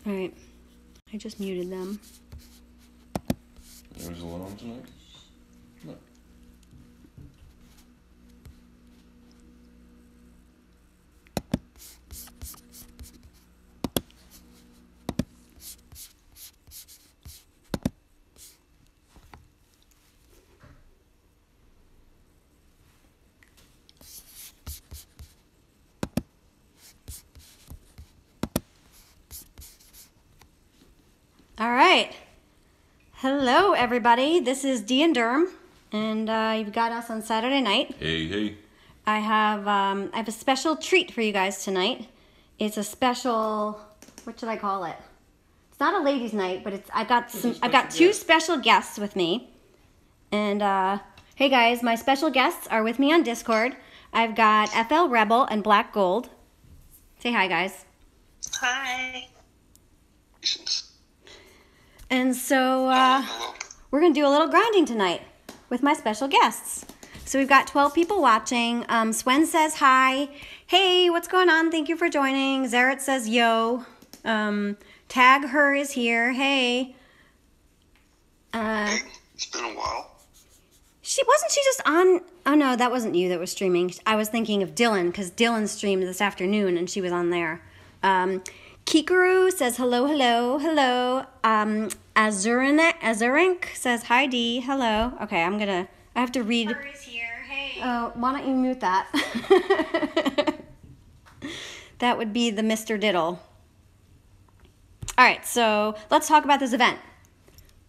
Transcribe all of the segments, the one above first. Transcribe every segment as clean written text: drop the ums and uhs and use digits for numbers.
All right. I just muted them. There's a lot on tonight? No. All right. Hello, everybody. This is Dee and Durham, and you've got us on Saturday night. Hey, hey. I have a special treat for you guys tonight. It's a special, what should I call it? It's not a ladies' night, but I've got two special guests with me. And hey guys, my special guests are with me on Discord. I've got FL Rebel and Black Gold. Say hi, guys. Hi. And so we're going to do a little grinding tonight with my special guests. So we've got 12 people watching. Swen says hi. Hey, what's going on? Thank you for joining. Zaret says yo. Tag Her is here. Hey. Hey, it's been a while. Wasn't she just on? Oh no, that wasn't you that was streaming. I was thinking of Dylan because Dylan streamed this afternoon and she was on there. Kikaru says hello, hello, hello. Azurink says hi, Dee. Hello. Okay, I have to read. Is here. Hey. Oh, why don't you mute that? That would be the Mr. Diddle. All right, so let's talk about this event.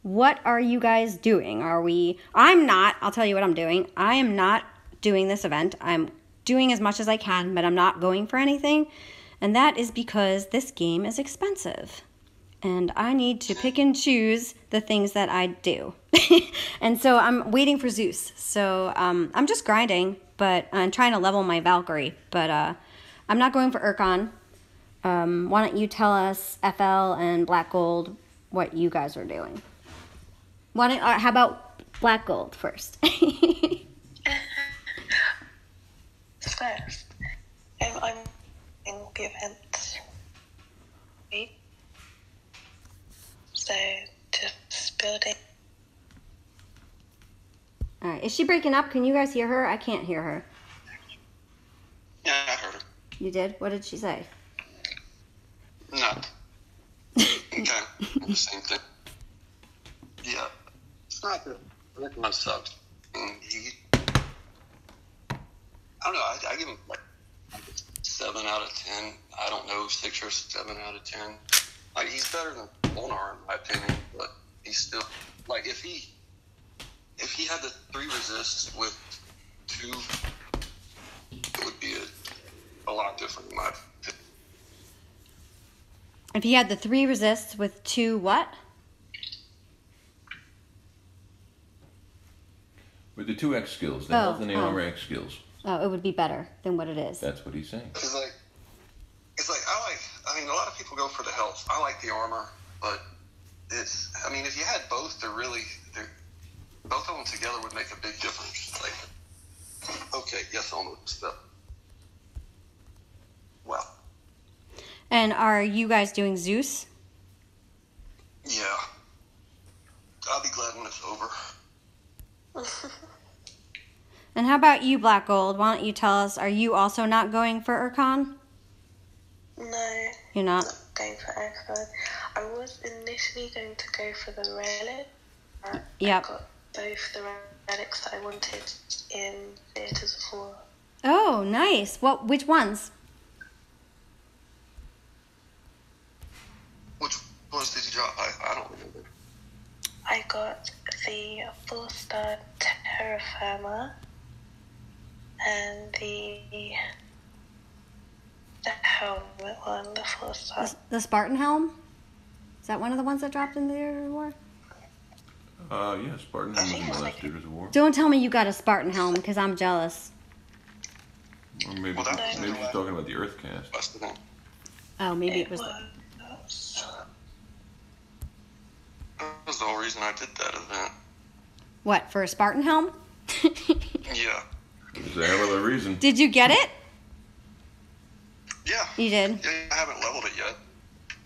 What are you guys doing? I'll tell you what I'm doing. I am not doing this event. I'm doing as much as I can, but I'm not going for anything. And that is because this game is expensive. And I need to pick and choose the things that I do. And so I'm waiting for Zeus. So I'm just grinding, but I'm trying to level my Valkyrie. But I'm not going for Urkon. Why don't you tell us, FL and Black Gold, what you guys are doing? How about Black Gold first? First, I'm in the event. So, just building. All right. Is she breaking up? Can you guys hear her? I can't hear her. Yeah, I heard her. You did? What did she say? No. Okay, the same thing. Yeah, it's not good. Urkon sucks. I don't know, I give him like 7 out of 10. I don't know, 6 or 7 out of 10. Like, he's better than Bonar in my opinion, but he's still, like, if he had the 3 resists with 2, it would be a lot different in my opinion. If he had the 3 resists with 2 what? With the 2 X skills, the health and the armor X skills. Oh, it would be better than what it is. That's what he's saying. It's like I mean, a lot of people go for the health. I like the armor, but if you had both, both of them together would make a big difference. Like, okay, yes, on the step. Well. And are you guys doing Zeus? Yeah. I'll be glad when it's over. And how about you, Black Gold? Why don't you tell us, are you also not going for Urkon? No. You're not? Not going for Urkon. I was initially going to go for the relic. Yep. I got both the relics that I wanted in Theatres of War. Oh, nice. Which ones? Which ones did you drop? I don't remember. I got the 4-star Terra Firma and the helmet one, the 4-star. The Spartan Helm? Is that one of the ones that dropped in the Theater of War? Yeah, Spartan Helm was in the last Theaters of War. Don't tell me you got a Spartan Helm, because I'm jealous. Or maybe she's talking about the Earthcast. Oh, maybe it was... That was the whole reason I did that event. What, for a Spartan Helm? Yeah. Is there ever a reason? Did you get it? Yeah. You did? Yeah, I haven't leveled it yet.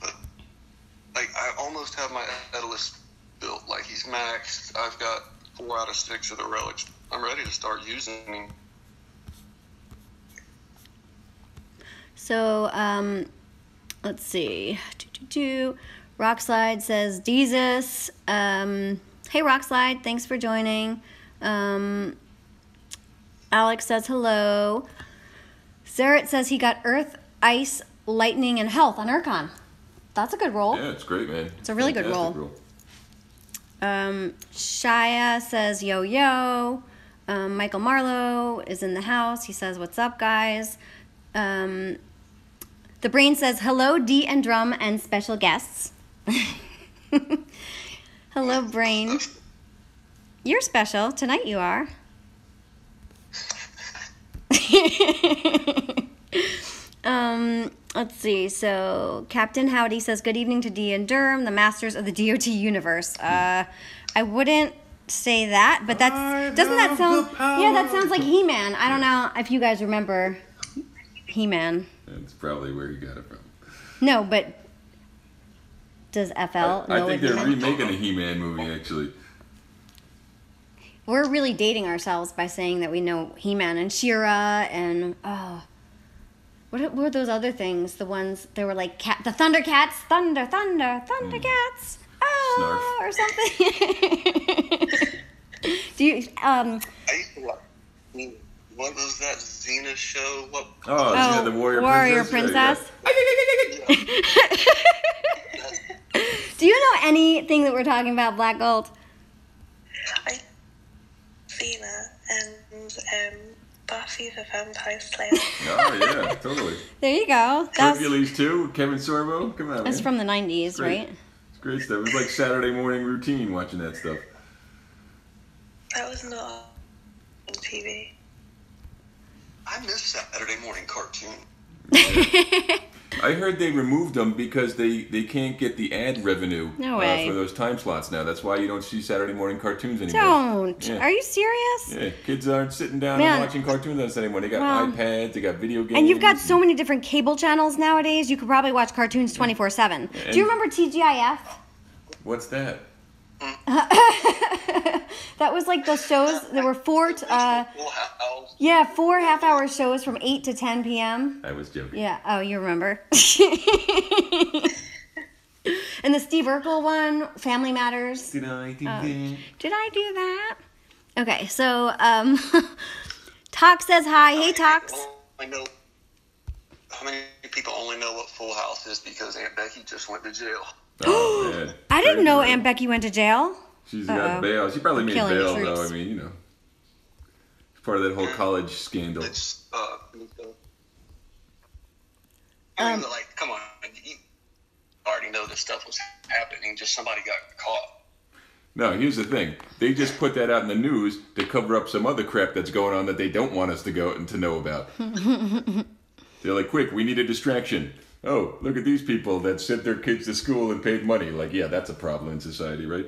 But almost have my Edalist built. Like, he's maxed. I've got 4 out of 6 of the relics. I'm ready to start using him. So, let's see. Rockslide says, Jesus. Hey, Rockslide, thanks for joining. Alex says hello. Zaret says he got Earth, Ice, Lightning, and Health on Urkon. That's a good roll. Yeah, it's great, man. It's a really good roll. Shia says yo. Michael Marlowe is in the house. He says, what's up, guys? The Brain says, hello, D and Drum and special guests. Hello, Brain. You're special. Tonight you are. Let's see. So Captain Howdy says, good evening to D and Durham, the masters of the DOT universe. I wouldn't say that, but doesn't that sound, yeah, that sounds like He-Man. I don't know if you guys remember He-Man. That's probably where you got it from. No, but does FL I think they're remaking a He-Man movie, actually. We're really dating ourselves by saying that we know He-Man and She-Ra and, what were those other things? The ones, they were like, the Thundercats, Thundercats, oh, or something. Do you, I used to watch, what was that Xena show? Xena the Warrior Princess? Yeah. Do you know anything that we're talking about, Black Gold? Xena and Buffy the Vampire Slayer. Oh, yeah, totally. There you go. Hercules too, Kevin Sorbo. Come on, man. That's from the 90s, right? It's great stuff. It was like Saturday morning routine watching that stuff. That was not on TV. I miss Saturday morning cartoon. I heard they removed them because they can't get the ad revenue for those time slots now. That's why you don't see Saturday morning cartoons anymore. Don't. Yeah. Are you serious? Yeah, kids aren't sitting down and watching cartoons on Saturday morning. They got iPads, they got video games. And you've got so many different cable channels nowadays, you could probably watch cartoons 24/7. Do you remember TGIF? What's that? That was like the shows. There were 4 half-hour shows from 8 to 10 p.m. I was joking. Yeah. Oh, you remember. And the Steve Urkel one, Family Matters. Did I do that? Did I do that? Okay, so Tox says hi. Hey, Tox. I know how many people only know what Full House is because Aunt Becky just went to jail. Oh, man. I didn't know Aunt Becky went to jail. She's got bail. She probably made bail, though. I mean, you know. It's part of that whole college scandal. It's, I mean, like, come on. You already know this stuff was happening. Just somebody got caught. No, here's the thing. They just put that out in the news to cover up some other crap that's going on that they don't want us to know about. They're like, quick, we need a distraction. Oh, look at these people that sent their kids to school and paid money. Like, yeah, that's a problem in society, right?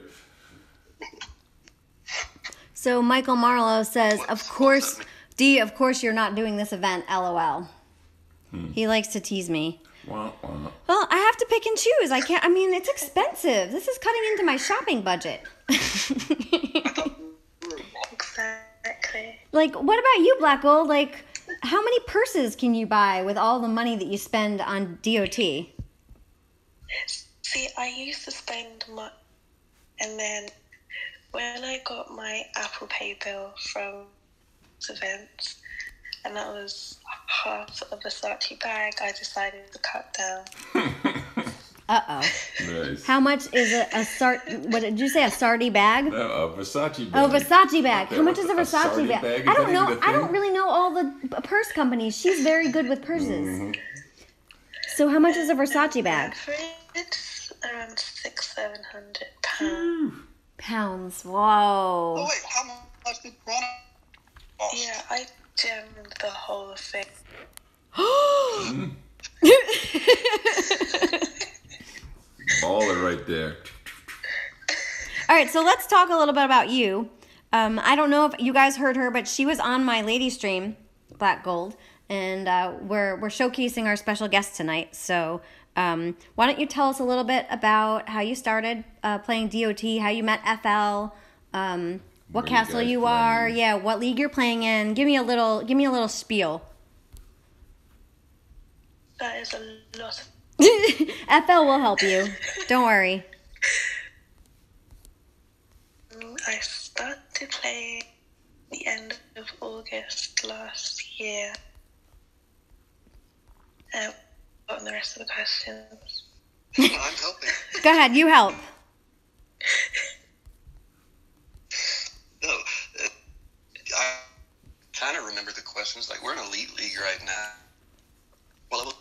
So Michael Marlowe says, of course you're not doing this event, LOL. He likes to tease me. Wah, wah. Well, I have to pick and choose. I mean, it's expensive. This is cutting into my shopping budget. Exactly. Like, what about you, Black Gold? Like, how many purses can you buy with all the money that you spend on DOT? See, I used to spend much, and then when I got my Apple Pay bill from events, and that was half a Versace bag, I decided to cut down. Uh-oh. Nice. How much is what did you say, a Sardi bag? No, a Versace bag. Oh, Versace bag. How much is a Versace Sardi bag? I don't know. I don't really know all the purse companies. She's very good with purses. Mm-hmm. So how much is a Versace bag? It's around £600-700. Pounds. Whoa. Oh, wait, how much did Toronto cost? Yeah, I jammed the whole thing. Baller right there. All right, so let's talk a little bit about you. I don't know if you guys heard her, but she was on my lady stream, Black Gold, and we're showcasing our special guest tonight. So why don't you tell us a little bit about how you started playing DOT, how you met FL, what castle you are, yeah, what league you're playing in. Give me a little spiel. That is a lot. FL will help you. Don't worry. I started playing the end of August last year. On the rest of the questions. I'm helping. Go ahead, you help. No, I kind of remember the questions. Like, we're in Elite League right now. Well,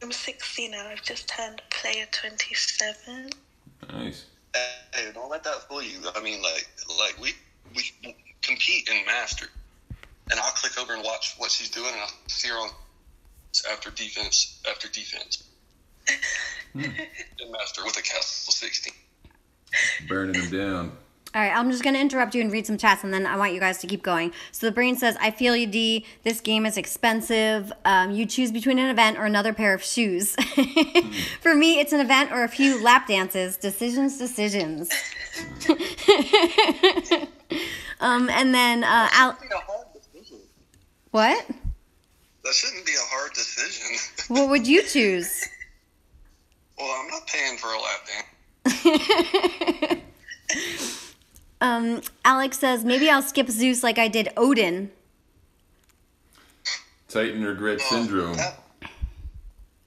I'm 16 now. I've just turned player 27. Nice. hey, don't let that fool you. I mean, like we compete in Master, and I'll click over and watch what she's doing, and I'll see her on after defense. In Master with a Castle 16. Burning them down. All right, I'm just going to interrupt you and read some chats, and then I want you guys to keep going. So the brain says, I feel you, D. This game is expensive. You choose between an event or another pair of shoes. For me, it's an event or a few lap dances. Decisions. And then... That shouldn't be a hard decision. What? That shouldn't be a hard decision. What would you choose? Well, I'm not paying for a lap dance. Alex says, maybe I'll skip Zeus like I did Odin. Titan regret syndrome.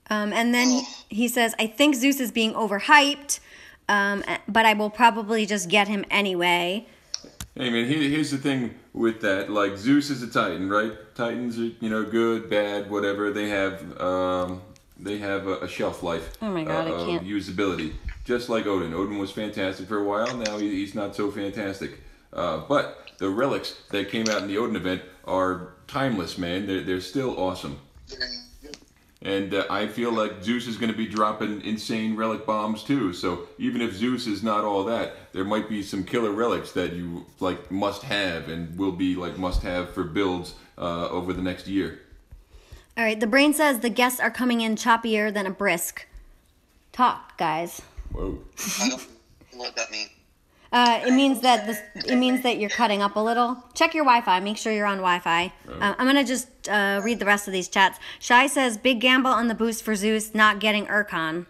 And then he says, I think Zeus is being overhyped, but I will probably just get him anyway. Hey man, here's the thing with that. Like, Zeus is a Titan, right? Titans are, good, bad, whatever. They have a shelf life. Oh my God, I can't. Of usability. Just like Odin. Odin was fantastic for a while. Now he's not so fantastic. But the relics that came out in the Odin event are timeless, man. They're still awesome. And I feel like Zeus is going to be dropping insane relic bombs too. So even if Zeus is not all that, there might be some killer relics that you like must have and will be like must have for builds over the next year. All right, the brain says the guests are coming in choppier than a brisk. Talk, guys. Whoa. I don't know what that means. It means that you're cutting up a little. Check your Wi-Fi. Make sure you're on Wi-Fi. I'm gonna just read the rest of these chats. Shai says big gamble on the boost for Zeus not getting Urkon.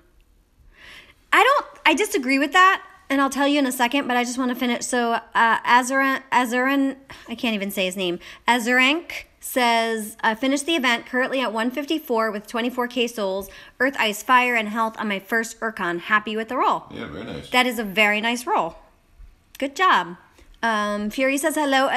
I disagree with that, and I'll tell you in a second. But I just want to finish. So Azuran, I can't even say his name. Azurank says, finished the event currently at 154 with 24k souls, Earth, Ice, Fire, and Health on my first Urkon. Happy with the roll. Yeah, very nice. That is a very nice roll. Good job. Fury says hello. Are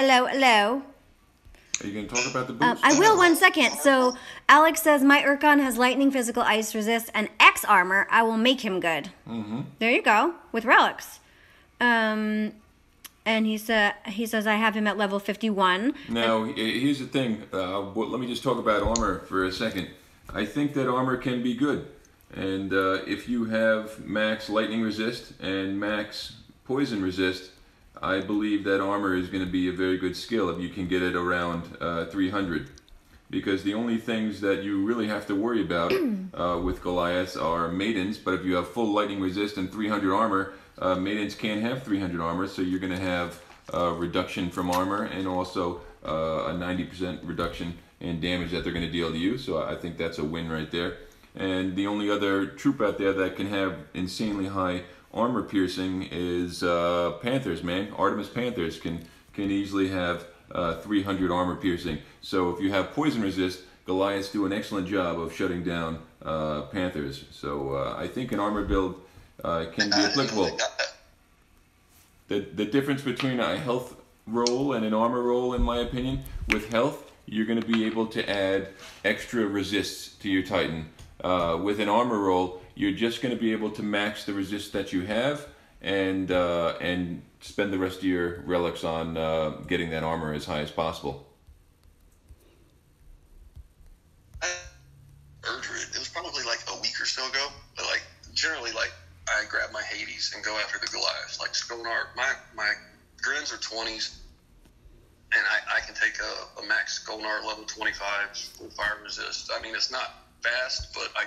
you going to talk about the boost? I will 1 second. So Alex says, my Urkon has lightning, physical, ice resist, and X armor. I will make him good. Mm-hmm. There you go. With relics. And he says, I have him at level 51. Now, here's the thing. Let me just talk about armor for a second. I think that armor can be good. And if you have max lightning resist and max poison resist, I believe that armor is going to be a very good skill if you can get it around 300. Because the only things that you really have to worry about with Goliaths are maidens. But if you have full lightning resist and 300 armor, maidens can't have 300 armor, so you're going to have reduction from armor and also a 90% reduction in damage that they're going to deal to you. So I think that's a win right there. And the only other troop out there that can have insanely high armor piercing is Panthers, man. Artemis Panthers can easily have 300 armor piercing. So if you have poison resist, Goliaths do an excellent job of shutting down Panthers. So I think an armor build can be applicable. The difference between a health roll and an armor roll, in my opinion, with health, you're going to be able to add extra resists to your Titan. With an armor roll, you're just going to be able to max the resist that you have and spend the rest of your relics on getting that armor as high as possible. It was probably like a week or so ago, but like generally like I grab my Hades and go after the Goliaths. Like Skonar, my grins are 20s, and I can take a max Golnar level 25 full fire resist. I mean, it's not fast, but I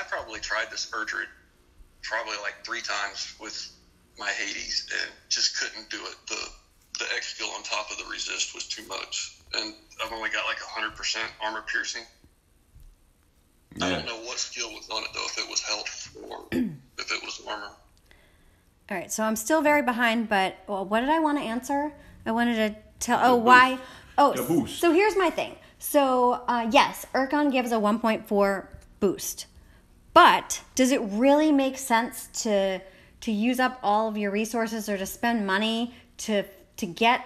probably tried this Erdred probably like 3 times with my Hades and just couldn't do it. The X skill on top of the resist was too much. And I've only got like 100% armor piercing. Yeah. I don't know what skill was on it though, if it was health or if it was armor. All right, so I'm still very behind, but what did I want to answer? I wanted to tell, why? Oh, so here's my thing. So, yes, Urkon gives a 1.4 boost. But does it really make sense to use up all of your resources or to spend money to get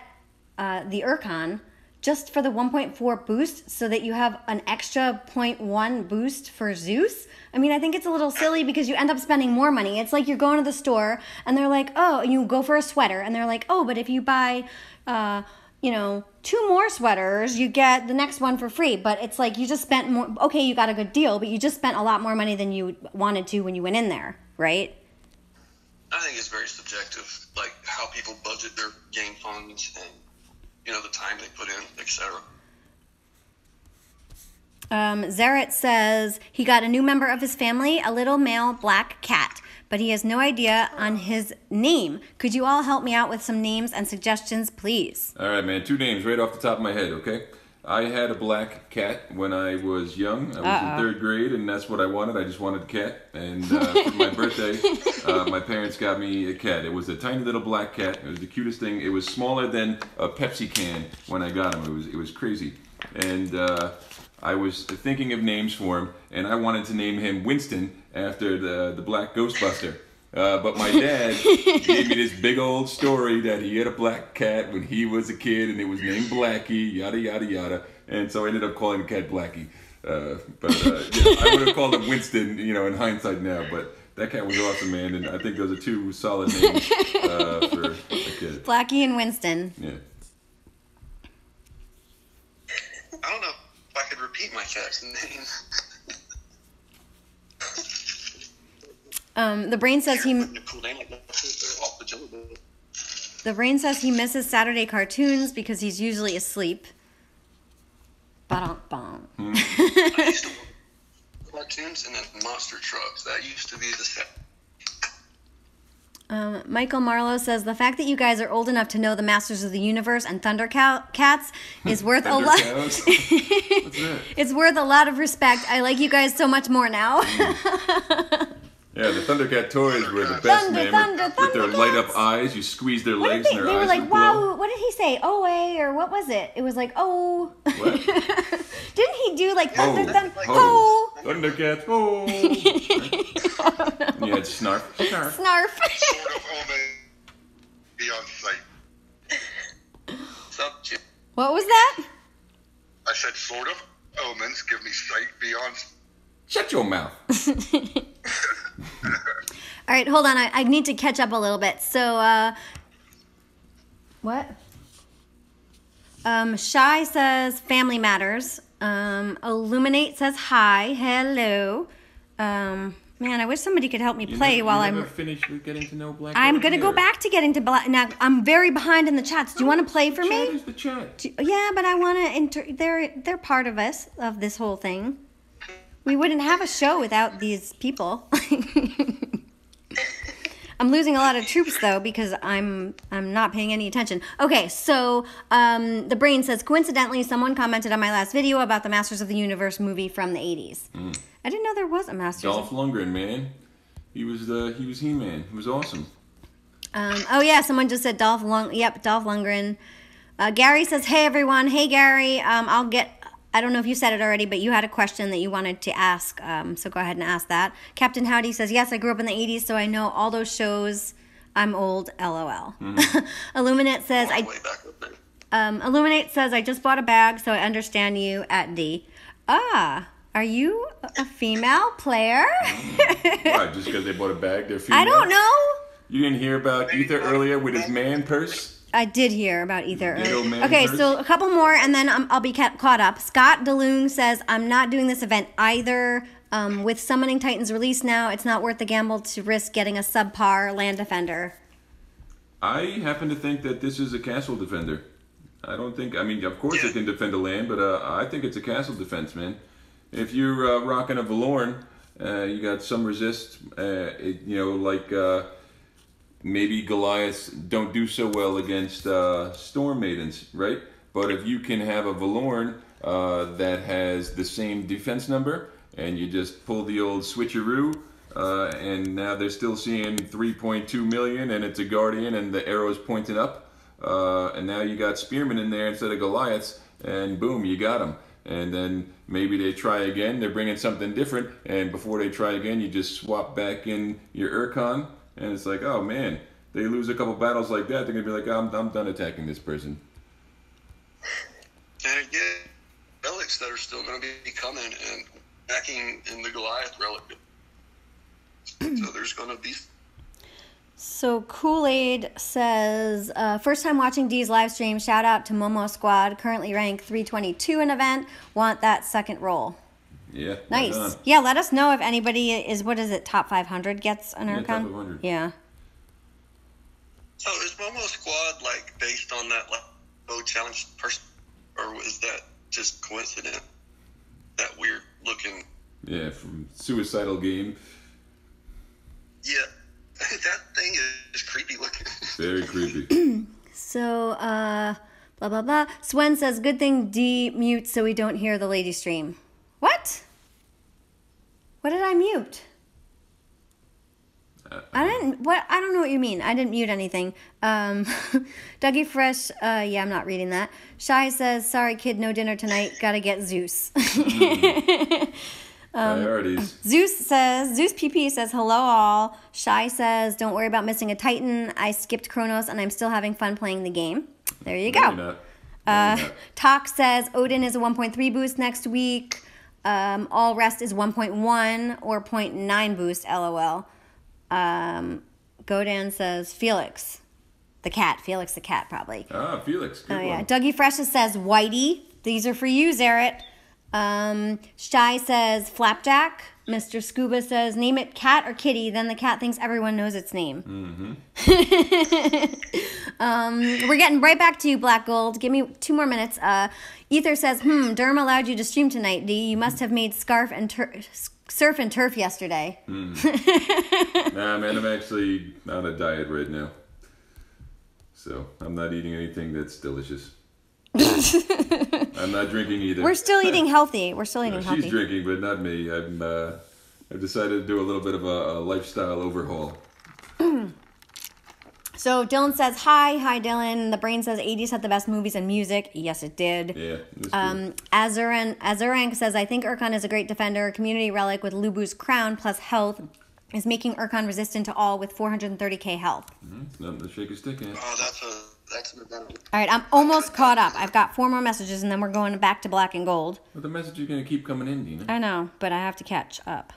the Urkon just for the 1.4 boost so that you have an extra 0.1 boost for Zeus? I mean, I think it's a little silly because you end up spending more money. It's like you're going to the store and they're like, oh, you go for a sweater and they're like, oh, but if you buy, 2 more sweaters, you get the next one for free. But it's like you just spent more. Okay, you got a good deal, but you just spent a lot more money than you wanted to when you went in there, right? I think it's very subjective, like how people budget their game funds and, the time they put in, etc. Zaret says he got a new member of his family, a little male black cat, but he has no idea on his name. Could you all help me out with some names and suggestions, please? All right, man. 2 names right off the top of my head, okay? I had a black cat when I was young. I was in 3rd grade, and that's what I wanted. I just wanted a cat. And for my birthday, my parents got me a cat. It was a tiny little black cat. It was the cutest thing. It was smaller than a Pepsi can when I got him. It was crazy. And I was thinking of names for him, and I wanted to name him Winston after the Black Ghostbuster. But my dad gave me this big old story that he had a black cat when he was a kid, and it was named Blackie, yada, yada, yada. And so I ended up calling the cat Blackie. I would have called him Winston, in hindsight now. But that cat was awesome, man, and I think those are 2 solid names for a kid. Blackie and Winston. Yeah. I don't know if I could repeat my cat's name. The brain says he misses Saturday cartoons because he's usually asleep. Ba-dum-bum. I used to watch cartoons and then monster trucks. That used to be the set. Michael Marlowe says the fact that you guys are old enough to know the Masters of the Universe and Thundercats is worth a lot. It's worth a lot of respect. I like you guys so much more now. Yeah, the Thundercat toys were the best, man. With their light-up eyes, you squeeze their legs and their eyes would glow. They were like, wow, what did he say? OA, or what was it? It was like, oh. What? Didn't he do like Thundercats, oh. You had Snarf. Snarf. Sort of omens be on sight. What was that? I said sort of omens give me sight beyond. Shut your mouth. All right, hold on. I need to catch up a little bit. So, what? Shy says family matters. Illuminate says hi. Hello. Man, I wish somebody could help me play while I'm finished with getting to know Black. I'm gonna go back to getting to Black. Now I'm very behind in the chats. Do you want to play for me? Chat is the chat. Yeah, but I want to. They're part of us, of this whole thing. We wouldn't have a show without these people. I'm losing a lot of troops though because I'm not paying any attention. Okay, so the brain says coincidentally someone commented on my last video about the Masters of the Universe movie from the 80s. I didn't know there was a Masters. Dolph Lundgren, man. He was He-Man. He was awesome. Oh yeah, someone just said Dolph Lundgren. Gary says, "Hey everyone, hey Gary. I don't know if you said it already, but you had a question that you wanted to ask, so go ahead and ask that." Captain Howdy says, "Yes, I grew up in the 80s, so I know all those shows. I'm old, LOL." Illuminate says, Illuminate says, "I just bought a bag, so I understand you at D." Ah, are you a female player? Why, just because they bought a bag, they're female? I don't know. You didn't hear about Ether earlier with his man purse? I did hear about Ether. Okay, so a couple more, and then I'll be caught up. Scott DeLune says, "I'm not doing this event either. With Summoning Titans released now, it's not worth the gamble to risk getting a subpar land defender." I happen to think that this is a castle defender. I don't think. I mean, of course it can defend a land, but I think it's a castle defense, man. If you're rocking a Valorn, you got some resist. Maybe Goliaths don't do so well against Storm Maidens, right? But if you can have a Valorn that has the same defense number, and you just pull the old switcheroo, and now they're still seeing 3.2 million, and it's a Guardian, and the arrow's pointing up, and now you got Spearmen in there instead of Goliaths, and boom, you got them. And then maybe they try again, they're bringing something different, and before they try again, you just swap back in your Urkon, and it's like, oh man, they lose a couple battles like that, they're going to be like, oh, I'm done attacking this person. And again, relics that are still going to be coming and attacking in the Goliath relic. So there's going to be... So Kool-Aid says, first time watching Dee's live stream. Shout out to Momo Squad. Currently ranked 322 in event. Want that second role. Yeah. Nice. Right, yeah, let us know if anybody is, what is it, top 500 gets an Urkon? top 500. Yeah. So is Momo Squad like based on that like low challenge person, or is that just coincident? That weird looking. Yeah, from Suicidal Game. Yeah, that thing is creepy looking. Very creepy. So, blah, blah, blah. Swen says, good thing D mutes so we don't hear the lady stream. What? What did I mute? I don't know what you mean. I didn't mute anything. Dougie Fresh, yeah, I'm not reading that. Shy says, sorry kid, no dinner tonight. Gotta get Zeus. Priorities. Zeus PP says, hello all. Shy says, don't worry about missing a Titan. I skipped Chronos and I'm still having fun playing the game. There you go. Talk says, Odin is a 1.3 boost next week. All rest is 1.1 or 0.9 boost, lol. Godan says, Felix the cat. Felix the cat, probably. Ah, Felix. Good one. Yeah. Dougie Fresh says, Whitey. These are for you, Zaret. Shy says, Flapjack. Mr. Scuba says, name it cat or kitty, then the cat thinks everyone knows its name. Mm-hmm. We're getting right back to you, Black Gold. Give me 2 more minutes. Ether says, Durham allowed you to stream tonight, D. You must have made surf and turf yesterday. Nah, man, I'm actually on a diet right now. So, I'm not eating anything that's delicious. I'm not drinking either. We're still eating healthy. Healthy. She's drinking, but not me. I've decided to do a little bit of a lifestyle overhaul. So Dylan says, hi Dylan. The Brain says 80s had the best movies and music. Yes, it did. Yeah. Azurank says, I think Urkon is a great defender. Community relic with Lubu's crown plus health is making Urkon resistant to all with 430k health. It's nothing to shake a stick at. Oh, that's an event. All right, I'm almost caught up. I've got 4 more messages, and then we're going back to black and gold. But the message is going to keep coming in, Dina. I know, but I have to catch up.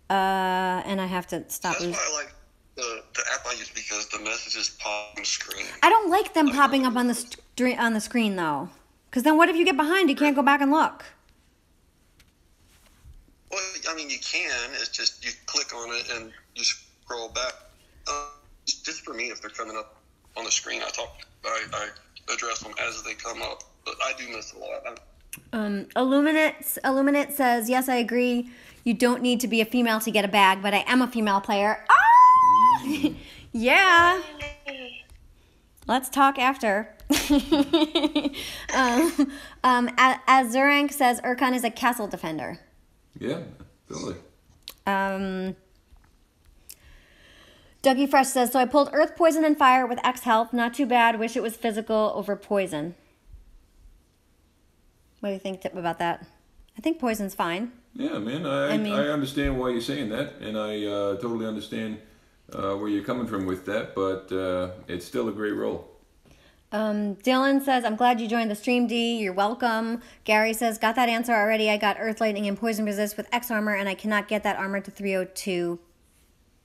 And I have to stop. That's why I like the app I use, because the messages pop on the screen. I don't like them popping up on the screen, though. Because then what if you get behind? You can't go back and look. Well, I mean, you can. It's just you click on it and you scroll back. Just for me, if they're coming up on the screen, I address them as they come up. But I do miss a lot. Illuminate says, yes, I agree. You don't need to be a female to get a bag, but I am a female player. Ah! Yeah. Let's talk after. Azurank says, Urkon is a castle defender. Yeah, totally. Dougie Fresh says, so I pulled Earth, Poison, and Fire with X health. Not too bad. Wish it was physical over poison. What do you think about that? I think poison's fine. Yeah, man. I understand why you're saying that, and I totally understand where you're coming from with that, but it's still a great role. Dylan says, I'm glad you joined the stream, D. You're welcome. Gary says, got that answer already. I got Earth, Lightning, and Poison Resist with X armor, and I cannot get that armor to 302.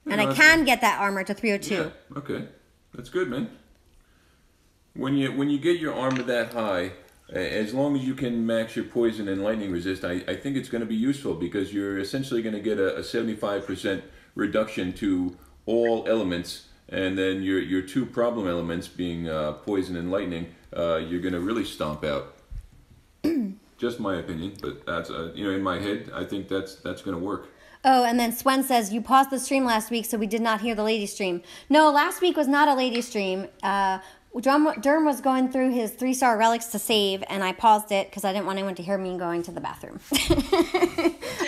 And I can get that armor to 302. Yeah, okay. That's good, man. When you get your armor that high, as long as you can max your Poison and Lightning Resist, I think it's going to be useful, because you're essentially going to get a 75% reduction to all elements, and then your 2 problem elements being Poison and Lightning you're going to really stomp out. Just my opinion, but that's in my head, I think that's going to work. Oh, and then Swen says, you paused the stream last week, so we did not hear the lady stream. No, last week was not a lady stream. Derm was going through his 3-star relics to save, and I paused it because I didn't want anyone to hear me going to the bathroom.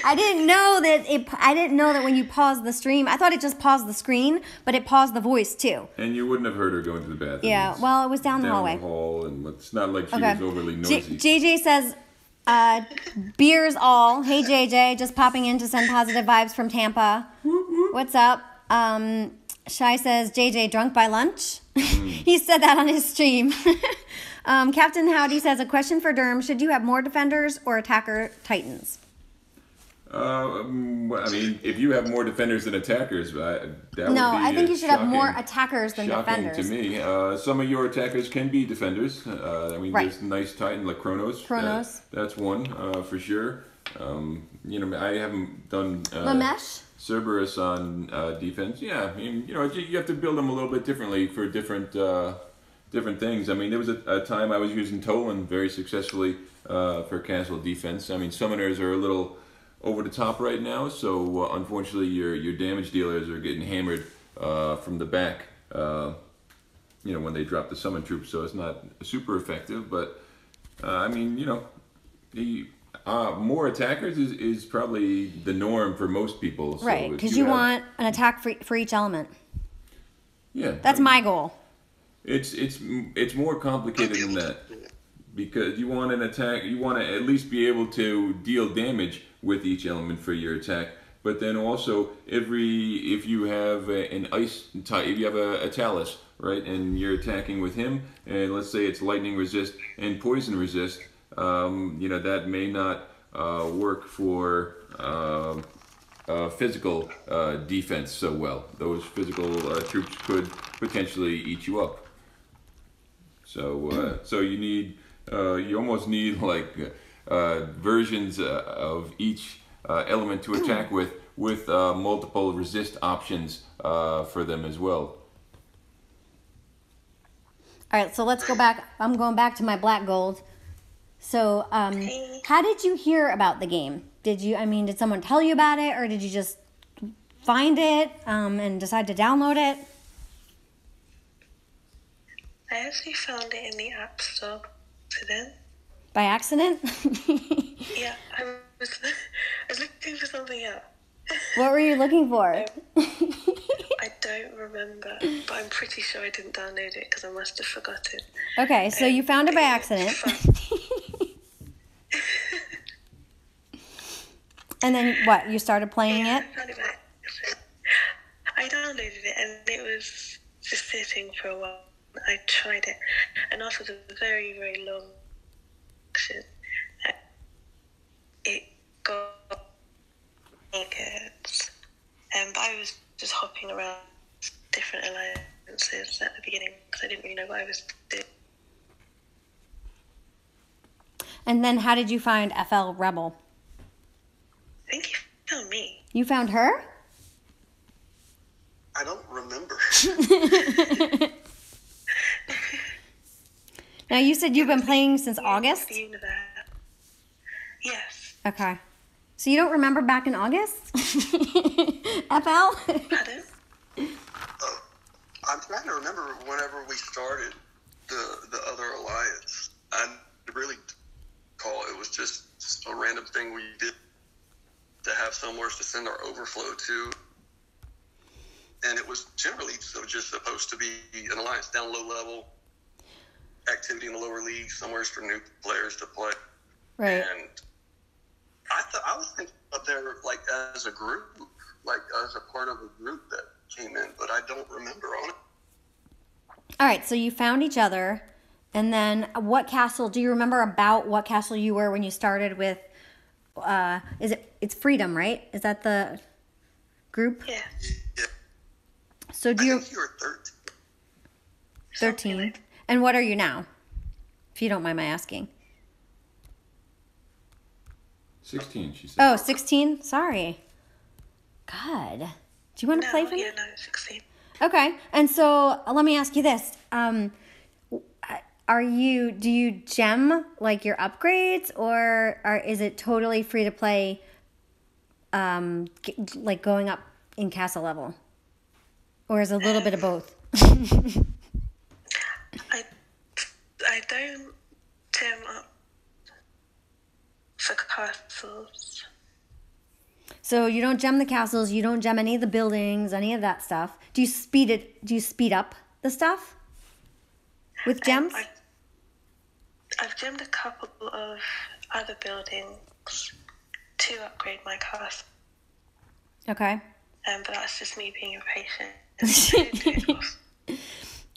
I didn't know that when you pause the stream, I thought it just paused the screen, but it paused the voice too. And you wouldn't have heard her going to the bathroom. Yeah, well, it was down the hallway. Down the hall, and it's not like she was overly noisy. JJ says, beers all. Hey, JJ, just popping in to send positive vibes from Tampa. What's up? Shy says, JJ, drunk by lunch? He said that on his stream. Captain Howdy says, a question for Derm. Should you have more defenders or attacker titans? I mean, if you have more defenders than attackers, that would be I think you should have more attackers than defenders. To me. Some of your attackers can be defenders. There's a nice titan like Kronos. That's one for sure. I haven't done Lamesh? Cerberus on defense. Yeah, I mean, you have to build them a little bit differently for different things. I mean, there was a time I was using Tolan very successfully for castle defense. I mean, summoners are a little over the top right now, so unfortunately your damage dealers are getting hammered from the back. When they drop the summon troops, so it's not super effective. But more attackers is probably the norm for most people. So right, because you want an attack for each element. Yeah, that's my goal. It's more complicated than that, because you want an attack. You want to at least be able to deal damage with each element for your attack. But then also, if you have an ice type, if you have a Talus, right, and you're attacking with him, and let's say it's lightning resist and poison resist, that may not work for physical defense so well. Those physical troops could potentially eat you up. So you almost need like versions of each element to attack with multiple resist options for them as well. All right, so let's go back. I'm going back to my black gold. So, how did you hear about the game? Did someone tell you about it, or did you just find it and decide to download it? I actually found it in the App Store today. By accident? Yeah, I was looking for something else. What were you looking for? I don't remember, but I'm pretty sure I didn't download it because I must have forgotten. Okay, so you found it by accident. And then what? You started playing it? I downloaded it and it was just sitting for a while. I tried it, and after the very, very long action, it got good. But I was just hopping around different alliances at the beginning because I didn't really know what I was doing. And then how did you find FL Rebel? I think you found me. You found her? I don't remember. Now, you said you've been playing since August? Yes. Okay. So you don't remember back in August? FL? Pardon? I'm trying to remember whenever we started the other alliance. I really call it was just a random thing we did to have somewhere to send our overflow to. And it was generally just supposed to be an alliance down low level, activity in the lower league, somewhere for new players to play. Right. And I was thinking up there like as a group, like as a part of a group that came in, but I don't remember on it. All right, so you found each other, and then what castle? Do you remember about what castle you were when you started with? It's Freedom, right? Is that the group? Yeah. Yeah. So I think you were 13. 13. And what are you now? If you don't mind my asking. 16, she said. Oh, 16? Sorry. God. Do you want to play for me? Yeah, no, 16. Okay. And so let me ask you this. do you gem like your upgrades, or is it totally free to play, like going up in castle level? Or is it a little bit of both? I don't gem up for castles. So you don't gem the castles, you don't gem any of the buildings, any of that stuff. Do you speed up the stuff with gems? I've gemmed a couple of other buildings to upgrade my castle. Okay. But that's just me being impatient.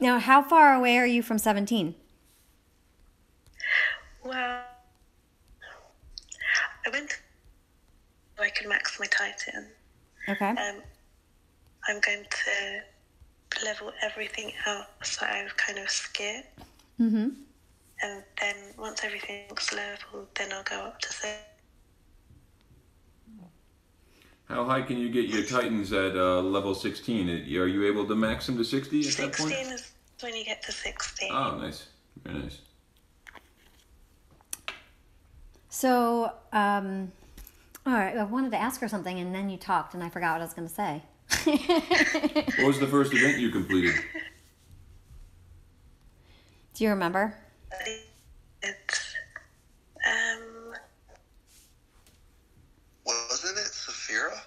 Now, how far away are you from 17? Well, I went to I can max my Titan. Okay. I'm going to level everything out so I've kind of skipped. Mm-hmm. And then once everything's leveled, then I'll go up to 7. How high can you get your Titans at level 16? Are you able to max them to 60 at that point? 16 is when you get to 60. Oh, nice. Very nice. So, all right, I wanted to ask her something, and then you talked, and I forgot what I was going to say. What was the first event you completed? Do you remember? It's, Wasn't it Saphira?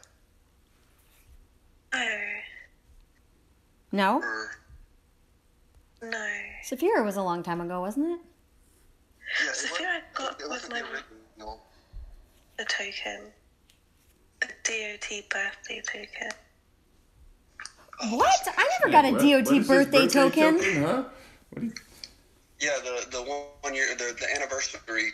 No? Or No. Saphira was a long time ago, wasn't it? yeah, Saphira I got it with wasn't my the original. the token. The DOT birthday token. What? I never got a What DOT is this birthday token. Huh? What do you... Yeah, the 1 year, the anniversary.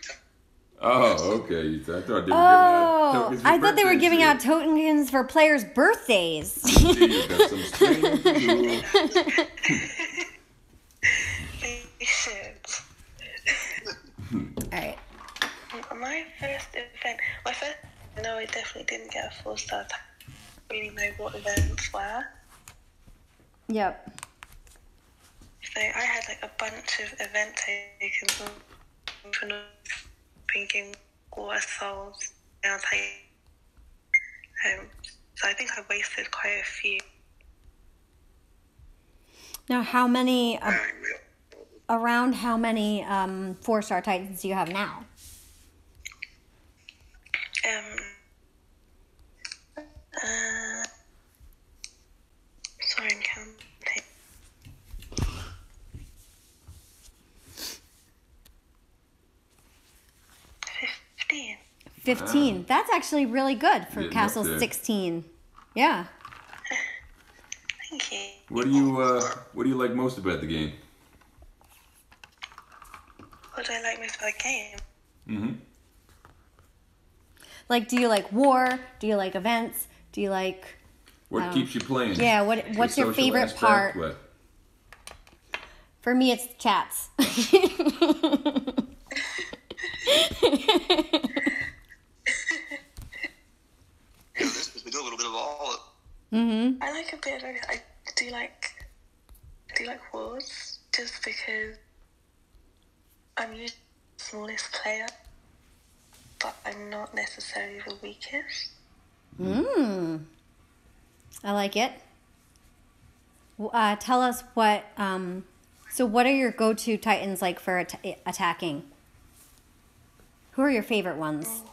Oh, okay. I thought they were giving out Oh, tokens for I thought they were birthdays giving here. out tokens for players' birthdays. See, you got some strange rules. You should. All right. My first event, no, I definitely didn't get a 4-star. I didn't really know what events were. Yep. So I had like a bunch of event tokens for not bringing water souls down so I think I wasted quite a few. Now, how many, around how many 4-star Titans do you have now? Sorry, I'm counting. 15. 15. That's actually really good for Getting Castle up there. 16. Yeah. Thank you. What do you like most about the game? What do I like most about the game? Mm-hmm. Like, do you like war? Do you like events? Do you like... What keeps you playing? Yeah, what's The your social favorite aspect? part? What? For me, it's chats. We do a little bit of all. Mm-hmm. I like a bit of everything. I do like wars, just because I'm usually the smallest player, but I'm not necessarily the weakest. I like it. Tell us what... so what are your go-to Titans like for attacking? Who are your favorite ones?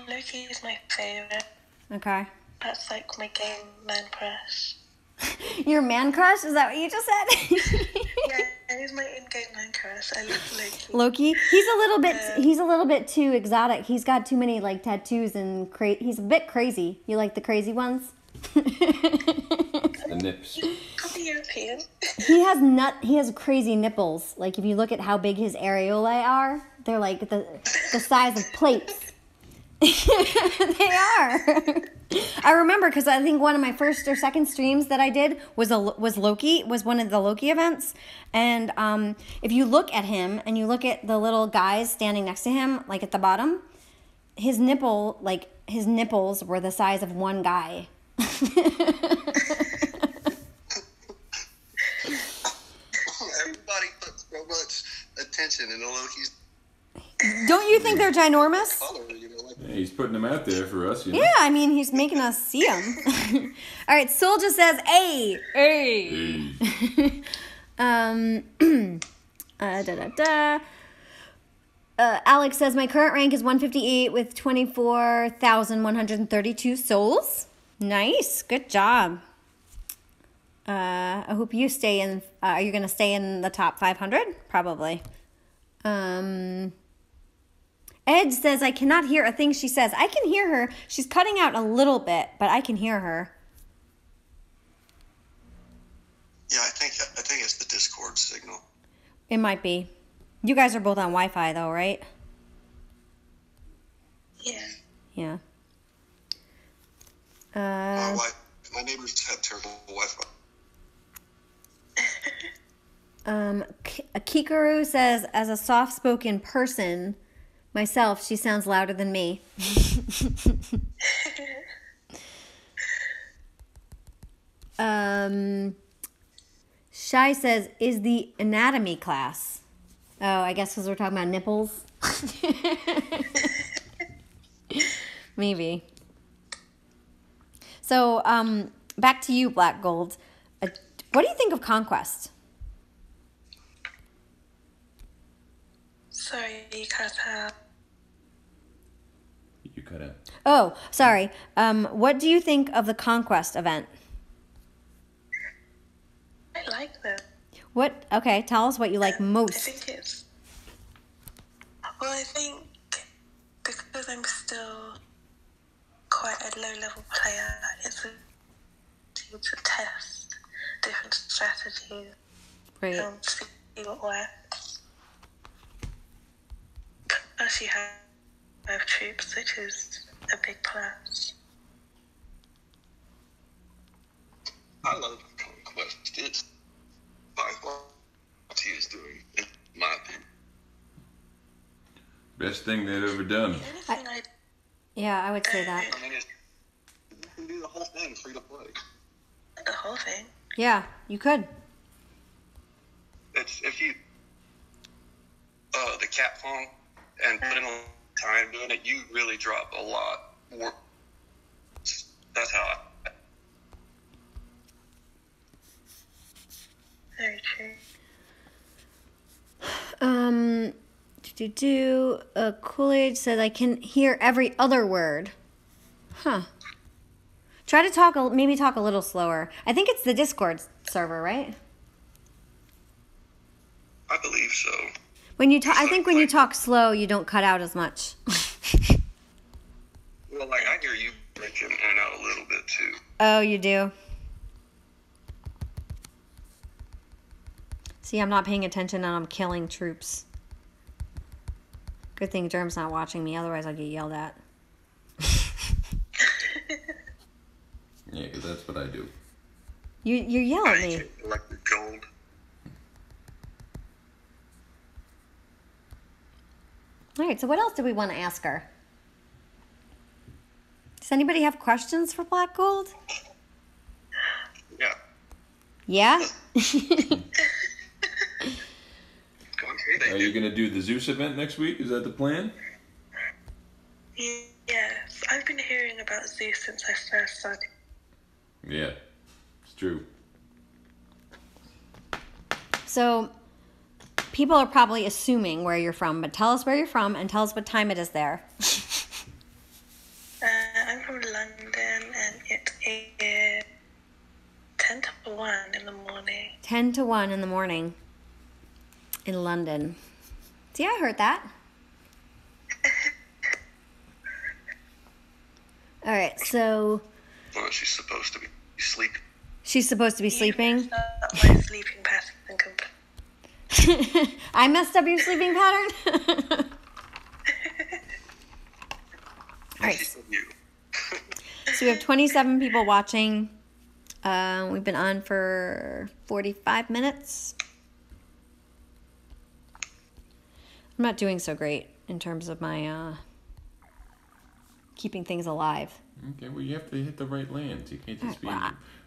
Loki is my favorite. Okay. That's like my game man crush. Your man crush? Is that what you just said? Yeah, that is my in-game man crush. I love Loki. Loki? He's a little bit too exotic. He's got too many like tattoos and he's a bit crazy. You like the crazy ones? The nips. Probably European. He has crazy nipples. Like if you look at how big his areolae are, they're like the size of plates. They are. I remember because I think one of my first or second streams that I did was one of the Loki events, and if you look at him and you look at the little guys standing next to him, like at the bottom, his nipples were the size of one guy. Everybody much attention, and although he's Don't you think they're ginormous? color, you know, like Yeah, he's putting them out there for us, you know? Yeah, I mean, he's making us see them. All right, Soul just says, "Hey, hey." Hey. Alex says, my current rank is 158 with 24,132 souls. Nice, good job. I hope you stay in. Are you going to stay in the top 500? Probably. Ed says, I cannot hear a thing she says. I can hear her. She's cutting out a little bit, but I can hear her. yeah, I think it's the Discord signal. It might be. You guys are both on Wi-Fi, though, right? Yeah. Yeah. My neighbors have terrible Wi-Fi. Kikaru says, as a soft-spoken person myself, she sounds louder than me. Shai says, is the anatomy class? Oh, I guess because we're talking about nipples. Maybe. So, back to you, Black Gold. What do you think of Conquest? Sorry, you cut out. You cut out. Oh, sorry. What do you think of the Conquest event? I like them. What? Okay, tell us what you like I most. think it's... Well, I think because I'm still quite a low-level player, it's a to test different strategies Right. and see what works. Plus you have troops, which is a big plus. I love Conquest. It's by far what he is doing, in my opinion. Best thing they've ever done. The only thing I Yeah, I would say that. I mean, you can do the whole thing free to play. the whole thing. Yeah, you could. It's if you the cat phone and put in a time doing it, you really drop a lot more. That's how Very true. Kool-Aid said I can hear every other word. Huh. Try to talk, maybe talk a little slower. I think it's the Discord server, right? I believe so. When you talk, I think when you talk slow, you don't cut out as much. Well, like I hear you breaking in and out a little bit too. Oh, you do? See, I'm not paying attention and I'm killing troops. Good thing Germ's not watching me, otherwise I'd get yelled at. Yeah, because that's what I do. You yell at me. Like the gold. All right, so what else do we want to ask her? Does anybody have questions for Black Gold? Yeah. Yeah? Are you going to do the Zeus event next week? Is that the plan? Yes, I've been hearing about Zeus since I first started. Yeah, it's true. So, people are probably assuming where you're from, but tell us where you're from and tell us what time it is there. I'm from London and it is 10 to 1 in the morning. 10 to 1 in the morning in London. See, I heard that. All right, so Well, she's supposed to be sleeping. she's supposed to be sleeping. My sleeping pattern complete. I messed up your sleeping pattern. All right, She's you. so we have 27 people watching. We've been on for 45 minutes. I'm not doing so great in terms of my keeping things alive. Okay, well, you have to hit the right lands. You can't just be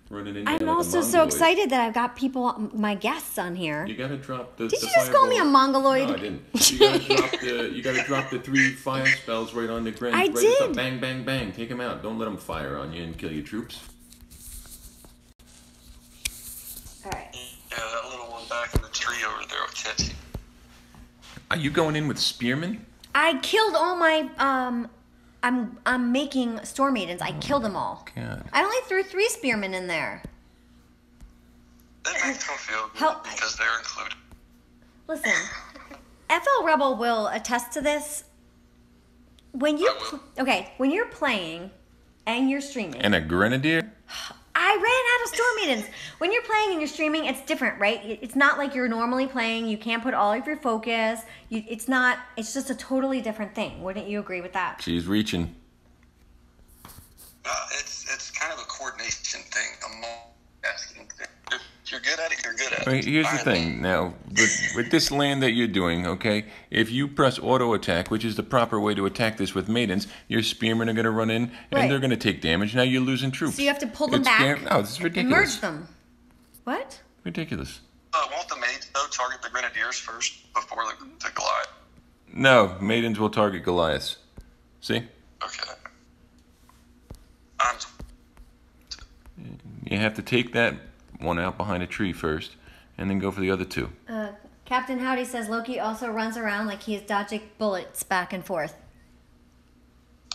running in. I'm also so excited that I've got people, my guests on here. You gotta drop the. Did you just call me a mongoloid? No, I didn't. You gotta drop the 3 fire spells right on the Gren. I did. Bang, bang, bang. Take them out. Don't let them fire on you and kill your troops. All right. Yeah, that little one back in the tree over there will catch you. Are you going in with spearmen? I killed all my I'm making Storm Maidens. I killed them all. God. I only threw 3 spearmen in there. That makes them feel good Help. because they're included. Listen, FL Rebel will attest to this. When you when you're playing and you're streaming. And a grenadier? I ran out of Storm Maidens. When you're playing and you're streaming, it's different, right? It's not like you're normally playing. You can't put all of your focus. It's just a totally different thing. Wouldn't you agree with that? She's reaching. It's kind of a coordination thing, a multitasking thing. If you're good at it, you're good at it. I mean, here's the thing. Now, with this land that you're doing, okay, if you press auto attack, which is the proper way to attack this with maidens, your spearmen are going to run in and they're going to take damage. Now you're losing troops. So you have to pull them back. No, this is ridiculous. Merge them. What? Ridiculous. Won't the maids, though, target the grenadiers first before the Goliath? No, maidens will target Goliaths. See? Okay. You have to take that one out behind a tree first, and then go for the other 2. Captain Howdy says Loki also runs around like he is dodging bullets back and forth.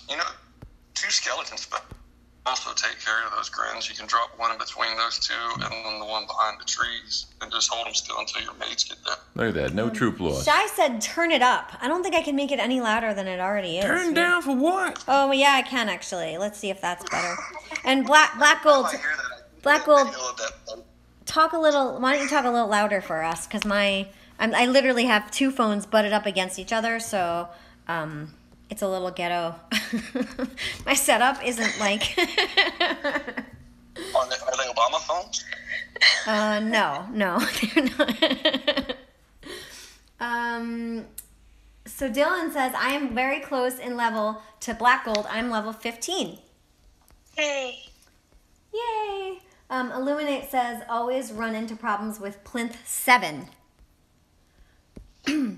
You know, 2 skeletons also take care of those grins. You can drop one in between those 2 and then the one behind the trees and just hold them still until your mates get there. Look at that, no troop loss. Shy said turn it up. I don't think I can make it any louder than it already is. Turn down for what? Oh, yeah, I can actually. Let's see if that's better. And Black Gold... Black Gold, talk a little. Why don't you talk a little louder for us? Because I literally have 2 phones butted up against each other, so it's a little ghetto. My setup isn't like. Are they Obama phones? No, they're not. So Dylan says I am very close in level to Black Gold. I'm level 15. Yay! Yay! Illuminate says, always run into problems with Plinth 7. Do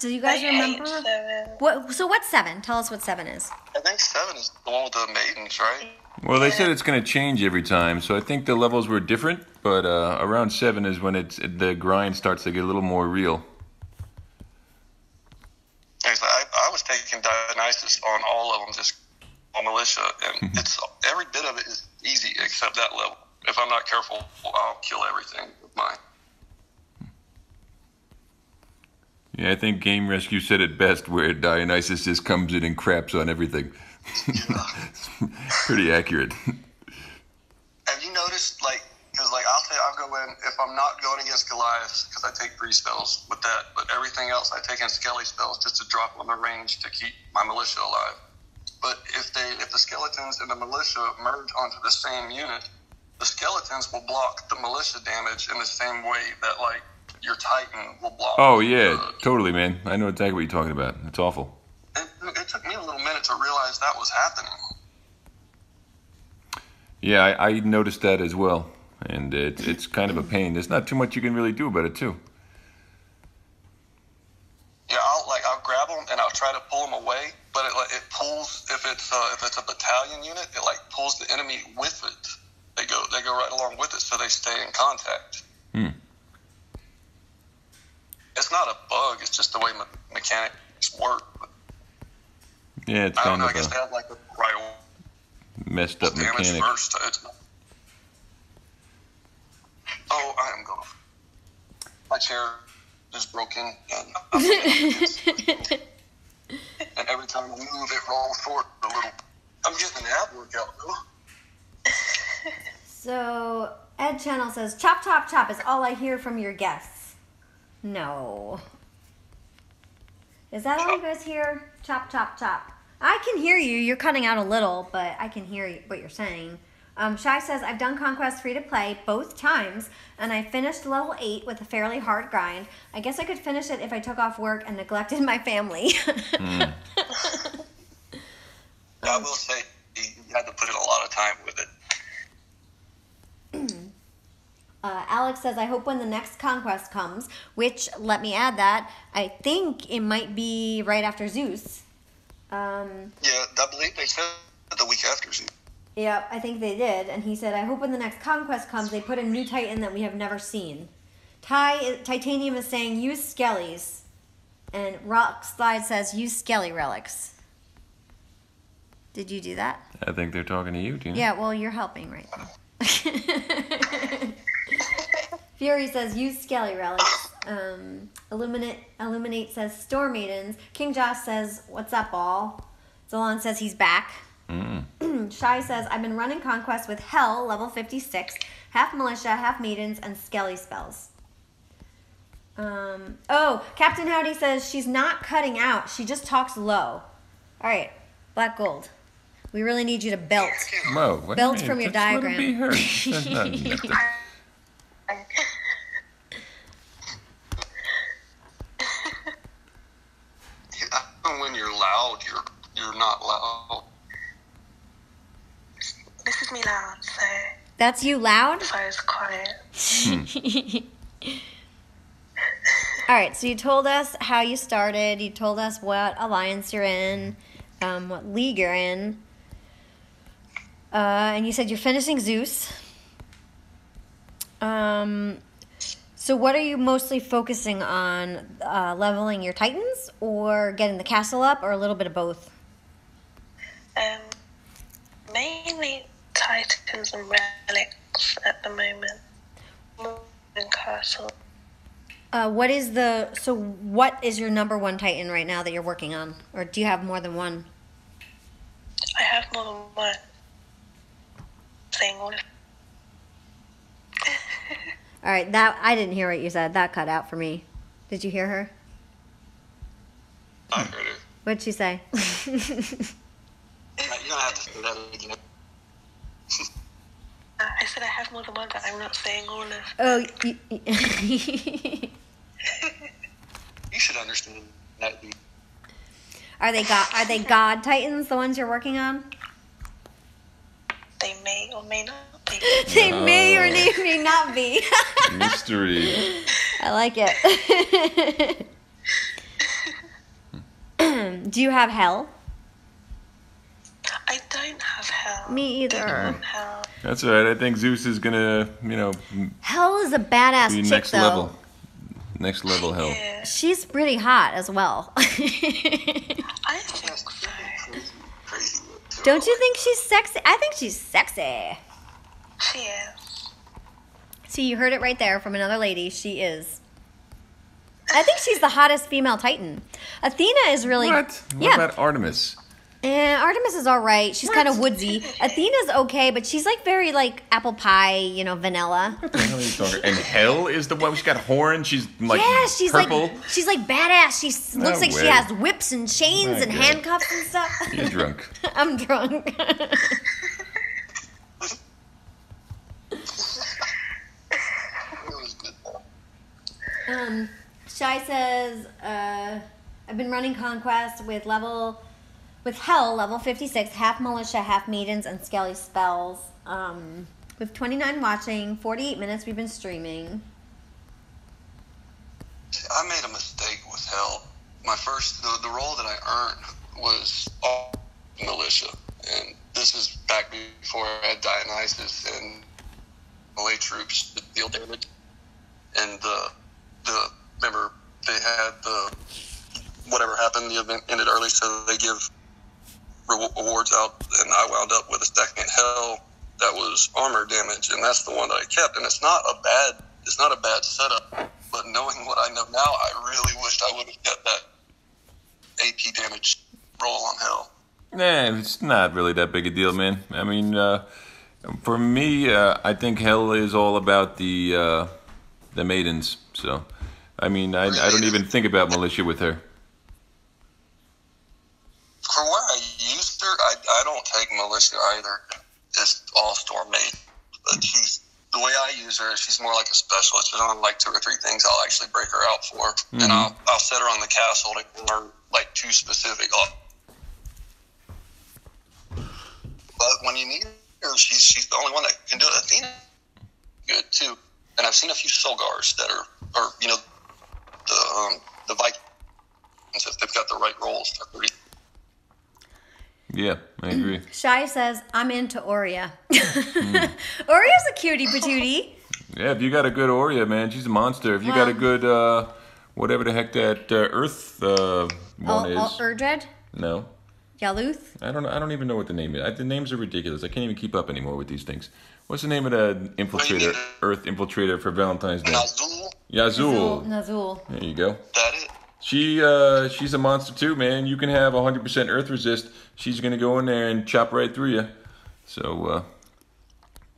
you guys remember? 7. So what's 7? Tell us what 7 is. I think 7 is the one with the maidens, right? Well, they said it's going to change every time, so I think the levels were different, but around 7 is when the grind starts to get a little more real. I was taking Dionysus on all of them, just on militia, and it's every bit of it is easy except that level. If I'm not careful, I'll kill everything with mine. Yeah, I think Game Rescue said it best, where Dionysus just comes in and craps on everything. Pretty accurate. Have you noticed, because I'll go in, if I'm not going against Goliath, because I take 3 spells with that, but everything else I take in Skelly spells just to drop on the range to keep my militia alive. But if the skeletons and the militia merge onto the same unit, the skeletons will block the militia damage in the same way that, your Titan will block. Oh, yeah, totally, man. I know exactly what you're talking about. It's awful. It took me a little minute to realize that was happening. Yeah, I noticed that as well, and it's kind of a pain. There's not too much you can really do about it, too. Yeah, I'll grab them and I'll try to pull them away, but it pulls, if it's a battalion unit, it pulls the enemy with it. They go right along with it, so they stay in contact. It's not a bug; it's just the way mechanics work. Yeah, it's I don't kind know. of I guess they have a priority messed up damage mechanic. first. Oh, I am going. My chair is broken, and and every time I move, it rolls forward a little. I'm getting an ab workout though. So Ed Channel says, chop, chop, chop is all I hear from your guests. No. Is that all you guys hear? Chop, chop, chop. I can hear you. You're cutting out a little, but I can hear what you're saying. Shy says, I've done Conquest free to play both times, and I finished level 8 with a fairly hard grind. I guess I could finish it if I took off work and neglected my family. I will say, you had to put in a lot of time with it. Alex says, I hope when the next conquest comes, which, let me add that, I think it might be right after Zeus. Yeah, I believe they said the week after Zeus. Yeah, I think they did. And he said, I hope when the next conquest comes, they put a new Titan that we have never seen. Titanium is saying, use Skellies. And Rockslide says, use Skelly relics. Did you do that? I think they're talking to you, Tina. Yeah, well, you're helping right now. Fury says, use Skelly relics. Illuminate says, Storm Maidens. King Josh says, what's up, all? Zolon says he's back. Shy says, I've been running Conquest with Hell, level 56, half Militia, half Maidens, and Skelly spells. Captain Howdy says she's not cutting out. She just talks low. All right, Black Gold. We really need you to belt. Whoa, what Belt do you from mean? your Just let diagram. it be heard. There's nothing. When you're loud, you're not loud. This is me loud, so That's you loud? if I was quiet. All right, so you told us how you started. You told us what alliance you're in, what league you're in. And you said you're finishing Zeus. So what are you mostly focusing on? Leveling your Titans or getting the castle up, or a little bit of both? Mainly Titans and relics at the moment. More than castle. What is your number one Titan right now that you're working on? Or do you have more than one? I have more than one. Saying all of All right, that I didn't hear what you said. That cut out for me. Did you hear her? I heard it. What'd she say? You're gonna have to say that again. I said I have more than one, but I'm not saying all of. Oh, You should understand that. Are they God Titans, the ones you're working on? They may or may not be. They may or may not be. Mystery. I like it. Do you have Hell? I don't have hell. Me either. I don't have hell. That's all right. I think Zeus is gonna, Hell is a badass be chick, next though. level. Next level hell. Yeah, She's pretty hot as well. I think so. Crazy. Don't you think she's sexy? I think she's sexy. She is. See, you heard it right there from another lady. She is. I think she's the hottest female Titan. Athena is really... What? What Yeah. about Artemis? Artemis is all right. She's kind of woodsy. Athena's okay, but she's like very like apple pie, vanilla. What the hell are you talking? And Hell is the one. She's got horns. She's like Yeah, she's purple. like badass. She looks like she way. has whips and chains My and God. handcuffs and stuff. You're drunk. I'm drunk. It was good though. Shy says, I've been running Conquest with Hell, level 56, half Militia, half Maidens, and Skelly spells. With 29 watching, 48 minutes we've been streaming. I made a mistake with Hell. My first, the role that I earned was all militia, and this is back before I had Dionysus and Malay troops to deal damage. And remember they had whatever happened, the event ended early, so they give awards out, and I wound up with a second Hell that was armor damage, and that's the one that I kept. And it's not a bad setup. But knowing what I know now, I really wished I would have kept that AP damage roll on Hell. Nah, it's not really that big a deal, man. I mean, for me, I think Hell is all about the maidens. So, I mean, I don't even think about militia with her. For where I used her, I don't take militia either. It's all Storm Maid. But the way I use her, she's more like a specialist. If I don't like 2 or 3 things, I'll actually break her out for. Mm-hmm. And I'll set her on the castle to learn like 2 specific. But when you need her, she's the only one that can do it. Athena, good too. And I've seen a few Solgars that are the Vikings, if they've got the right rolls, they're pretty. Yeah, I agree. Shai says, I'm into Aurea. Aurea's a cutie patootie. Yeah, if you got a good Aurea, man, she's a monster. If you got a good, whatever the heck that Earth one is. Urdred? No. Yaluth? I don't even know what the name is. The names are ridiculous. I can't even keep up anymore with these things. What's the name of the infiltrator, Earth infiltrator for Valentine's Day? Nazul. Yazul. Nazul. There you go. That is. She's a monster too, man. You can have 100% Earth resist. She's gonna go in there and chop right through you. So,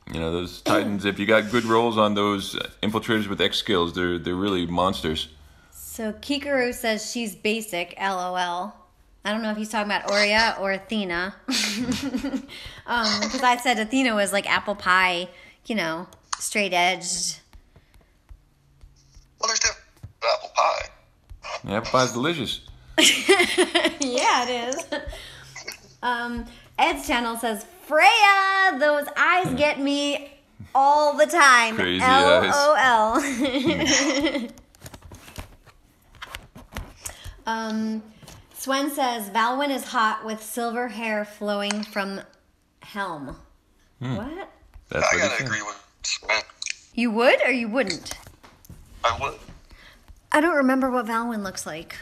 those Titans. If you got good rolls on those infiltrators with X skills, they're really monsters. So Kikaru says she's basic. LOL. I don't know if he's talking about Aurea or Athena. Because I said Athena was like apple pie, straight edged. Well, there's different apple pie. Yeah, apple pie's delicious. Yeah, it is. Ed's channel says, Freya, those eyes get me all the time. Crazy LOL. Swen says, Valwyn is hot with silver hair flowing from helm. What? That's I what gotta he said. agree with Sven. You would or you wouldn't? I would. I don't remember what Valwyn looks like.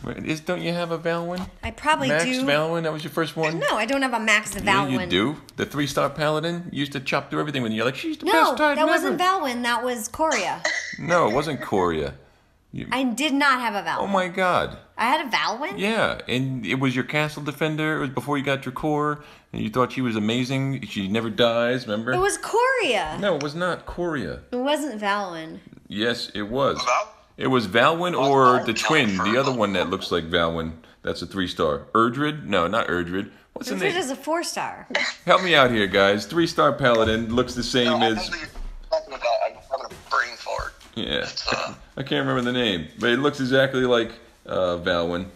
Wait, don't you have a Valwyn? I probably Max do. Valwyn, that was your first one? No, I don't have a Max Valwyn. Yeah, you do. The 3-star paladin used to chop through everything when you're like, she's the No, best Titan that wasn't ever. Valwyn. That was Coria. No, it wasn't Coria. I did not have a Valwyn. Oh my god. I had a Valwyn? Yeah, and it was your castle defender. It was before you got Dracor, and you thought she was amazing. She never dies, remember? It was Coria. No, it was not Coria. It wasn't Valwyn. Yes, it was. Val? It was Valwyn or the twin, the other one that looks like Valwyn. That's a 3-star. Urdred? No, not Urdred. What's the Urdred name? is a 4-star. Help me out here, guys. 3-star paladin looks the same No, I know as... that you're talking about. I'm having a brain fart. Yeah, It's, I can't remember the name, but it looks exactly like Valwyn,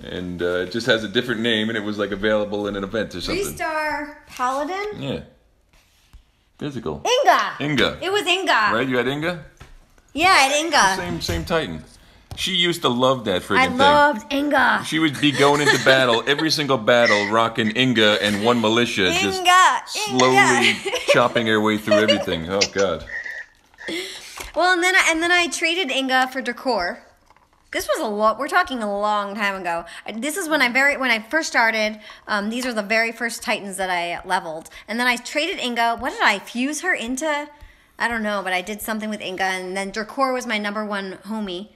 and it just has a different name, and it was like available in an event or something. 3-star Paladin? Yeah. Physical. Inga! Inga. It was Inga. Right? You had Inga? Yeah, I had Inga. Same Titan. She used to love that friggin' I thing. loved Inga. She would be going into battle, every single battle, rocking Inga and one militia, just slowly chopping her way through everything. Oh God. Well, and then I traded Inga for Dracor. This was we're talking a long time ago. This is when I first started. These are the very first Titans that I leveled. And then I traded Inga. What did I fuse her into? I don't know, but I did something with Inga. And then Dracor was my #1 homie.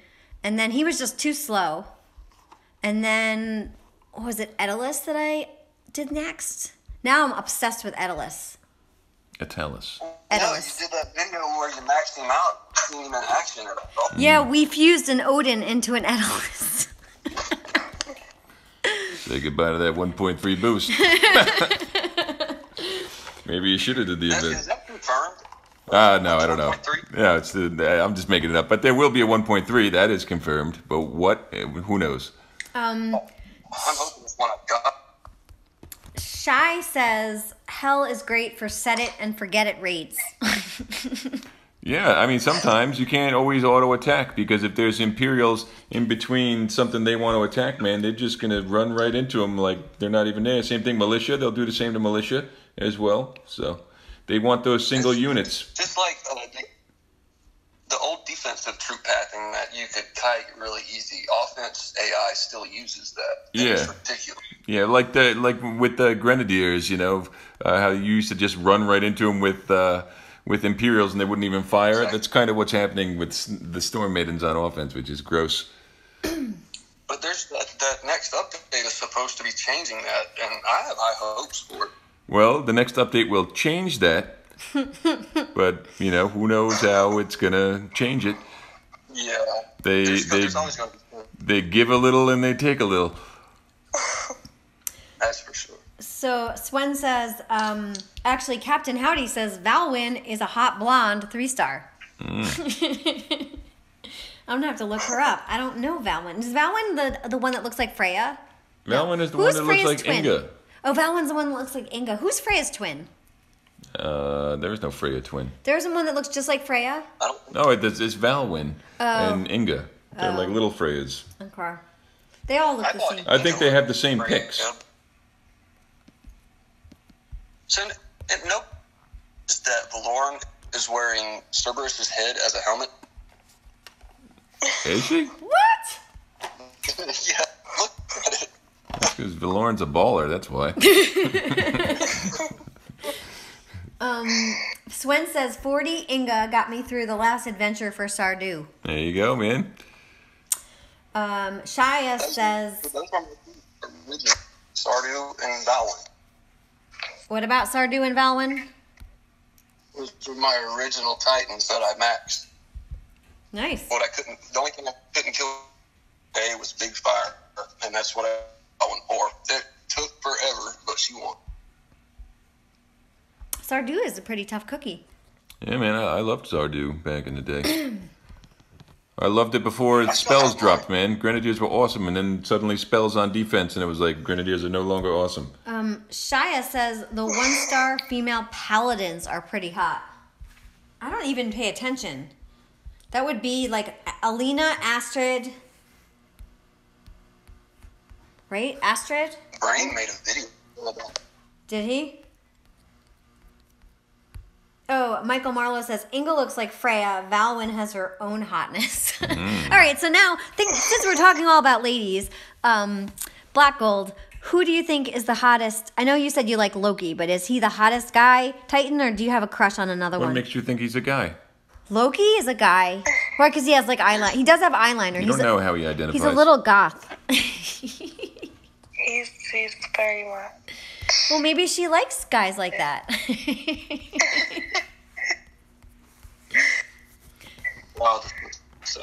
And then he was just too slow. And then, was it Edalus that I did next? Now I'm obsessed with Edalus. Attalus. no, Edalus. you did that video where you maxed him out, seen him in action at all. Yeah, we fused an Odin into an Edalus. Say goodbye to that 1.3 boost. Maybe you should have did the Is event. that confirmed? No, I don't know. 1.3? Yeah, I'm just making it up. But there will be a 1.3. That is confirmed. But what? Who knows? I'm hoping it's one I've got. Shai says, hell is great for set it and forget it raids. Yeah, I mean, sometimes you can't always auto-attack because if there's Imperials in between something they want to attack, man, they're just going to run right into them like they're not even there. Same thing, Militia. They'll do the same to Militia as well. So they want those single units. Just like the old defensive troop pathing that you could kite really easy. Offense AI still uses that. Yeah. It's ridiculous. Yeah, like with the Grenadiers, how you used to just run right into them with Imperials and they wouldn't even fire. Exactly. That's kind of what's happening with the Storm Maidens on offense, which is gross. But there's that next update is supposed to be changing that, and I have high hopes for it. Well, the next update will change that, but who knows how it's gonna change it. Yeah. There's always going to be. They give a little and they take a little. That's for sure. So Swen says, actually Captain Howdy says, Valwyn is a hot blonde 3-star. I'm going to have to look her up. I don't know Valwyn. Is Valwyn the one that looks like Freya? Valwyn is the Who's one that looks Freya's like twin? Inga. Oh, Valwyn's the one that looks like Inga. Who's Freya's twin? There is no Freya twin. There's one that looks just like Freya. No, it's Valwyn and Inga. They're like little Freyas. Okay. They all look the same. I think they have the same picks. So, nope. Just that Valoran is wearing Cerberus' head as a helmet. Is she? What? Yeah, look at it. Because Valoran's a baller, that's why. Swen says 40 Inga got me through the last adventure for Sardu. There you go, man. Shia says... Those are my original Stardew and Valwyn. What about Sardu and Valwyn? Those were my original Titans that I maxed. Nice. The only thing I couldn't kill today was Big Fire, and that's what I went for. It took forever, but she won. Sardu is a pretty tough cookie. Yeah, man, I loved Sardu back in the day. I loved it before spells dropped, man. Grenadiers were awesome, and then suddenly spells on defense, and it was like Grenadiers are no longer awesome. Shia says the 1-star female paladins are pretty hot. I don't even pay attention. That would be like Alina, Astrid. Right? Astrid? Brain made a video about it. Did he? Oh, Michael Marlowe says, Inga looks like Freya. Valwyn has her own hotness. All right, so now, since we're talking all about ladies, Black Gold, who do you think is the hottest? I know you said you like Loki, but is he the hottest guy, Titan, or do you have a crush on another What one? makes you think he's a guy? Loki is a guy. Right, because he has like eyeliner. He does have eyeliner. You don't know how he identifies. He's a little goth. He's very much. Well, maybe she likes guys like that. Wow, so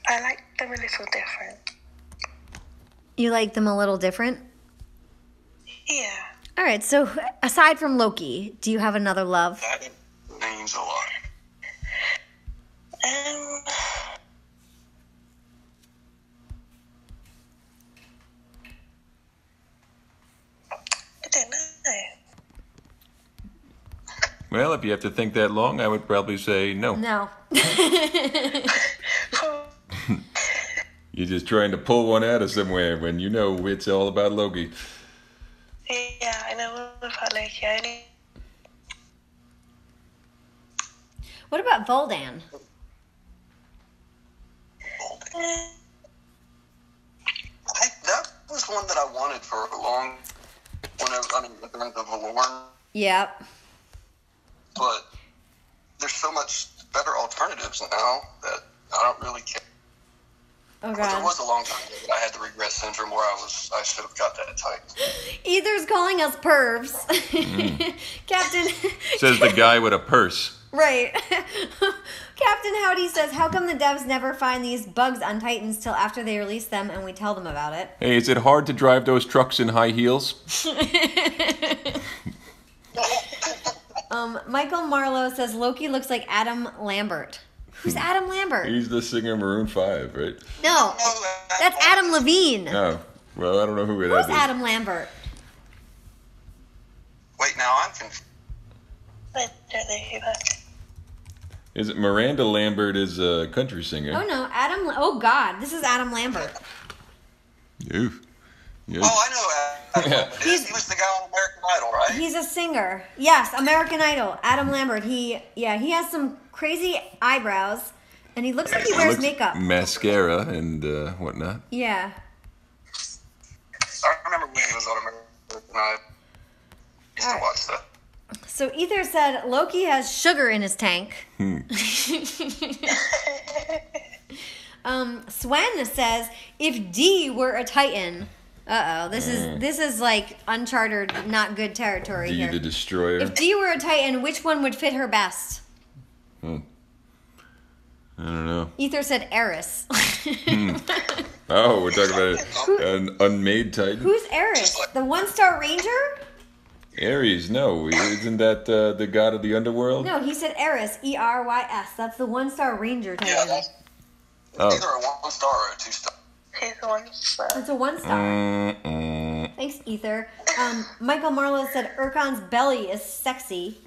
I like them a little different. You like them a little different? Yeah. All right, so aside from Loki, do you have another love? that means a lot. I don't know. Well, if you have to think that long, I would probably say no. No. You're just trying to pull one out of somewhere when you know it's all about Loki. Yeah, I know about Loki. I only... What about Voldan? That was one that I wanted for a long. Return of Valoran, Yep. but there's so much better alternatives now that I don't really care. Oh But there God. was a long time ago that I had the regret syndrome where I should have got that type. Either's calling us pervs. Captain. Says the guy with a purse. Right. Captain Howdy says, how come the devs never find these bugs on Titans till after they release them and we tell them about it? Hey, is it hard to drive those trucks in high heels? Michael Marlowe says, Loki looks like Adam Lambert. Who's Adam Lambert? He's the singer Maroon 5, right? No, that's Adam Levine. Oh, well, I don't know who that Who's is. Adam Lambert? Wait, now I'm confused. I don't know who that is. Is it Miranda Lambert is a country singer? Oh no, oh God, this is Adam Lambert. Oof. Yikes. Oh, I know. Adam. He was the guy on American Idol, right? He's a singer. Yes, American Idol. Adam Lambert. He has some crazy eyebrows, and he looks like he wears makeup. Mascara and whatnot. Yeah. I remember when he was on American Idol. Used to watch that. So Ether said Loki has sugar in his tank. Swen says if D were a Titan. This is like uncharted, not good territory D here. the Destroyer. If D were a Titan, which one would fit her best? I don't know. Ether said Eris. Oh, we're talking about an unmade Titan? Who's Eris? The 1-star ranger? Ares, no. Isn't that the god of the underworld? No, he said Eris, Erys. That's the 1-star ranger Titan. Yeah, that's either a 1-star or a 2-star. He's the one. It's a 1-star. Thanks, Ether. Michael Marlowe said Urkon's belly is sexy.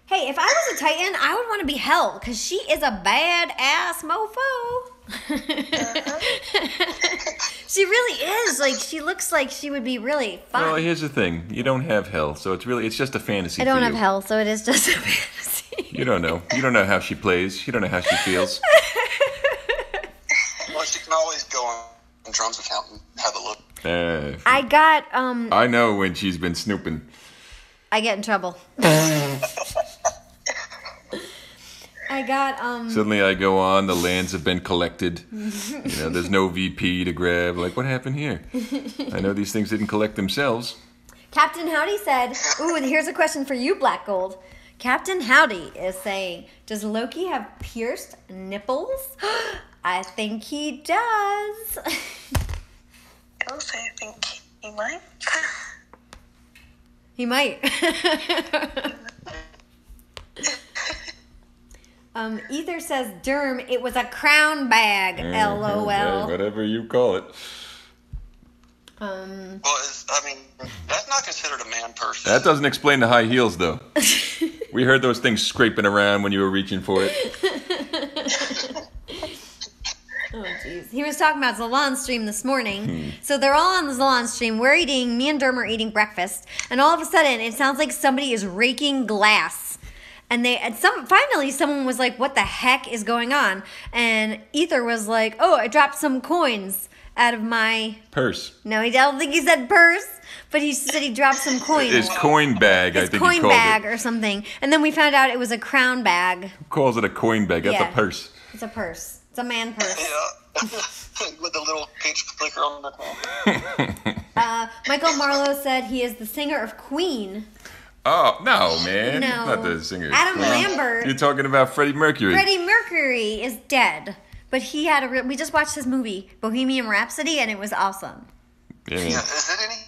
Hey, if I was a Titan, I would want to be Hell, because she is a badass mofo. She really is. Like, she looks like she would be really fun. Well, here's the thing. You don't have Hell, so it's just a fantasy I don't for have you. Hell, so it is just a fantasy. You don't know. You don't know how she plays. You don't know how she feels. Well, she can always go on Drum's account and have a look. I got, I know when she's been snooping. I get in trouble. I got, Suddenly I go on, the lands have been collected. There's no VP to grab. Like, what happened here? I know these things didn't collect themselves. Captain Howdy said, ooh, and here's a question for you, Black Gold. Captain Howdy is saying, does Loki have pierced nipples? I think he does. Also, I think he might. He might. Ether says, Derm, it was a crown bag. LOL. Whatever you call it. Well, that's not considered a man purse. That doesn't explain the high heels, though. We heard those things scraping around when you were reaching for it. Oh, jeez. He was talking about Zalon stream this morning. So they're all on the Zalon stream. Me and Derm are eating breakfast. And all of a sudden, it sounds like somebody is raking glass. And finally someone was like, what the heck is going on? And Ether was like, oh, I dropped some coins out of my Purse. No, I don't think he said purse, but he said he dropped some coins. His coin bag, I think he called it. Coin bag or something. And then we found out it was a crown bag. Who calls it a coin bag? That's a purse. It's a purse. It's a man purse. Yeah. With the little pink flicker on the top. Michael Marlowe said he is the singer of Queen. Oh, no, man. No. Not the singer. Adam Lambert. You're talking about Freddie Mercury. Freddie Mercury is dead. But he had we just watched his movie, Bohemian Rhapsody, and it was awesome. Yeah. Is it any?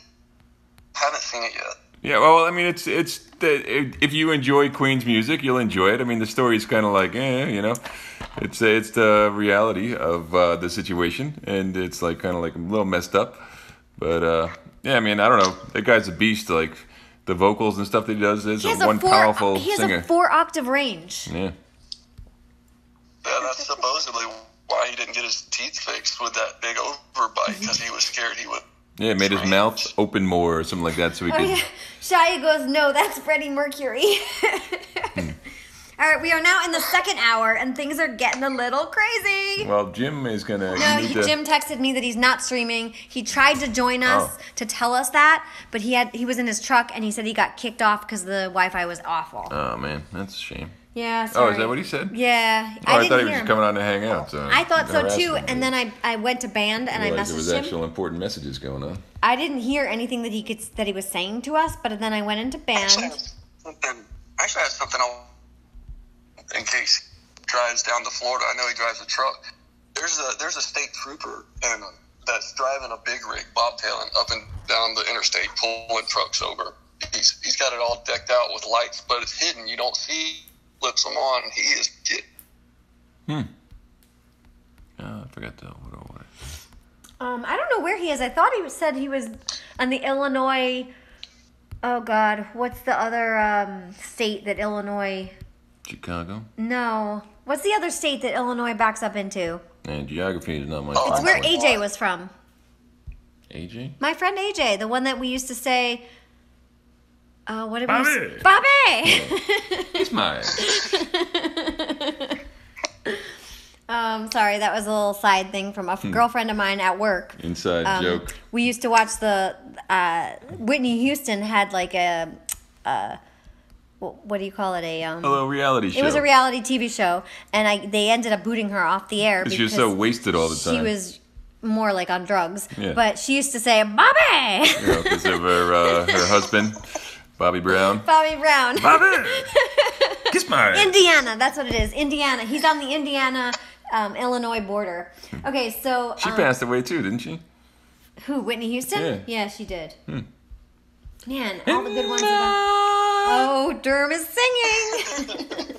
Haven't seen it yet. Yeah, well, I mean, if you enjoy Queen's music, you'll enjoy it. I mean, the story's kind of like, it's the reality of the situation, and it's like kind of like a little messed up. But yeah, I mean, I don't know. That guy's a beast. Like the vocals and stuff that he does is one powerful singer. He has a 4-octave range. Yeah. Yeah, that's supposedly why he didn't get his teeth fixed with that big overbite, because he was scared he would. Yeah, made his mouth open more or something like that so he could... Yeah. Shia goes, no, that's Freddie Mercury. All right, we are now in the second hour, and things are getting a little crazy. Well, Jim is going to... Jim texted me that he's not streaming. He tried to join us to tell us that, but he was in his truck, and he said he got kicked off because the Wi-Fi was awful. Oh, man, that's a shame. Yeah, sorry. Oh, is that what he said? Yeah. I thought he was just coming on to hang out. So I thought so too, and then I went to band and I messaged there was him. actual important messages going on. I didn't hear anything that he was saying to us, but then I went into band. Actually, I have something in case he drives down to Florida. I know he drives a truck. There's a state trooper that's driving a big rig, bobtailing up and down the interstate, pulling trucks over. He's got it all decked out with lights, but it's hidden. You don't see. Flips them on, and he is getting. Oh, I forgot to what. I don't know where he is. I thought he said he was on the Illinois. Oh God, what's the other state that Illinois? Chicago. No, what's the other state that Illinois backs up into? And geography is not my. It's where AJ was from. AJ? My friend AJ, the one that we used to say. What did Bobby! we say? Bobby! It's mine. Sorry, that was a little side thing from a girlfriend of mine at work. Inside joke. We used to watch the Whitney Houston had like a what do you call it? Hello, reality show. It was a reality TV show, and they ended up booting her off the air because she was so wasted all the time. She was more like on drugs, yeah. But she used to say Bobby. Because of her husband. Bobby Brown. Bobby Brown. Bobby! Kiss my... Indiana, that's what it is. Indiana. He's on the Indiana-Illinois border. Okay, so... She passed away too, didn't she? Who, Whitney Houston? Yeah. Yeah, she did. Man, all the good ones are gone. Oh, Derm is singing!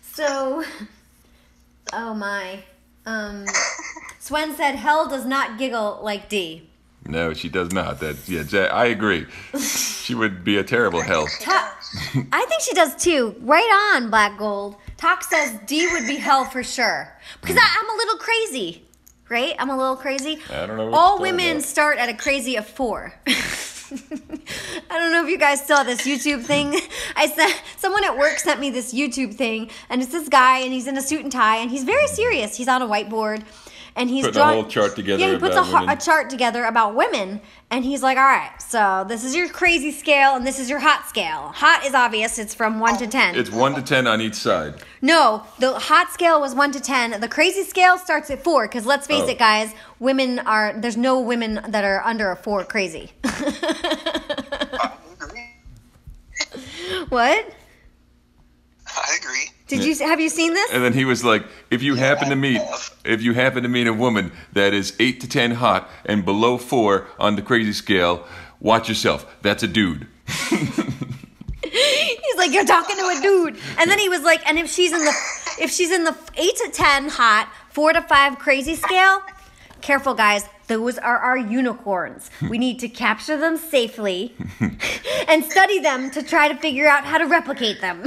So... Oh, my. Swen said, hell does not giggle like D. No, she does not. I agree. She would be a terrible hell. I think she does too. Right on, Black Gold. Talk says D would be hell for sure. Because I'm a little crazy. Right? I'm a little crazy. I don't know what All you're talking women about. start at a crazy of 4. I don't know if you guys saw this YouTube thing. Someone at work sent me this YouTube thing, and it's this guy, and he's in a suit and tie, and he's very serious. He's on a whiteboard, and he's Putting a whole chart together. Yeah, he puts about women. a chart together about women, and he's like, "All right, so this is your crazy scale, and this is your hot scale. Hot is obvious; it's from 1 to 10. It's 1 to 10 on each side. No, the hot scale was 1 to 10. The crazy scale starts at 4, because let's face it, guys, there's no women that are under a 4 crazy." I agree. What? I agree. Have you seen this? And then he was like, if you happen to meet a woman that is 8 to 10 hot and below 4 on the crazy scale, watch yourself. That's a dude. He's like, you're talking to a dude. And then he was like, and if she's in the 8 to 10 hot, 4 to 5 crazy scale, careful guys, those are our unicorns. We need to capture them safely and study them to try to figure out how to replicate them.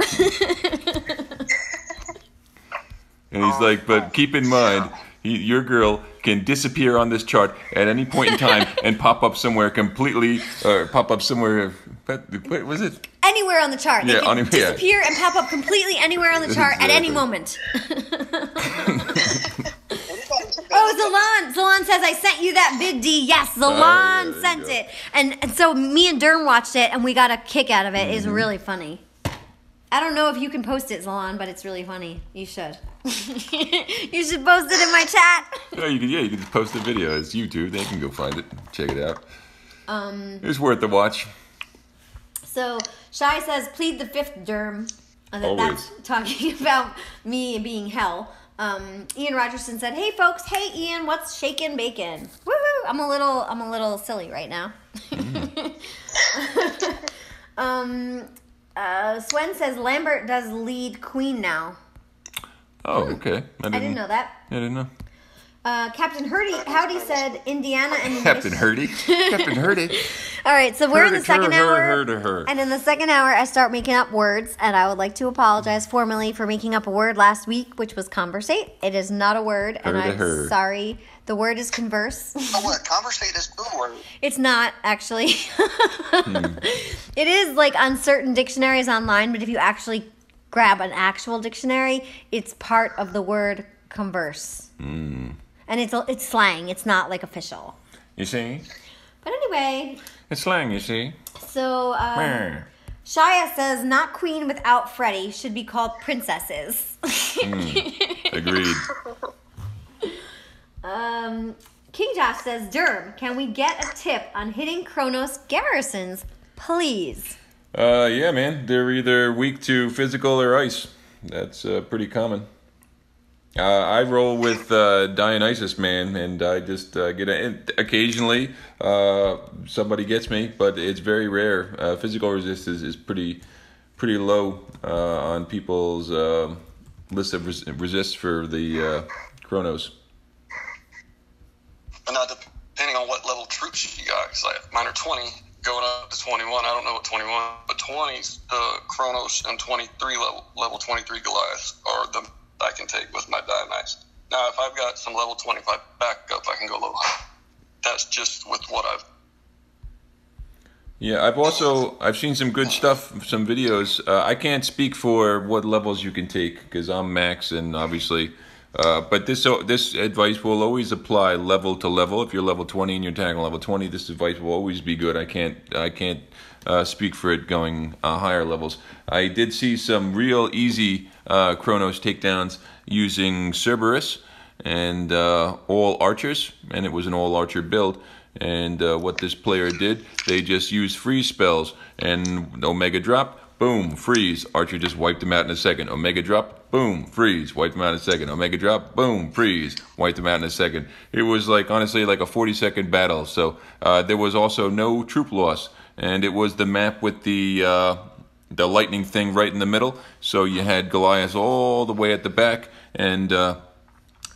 And he's like, but keep in mind, your girl can disappear on this chart at any point in time and pop up somewhere completely, or pop up somewhere, what was it? Anywhere on the chart. They Yeah, can disappear and pop up completely anywhere on the chart at any Exactly. moment. Oh, Zalon says, I sent you that vid D. Yes, Zalon there sent you go. it. And so me and Derm watched it, and we got a kick out of it. It's really funny. I don't know if you can post it, Zalon, but it's really funny. You should. You should post it in my chat. Yeah, you can just post the video. It's YouTube. They can go find it. Check it out. It's worth the watch. So Shai says, plead the 5th, Derm. And Always. that's talking about me being hell. Ian Rogerson said, "Hey folks, hey Ian, what's shakin' bacon? Woohoo! I'm a little silly right now." Swen says Lambert does lead Queen now. Oh, okay. I didn't know that. I didn't know. Captain Howdy said Indiana and Captain Hurdy. Captain Hurdy. All right, so we're in the second hour. Her. And in the second hour, I start making up words, and I would like to apologize formally for making up a word last week, which was conversate. It is not a word, and I'm sorry. The word is converse. Oh, what? Conversate is a word. It's not, actually. It is, like, on certain dictionaries online, but if you actually grab an actual dictionary, it's part of the word converse. And it's slang. It's not, like, official. You see? But anyway... It's slang, you see. So, Shia says, not queen without Freddie, should be called princesses. Agreed. King Josh says, Derm, can we get a tip on hitting Kronos garrisons, please? Yeah, man. They're either weak to physical or ice. That's pretty common. I roll with Dionysus, man, and I just get occasionally somebody gets me, but it's very rare. Physical resistance is pretty low on people's list of resists for the Chronos. But now, depending on what level troops you got, because mine are 20, going up to 21. I don't know what 21, but 20's Chronos and 23 level 23 Goliath are the I can take with my Dionysus. Now, if I've got some level 25 backup, I can go a little higher. That's just with what I've... Yeah, I've seen some good stuff, some videos. I can't speak for what levels you can take because I'm max and obviously, but this advice will always apply level to level. If you're level 20 and you're tackling level 20, this advice will always be good. I can't speak for it going higher levels. I did see some real easy Chronos takedowns using Cerberus and all archers, and it was an all archer build. And what this player did, they just used freeze spells and Omega drop, boom, freeze. Archer just wiped them out in a second. Omega drop, boom, freeze, wiped them out in a second. Omega drop, boom, freeze, wiped them out in a second. It was like, honestly, like a 40-second battle. So there was also no troop loss. And it was the map with the lightning thing right in the middle. So you had Goliath all the way at the back, and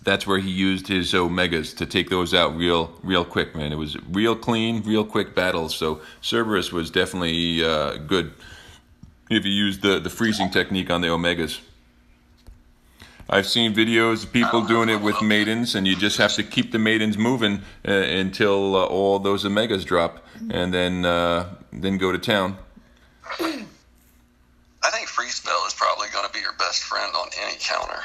that's where he used his Omegas to take those out real quick, man. It was real clean, real quick battles. So Cerberus was definitely good if you used the freezing technique on the Omegas. I've seen videos of people doing it with maidens, and you just have to keep the maidens moving until all those Omegas drop, and then go to town. I think Free Spell is probably going to be your best friend on any counter.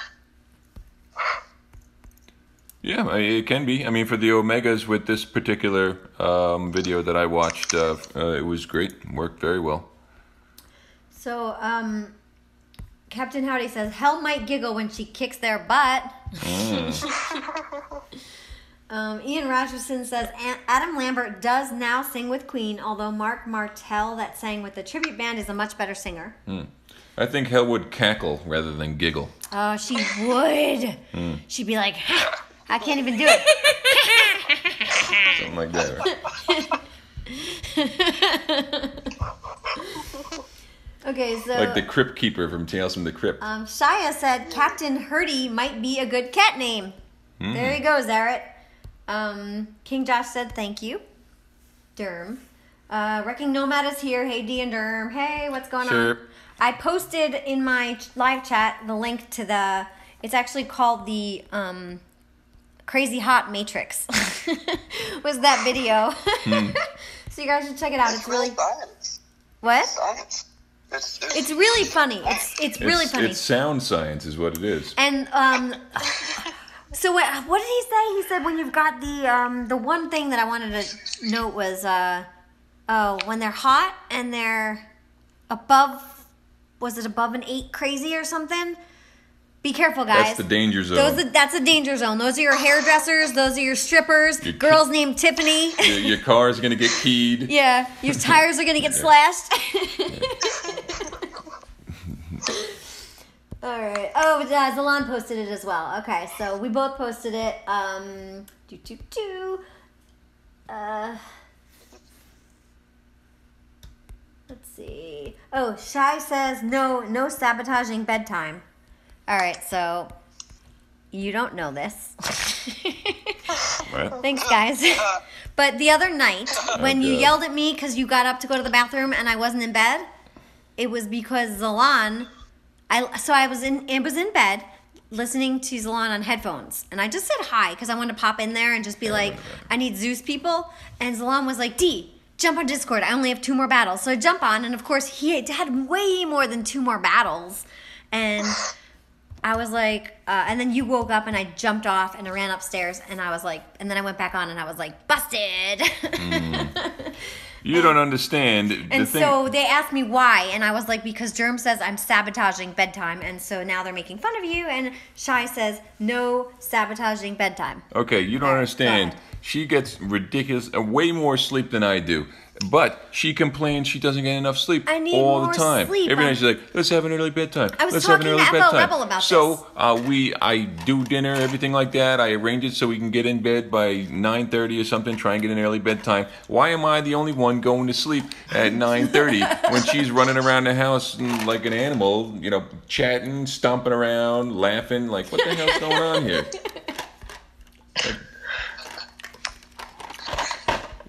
Yeah, it can be. I mean, for the Omegas with this particular video that I watched, it was great. Worked very well. So, Captain Howdy says, Hell might giggle when she kicks their butt. Ian Rogerson says, Adam Lambert does now sing with Queen, although Mark Martel, that sang with the tribute band, is a much better singer. I think Hell would cackle rather than giggle. Oh, she would. She'd be like, I can't even do it. Something like that, right? Okay, so... Like the Crypt Keeper from Tales from the Crypt. Shia said Captain Hurdy might be a good cat name. There he goes, Zarrett. King Josh said thank you. Derm. Wrecking Nomad is here. Hey, D and Derm. Hey, what's going on? I posted in my live chat the link to the... It's actually called the Crazy Hot Matrix. Was that video. So you guys should check it out. It's really... Science. What? Science. It's really funny. It's really funny. It's sound science is what it is. And so what did he say? He said when you've got the one thing that I wanted to note was when they're hot and they're above, was it above an 8 crazy or something? Be careful, guys. That's the danger zone. That's a danger zone. Those are your hairdressers. Those are your strippers. Girls named Tiffany. Your car is going to get keyed. Yeah. Your tires are going to get slashed. All right. Oh, Zalan posted it as well. Okay, so we both posted it. Let's see. Oh, Shai says no sabotaging bedtime. All right, so you don't know this. What? Thanks, guys. But the other night, when you yelled at me because you got up to go to the bathroom and I wasn't in bed, it was because Zalan. I was in bed listening to Zalan on headphones, and I just said hi because I wanted to pop in there and just be like, I need Zeus people. And Zalan was like, D, jump on Discord. I only have 2 more battles. So I jump on, and of course he had way more than 2 more battles, and I was like, and then you woke up and I jumped off and I ran upstairs and I was like, and then I went back on and I was like, busted. You don't understand. And so they asked me why, and I was like, because Germ says I'm sabotaging bedtime, and so now they're making fun of you, and Shai says no sabotaging bedtime. Okay, you don't understand. She gets ridiculous, way more sleep than I do. But she complains she doesn't get enough sleep all the time. Sleep. Every night she's like, let's have an early bedtime. I was let's talking have an early to bedtime. Rebel about so I do dinner, everything like that. I arrange it so we can get in bed by 9:30 or something, try and get an early bedtime. Why am I the only one going to sleep at 9:30 when she's running around the house like an animal, chatting, stomping around, laughing? Like, what the hell's going on here?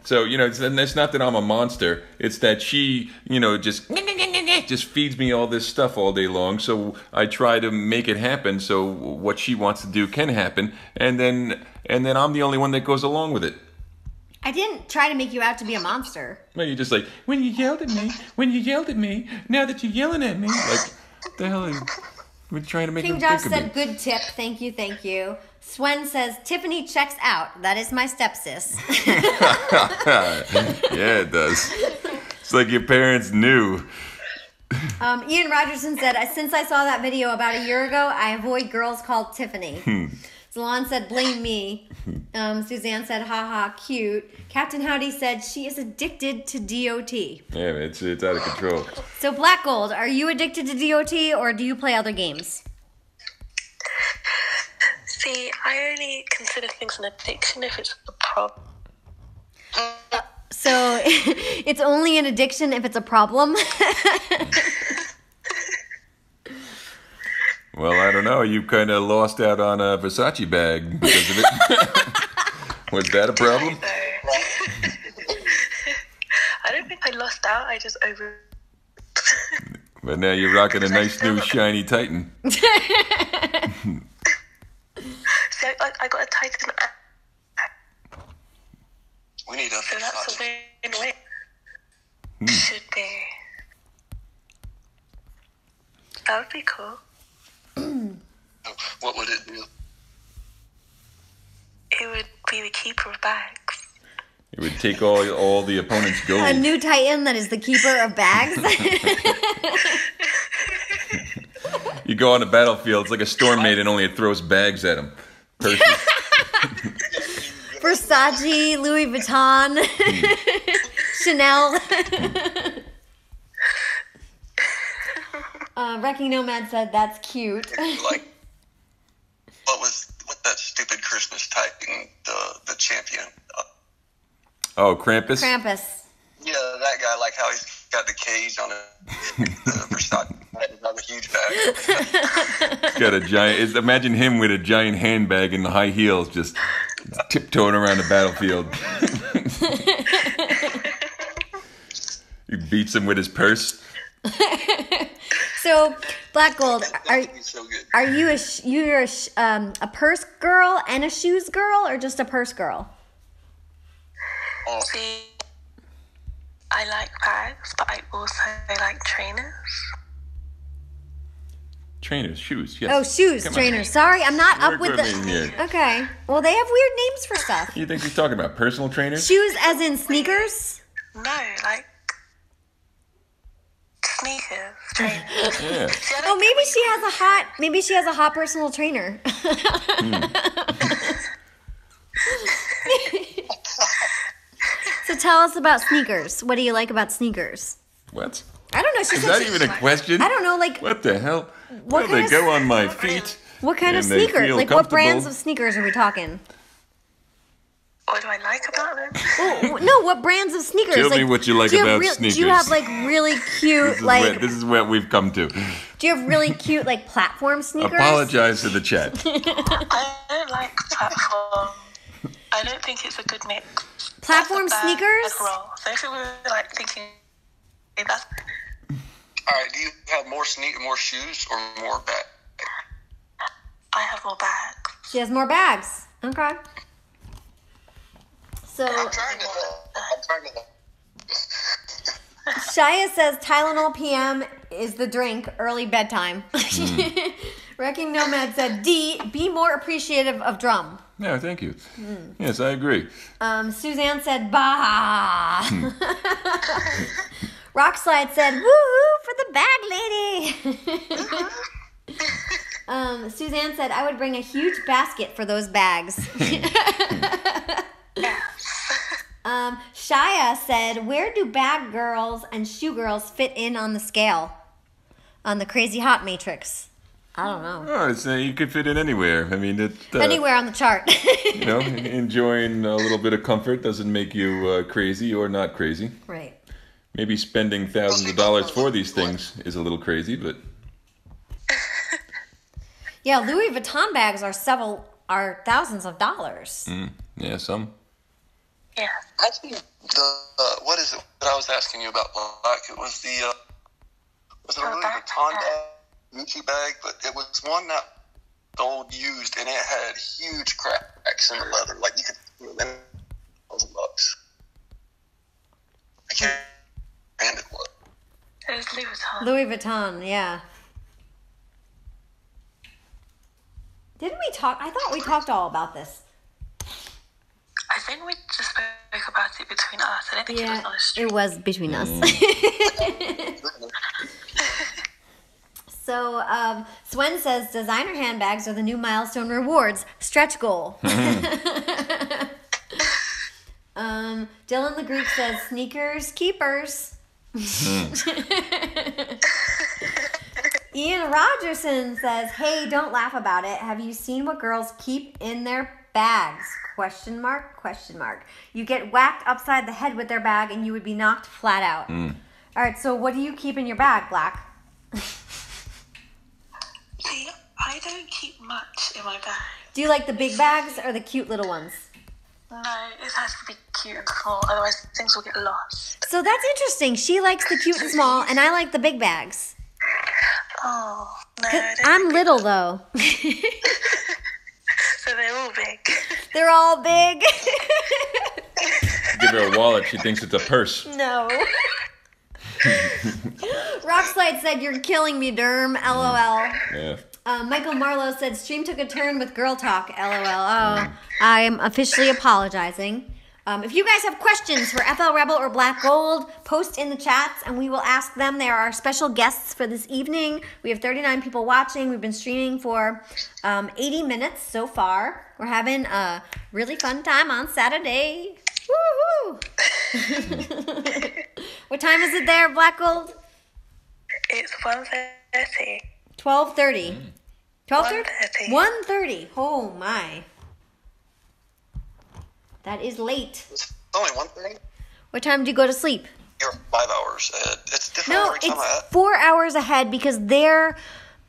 So, it's not that I'm a monster. It's that she, just feeds me all this stuff all day long. So I try to make it happen so what she wants to do can happen. And then I'm the only one that goes along with it. I didn't try to make you out to be a monster. Well, you're just like, when you yelled at me, now that you're yelling at me. Like, what the hell are you? We're trying to make King him Josh think of said, good tip. Thank you. Swen says, Tiffany checks out. That is my stepsis. Yeah, it does. It's like your parents knew. Ian Rogerson said, since I saw that video about a year ago, I avoid girls called Tiffany. Zalan said, blame me. Suzanne said, haha, cute. Captain Howdy said, she is addicted to DOT. Yeah, it's out of control. So, Black Gold, are you addicted to DOT or do you play other games? See, I only consider things an addiction if it's a problem. So, it's only an addiction if it's a problem? Well, I don't know. You kind of lost out on a Versace bag because of it. Was that a problem? I don't think I lost out. I just over. But now you're rocking a nice new shiny Titan. See, I got a Titan. We need a So that's a win-win. Should be. That would be cool. What would it do? It would be the keeper of bags. It would take all the opponent's gold. A new Titan that is the keeper of bags. You go on the battlefield, it's like a storm maiden, only it throws bags at him. Purses. Versace, Louis Vuitton, Chanel. Wrecking Nomad said that's cute. Like, what that stupid Christmas Titan, the champion? Oh, Krampus? Krampus. Yeah, that guy, like how he's got the cage on it. Versace. He's got a huge bag. He's got a giant. Imagine him with a giant handbag and high heels, just tiptoeing around the battlefield. He beats him with his purse. So, Black Gold, So good. are you a purse girl and a shoes girl, or just a purse girl? See, I like bags, but I also like trainers. Trainers, shoes, yes. Oh, shoes, Come on. trainers. Sorry, I'm not up Work with with me here. Okay. Well, they have weird names for stuff. You think he's talking about personal trainers? Shoes as in sneakers? No, like sneakers, trainers. Yeah. See, I Oh, don't maybe get she has a hot personal trainer. So tell us about sneakers. What do you like about sneakers? What? I don't know. She Is said that she- even a question? I don't know, like, What the hell? What Well, kind they of go on my feet. what kind of and they sneakers? feel Like, what brands comfortable. of sneakers are we talking? what do I like about them? Oh, no, what brands of sneakers? Tell me what you like do you have about Do you sneakers. have, like, really cute, This is what we've come to. do you have really cute, like, platform sneakers? Apologize to the chat. I don't like platform. I don't think it's a good mix. Platform That's a bad sneakers? roll. So if it were like thinking, hey, that's All right, do you have more shoes or more bags? I have more bags. She has more bags. Okay. So, I'm trying to. Shia says Tylenol PM is the drink, early bedtime. Wrecking Nomad said, D, be more appreciative of drum. No, thank you. Yes, I agree. Suzanne said, bah. Rockslide said, woohoo for the bag lady. Suzanne said, I would bring a huge basket for those bags. Shia said, where do bag girls and shoe girls fit in on the scale? On the crazy hot matrix? I don't know. Oh, you could fit in anywhere. I mean, Anywhere on the chart. you know, enjoying a little bit of comfort doesn't make you crazy or not crazy. Right. Maybe spending thousands of dollars for these things is a little crazy, but Yeah, Louis Vuitton bags are thousands of dollars. yeah, some. Yeah. Actually, what is it that I was asking you about, Black? It was was it a Louis Vuitton bag, Gucci bag, but it was one that old used, and it had huge cracks in the leather. Like, you could $1,000. I can't remember it was. It was Louis Vuitton. Louis Vuitton, yeah. Didn't we talk? I thought we talked all about this. I think we just spoke about it between us. I don't think it was on the street. It was between us. So, Swen says designer handbags are the new milestone rewards. Stretch goal. Dylan the Greek says sneakers keepers. Ian Rogerson says, hey, don't laugh about it. Have you seen what girls keep in their bags? Question mark, question mark. You get whacked upside the head with their bag and you would be knocked flat out. All right, so what do you keep in your bag, Black? See, don't keep much in my bag. Do you like the big bags or the cute little ones? No, it has to be cute and small, otherwise things will get lost. So that's interesting. She likes the cute and small, and I like the big bags. Oh, no. I don't I'm like little, though. So they're all big. They're all big. Give her a wallet. She thinks it's a purse. No. Rockslide said, "You're killing me, Derm. LOL." Yeah. Michael Marlowe said, "Stream took a turn with girl talk. LOL." Oh, I am officially apologizing. If you guys have questions for FL Rebel or Black Gold, post in the chats and we will ask them. They are our special guests for this evening. We have 39 people watching. We've been streaming for 80 minutes so far. We're having a really fun time on Saturday. Woohoo! What time is it there, Black Gold? It's 1:30. 12:30. 12:30? 1:30. 1:30. Oh my. That is late. It's only one thing. What time do you go to sleep? You're 5 hours ahead. It's different No, every time it's 4 hours ahead because their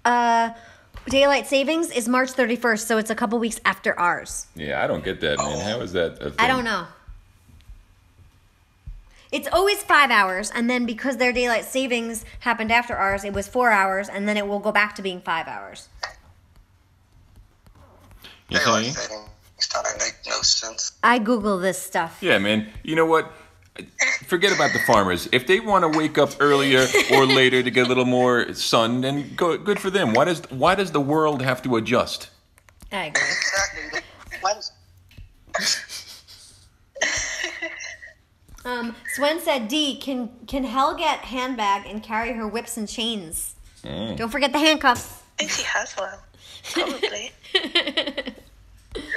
daylight savings is March 31st, so it's a couple weeks after ours. Yeah, I don't get that, man. How is that a thing? I don't know. It's always 5 hours, and then because their daylight savings happened after ours, it was 4 hours, and then it will go back to being 5 hours. You Daylight saying? savings time make no sense. I Google this stuff. Yeah, man. You know what? Forget about the farmers. If they want to wake up earlier or later to get a little more sun, then good for them. Why does the world have to adjust? I agree. Exactly. Why does- Swen said, "D, can Hell get handbag and carry her whips and chains? Don't forget the handcuffs." I think she has one. Probably.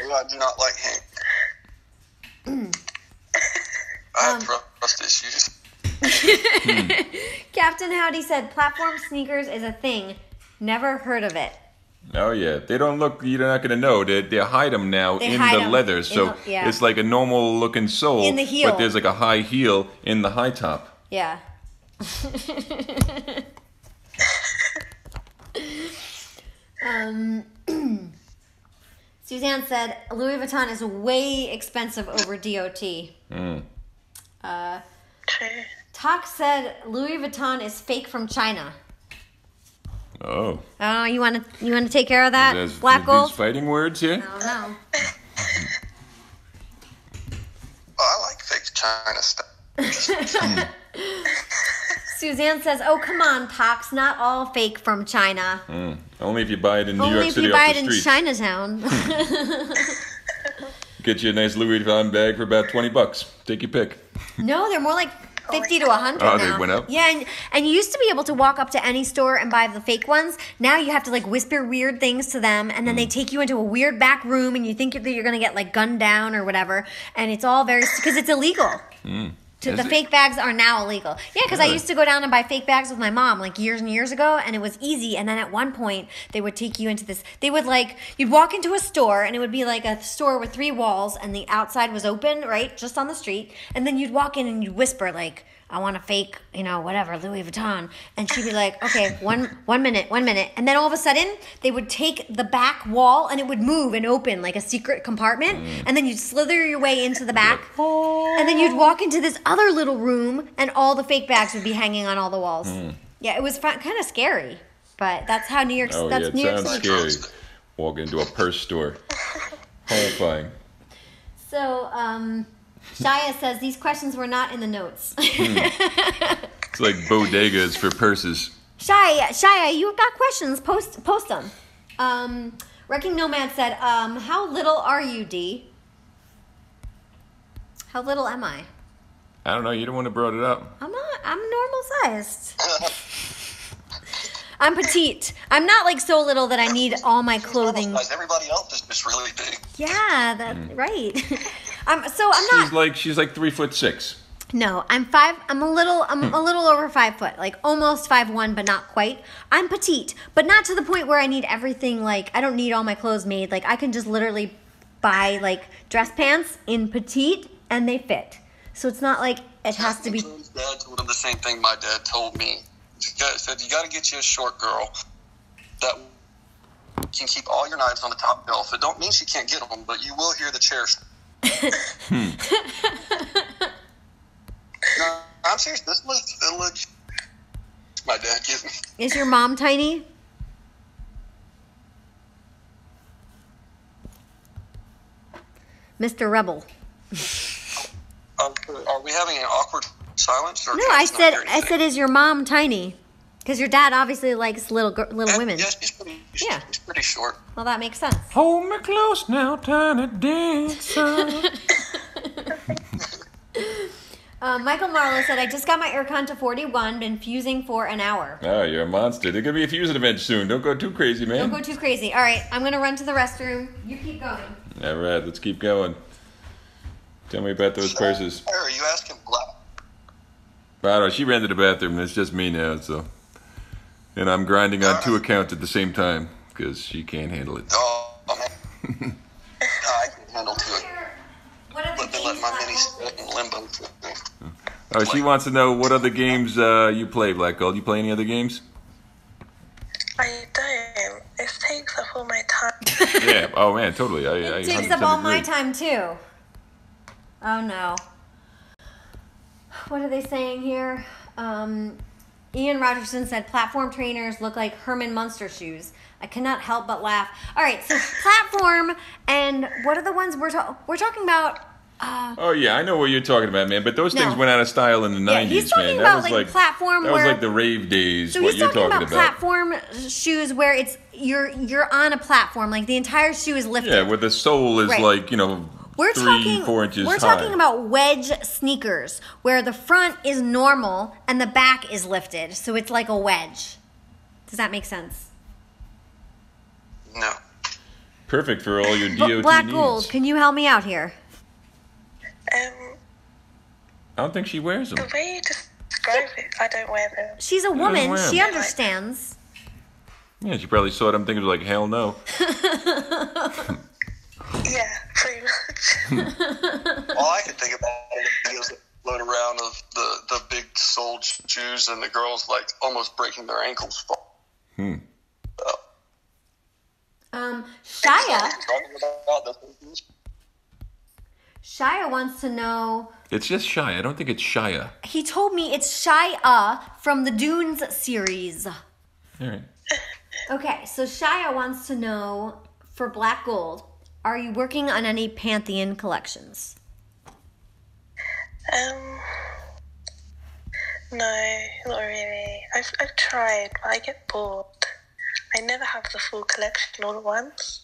I do not like Hank. I have trust issues. Captain Howdy said, "Platform sneakers is a thing. Never heard of it." Oh yeah, they don't look. You're not gonna know. They hide them now They in hide the 'em leather, in so the- yeah. it's like a normal looking sole In the heel. but there's like a high heel in the high top. Yeah. Suzanne said, "Louis Vuitton is way expensive over DOT." True. Talk said, "Louis Vuitton is fake from China." Oh, Oh, you want to take care of that, there's Black Gold? these fighting words here. I don't know. Oh, I like fake China stuff. Suzanne says, "Oh, come on, Tox, not all fake from China. Only if you buy it in New Only York if City you buy off it the in street. Chinatown." Get you a nice Louis Vuitton bag for about $20. Take your pick. No, they're more like 50 to 100 Oh, now. they went up? Yeah, and you used to be able to walk up to any store and buy the fake ones. Now you have to like whisper weird things to them, and then they take you into a weird back room, and you think that you're going to get like gunned down or whatever, and it's all very because it's illegal. The Is it? fake bags are now illegal. Yeah, because I Really? used to go down and buy fake bags with my mom like years and years ago, and it was easy. And then at one point, they would take you into this. They would like you'd walk into a store, and it would be like a store with 3 walls, and the outside was open, right, just on the street. And then you'd walk in and you'd whisper like, "I want a fake, whatever, Louis Vuitton." And she'd be like, "Okay, one minute. And then all of a sudden, they would take the back wall and it would move and open like a secret compartment. And then you'd slither your way into the back. And then you'd walk into this other little room and all the fake bags would be hanging on all the walls. Yeah, it was kind of scary. But that's how New York, Oh that's yeah, it New York sounds City. scary. Walk into a purse store. Horrifying. So, Shia says, "These questions were not in the notes." It's like bodegas for purses. Shia, you got questions? Post them. Wrecking Nomad said, "How little are you, D?" How little am I? I don't know. You don't want to brought it up. I'm normal sized. I'm petite. I'm not like so little that I need all my clothing. Everybody else is just really big. Yeah, that's right. I'm not. She's like 3'6". No, I'm a little over 5 foot, like almost 5'1", but not quite. I'm petite, but not to the point where I need everything. Like I don't need all my clothes made. Like I can just literally buy like dress pants in petite and they fit. So it's not like it has to be. His dad told him the same thing my dad told me. He said, "You got to get you a short girl that can keep all your knives on the top shelf. It don't mean she can't get them, but you will hear the chair. No, I'm serious. This looks my dad gives me. Is your mom tiny? Mr. Rebel. Are we having an awkward silence? Or No, can I just not hear said, anything? is your mom tiny? Because your dad obviously likes little women. Yeah, she's pretty short. Well, that makes sense. Hold me close now, tiny dancer. Michael Marlowe said, I just got my Urkon to 41, been fusing for an hour. Oh, you're a monster. There's going to be a fusion event soon. Don't go too crazy, man. Don't go too crazy. All right, I'm going to run to the restroom. You keep going. All right, let's keep going. Tell me about those purses. Are you asking Black? I don't know. She ran to the bathroom. It's just me now, so. And I'm grinding on 2 accounts at the same time because she can't handle it. Oh, man. I can handle it. What are the Let games my Black mini Gold? sit in limbo. Oh, she wants to know what other games you play, Black Gold. You play any other games? I don't. It takes up all my time. Yeah. Oh, man, totally. I It takes 100% up all my agree. time, too. Oh, no. What are they saying here? Ian Rogerson said, platform trainers look like Herman Munster shoes. I cannot help but laugh. All right, so platform, and what are the ones we're talking about? Oh, yeah, I know what you're talking about, man. But those things No. went out of style in the 90s, Yeah, he's talking man. about, That was like, platform That was where- like the rave days, So what he's you're talking talking about platform shoes where it's you're on a platform, like the entire shoe is lifted. Yeah, where the sole is Right. like, We're 3-4 inches We're high. talking about wedge sneakers, where the front is normal and the back is lifted, so it's like a wedge. Does that make sense? No. Perfect for all your DOT Black needs. Gold, can you help me out here? I don't think she wears them. The way you describe it, I don't wear them. She's a woman. wear 'em. She understands. Yeah, she probably saw them thinking like, hell no. Yeah, pretty much. All I could think about are the videos that float around of the big soled shoes and the girls like almost breaking their ankles. Shia Talking about this. Shia wants to know. It's just Shy. I don't think it's Shia. He told me it's Shia from the Dunes series. All right. Okay, so Shia wants to know, for Black Gold, are you working on any Pantheon collections? No, not really. I've tried, but I get bored. I never have the full collection all at once.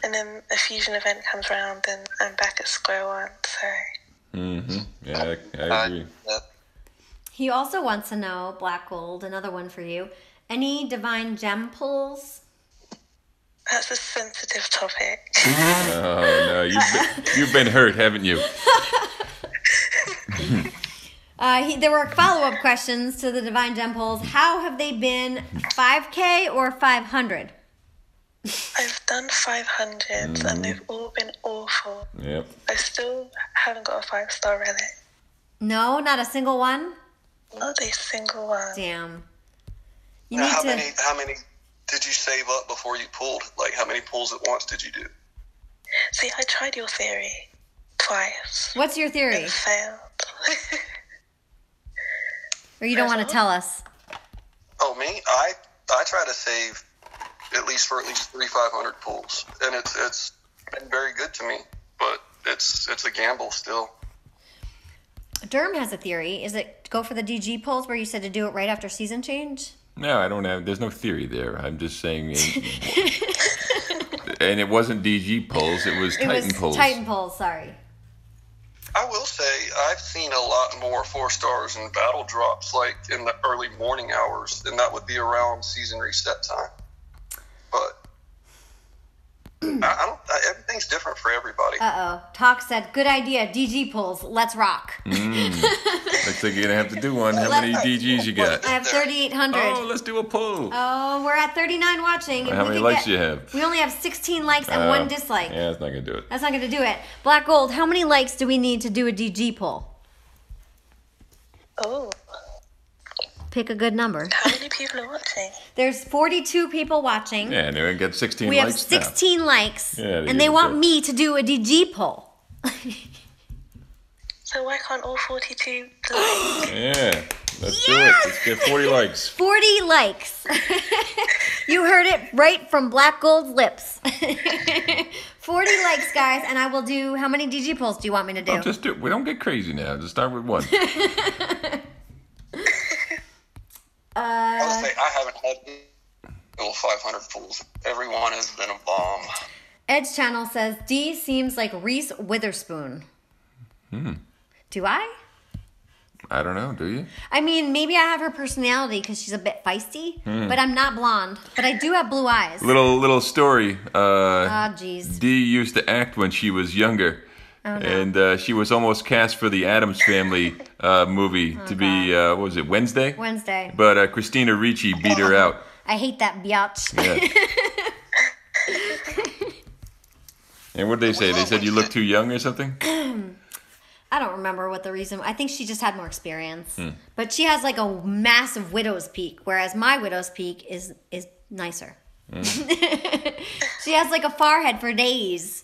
And then a fusion event comes around and I'm back at square one, so... Mm-hmm. Yeah, I agree. He also wants to know, Black Gold, another one for you, any divine gem pulls? That's a sensitive topic. Oh, no. You've been hurt, haven't you? There were follow-up questions to the divine gem pulls. How have they been, 5K or 500? I've done 500s and they've all been awful. Yep. I still haven't got a 5-star relic. No, not a single one? Not a single one. Damn. You Now, need how to... many did you save up before you pulled? Like, how many pulls at once did you do? See, I tried your theory twice. What's your theory? It failed. Or you don't want to tell us? Oh, me? I try to save at least 300-500 pulls, and it's been very good to me. But it's a gamble still. Derm has a theory. Is it go for the DG pulls where you said to do it right after season change? No, I don't have. There's no theory there. I'm just saying. And it wasn't DG pulls. It was Titan pulls. Titan pulls, sorry. I will say I've seen a lot more 4-stars and battle drops like in the early morning hours, and that would be around season reset time. But everything's different for everybody. Uh-oh. Talk said, good idea. DG pulls. Let's rock. Looks like you're gonna have to do one. How many DGs you got? I have 3,800. Oh, let's do a poll. Oh, we're at 39 watching. If How we many could likes you have? We only have 16 likes and 1 dislike. Yeah, that's not gonna do it. That's not going to do it. Black Gold, how many likes do we need to do a DG pull? Oh, Pick a good number. How many people are watching? There's 42 people watching. Yeah, and they got 16 We have likes 16 likes. Yeah, and they want me to do a DG poll. So why can't all 42 like? now. Yeah, let's do it. Let's get 40 likes. 40 likes. You heard it right from Black Gold's lips. 40 likes, guys, and I will do... How many DG polls do you want me to do? Oh, just do it. We don't get crazy now. Just start with one. I would say I haven't had 500 pulls. Everyone has been a bomb. Edge Channel says, D seems like Reese Witherspoon. Do I? I don't know. Do you? I mean, maybe I have her personality because she's a bit feisty, but I'm not blonde. But I do have blue eyes. Little story. Jeez. Dee used to act when she was younger. Oh, no. And she was almost cast for the Addams Family movie to be, what was it, Wednesday? Wednesday. But Christina Ricci beat her out. I hate that biatch. Yeah. And what did they say? They said you look too young or something? I don't remember what the reason. I think she just had more experience. But she has like a massive widow's peak, whereas my widow's peak is nicer. She has like a forehead for days.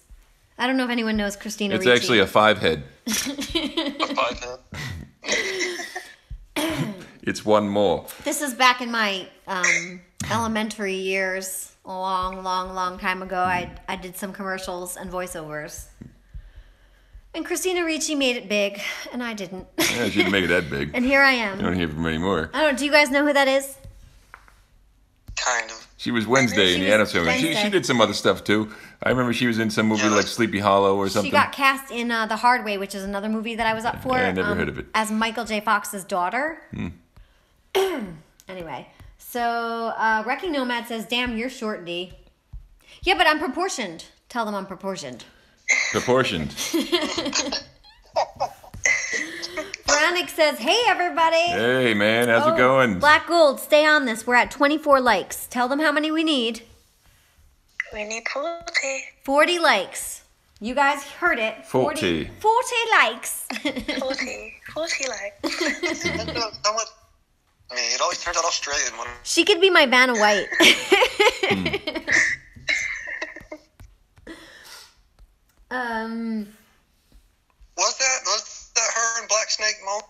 I don't know if anyone knows Christina It's Ricci. actually a 5-head. A 5-head. It's one more. This is back in my elementary years. A long time ago. I did some commercials and voiceovers. And Christina Ricci made it big, and I didn't. Yeah, she didn't make it that big. And here I am. You don't hear from her anymore. I don't. Do you guys know who that is? Kind of. She was Wednesday in the Addams Family. She Wednesday. did some other stuff too. I remember she was in some movie like Sleepy Hollow or something. She got cast in The Hard Way, which is another movie that I was up for. I never heard of it. As Michael J. Fox's daughter. Anyway, so Wrecking Nomad says, "Damn, you're short, D." Yeah, but I'm proportioned. Tell them I'm proportioned. Proportioned. Veronica says, "Hey, everybody." Hey, man, how's it going? Black Gold, stay on this. We're at 24 likes. Tell them how many we need. We need 40. 40 likes. You guys heard it. 40. 40 likes. 40 like. I mean, it always turns out Australian when She could be my Vanna White. was that her and Black Snake Mo?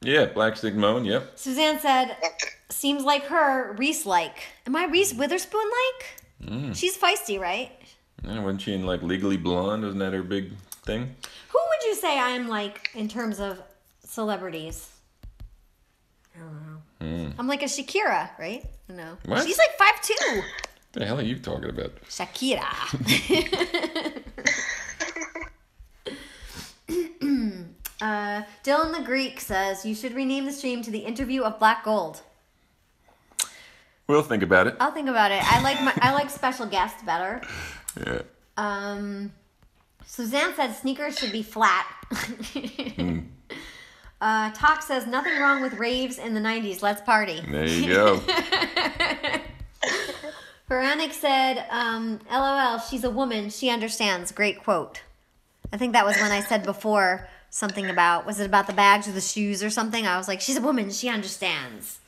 Yeah, Black Stick Moan, yep. Suzanne said, Okay. seems like her, Reese-like. Am I Reese Witherspoon-like? She's feisty, right? Yeah, wasn't she in like Legally Blonde? Wasn't that her big thing? Who would you say I am like in terms of celebrities? I don't know. I'm like a Shakira, right? No. What? She's like 5'2". What the hell are you talking about? Shakira. Dylan the Greek says, you should rename the stream to the interview of Black Gold. We'll think about it. I'll think about it. I like special guests better. Yeah. Suzanne said sneakers should be flat. Talk says nothing wrong with raves in the 90s. Let's party. There you go. Veronica said, LOL, she's a woman. She understands. Great quote. I think that was when I said before something about, was it about the bags or the shoes or something? I was like, she's a woman. She understands.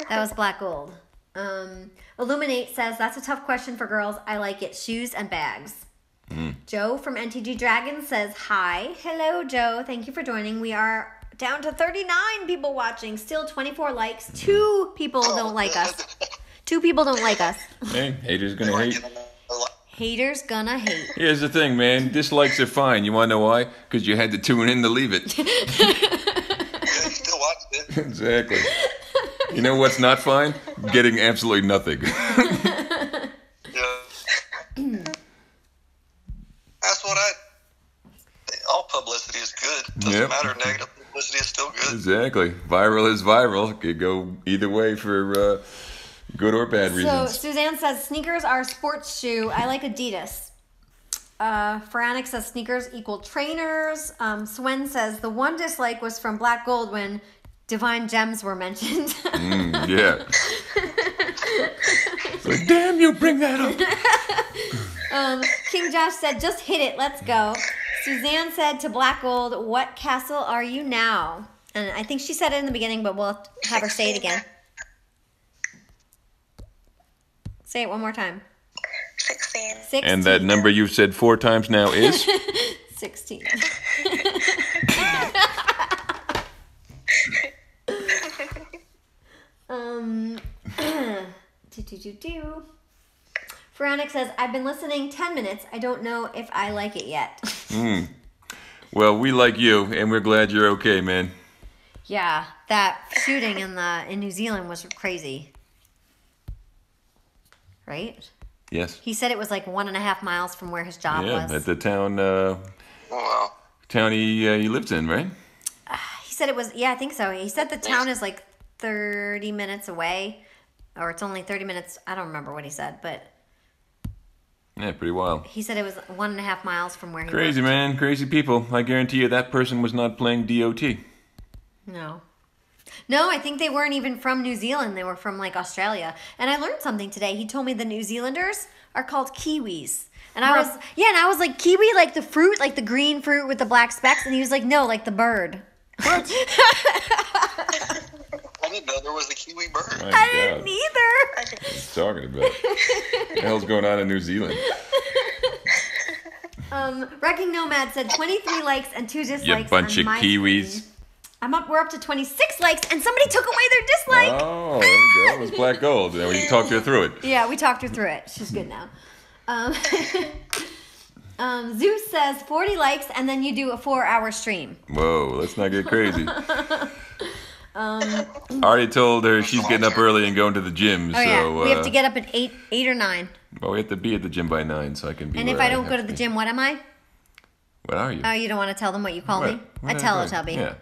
That was Black Gold. Illuminate says, that's a tough question for girls. I like it. Shoes and bags. Joe from NTG Dragon says, hi. Hello, Joe. Thank you for joining. We are down to 39 people watching. Still 24 likes. 2 people don't like us. 2 people don't like us. Hey, haters gonna hate. Haters gonna hate. Here's the thing, man. Dislikes are fine. You wanna know why? Because you had to tune in to leave it. Yeah, you still watched it. Exactly. You know what's not fine? Getting absolutely nothing. Yeah. That's what all publicity is good. Doesn't Yep. matter. Negative publicity is still good. Exactly. Viral is viral. Could go either way for good or bad So reasons. Suzanne says sneakers are a sports shoe. I like Adidas. Faranic says sneakers equal trainers. Swen says the one dislike was from Black Gold when Divine Gems were mentioned. Yeah. Like, damn, you bring that up. King Josh said, just hit it. Let's go. Suzanne said to Black Gold, what castle are you now? And I think she said it in the beginning, but we'll have her say it again. Say it one more time. 16. 16. And that number you've said 4 times now is? 16. Veronica says, I've been listening 10 minutes. I don't know if I like it yet. Well, we like you, and we're glad you're okay, man. Yeah, that shooting in New Zealand was crazy. Right? Yes. He said it was like 1.5 miles from where his job was. Yeah, at the town Wow. he lives in, right? He said it was, yeah, I think so. He said the town is like 30 minutes away, or it's only 30 minutes. I don't remember what he said, but Yeah, pretty wild. he said it was 1.5 miles from where he Crazy, worked. man. Crazy people. I guarantee you that person was not playing DOT. No, I think they weren't even from New Zealand. They were from like Australia. And I learned something today. He told me the New Zealanders are called Kiwis. And I was like, kiwi, like the fruit, like the green fruit with the black specks. And he was like, no, like the bird. I didn't know there was a kiwi bird. My I God. didn't either. What are you talking about? What the hell's going on in New Zealand? Wrecking Nomad said 23 likes and 2 dislikes. You bunch on of my Kiwis. screen. We're up to 26 likes, and somebody took away their dislike. Oh, there you go. It was black gold. Then we talked her through it. Yeah, we talked her through it. She's good now. Zeus says 40 likes, and then you do a 4-hour stream. Whoa, let's not get crazy. I already told her she's getting up early and going to the gym. Oh, so yeah. We have to get up at 8 or 9. Well, we have to be at the gym by 9, so I can be. And if where I don't go have to the be. gym, what am I? What are you? Oh, you don't want to tell them what you call me? What A am I? Teletubby. Yeah.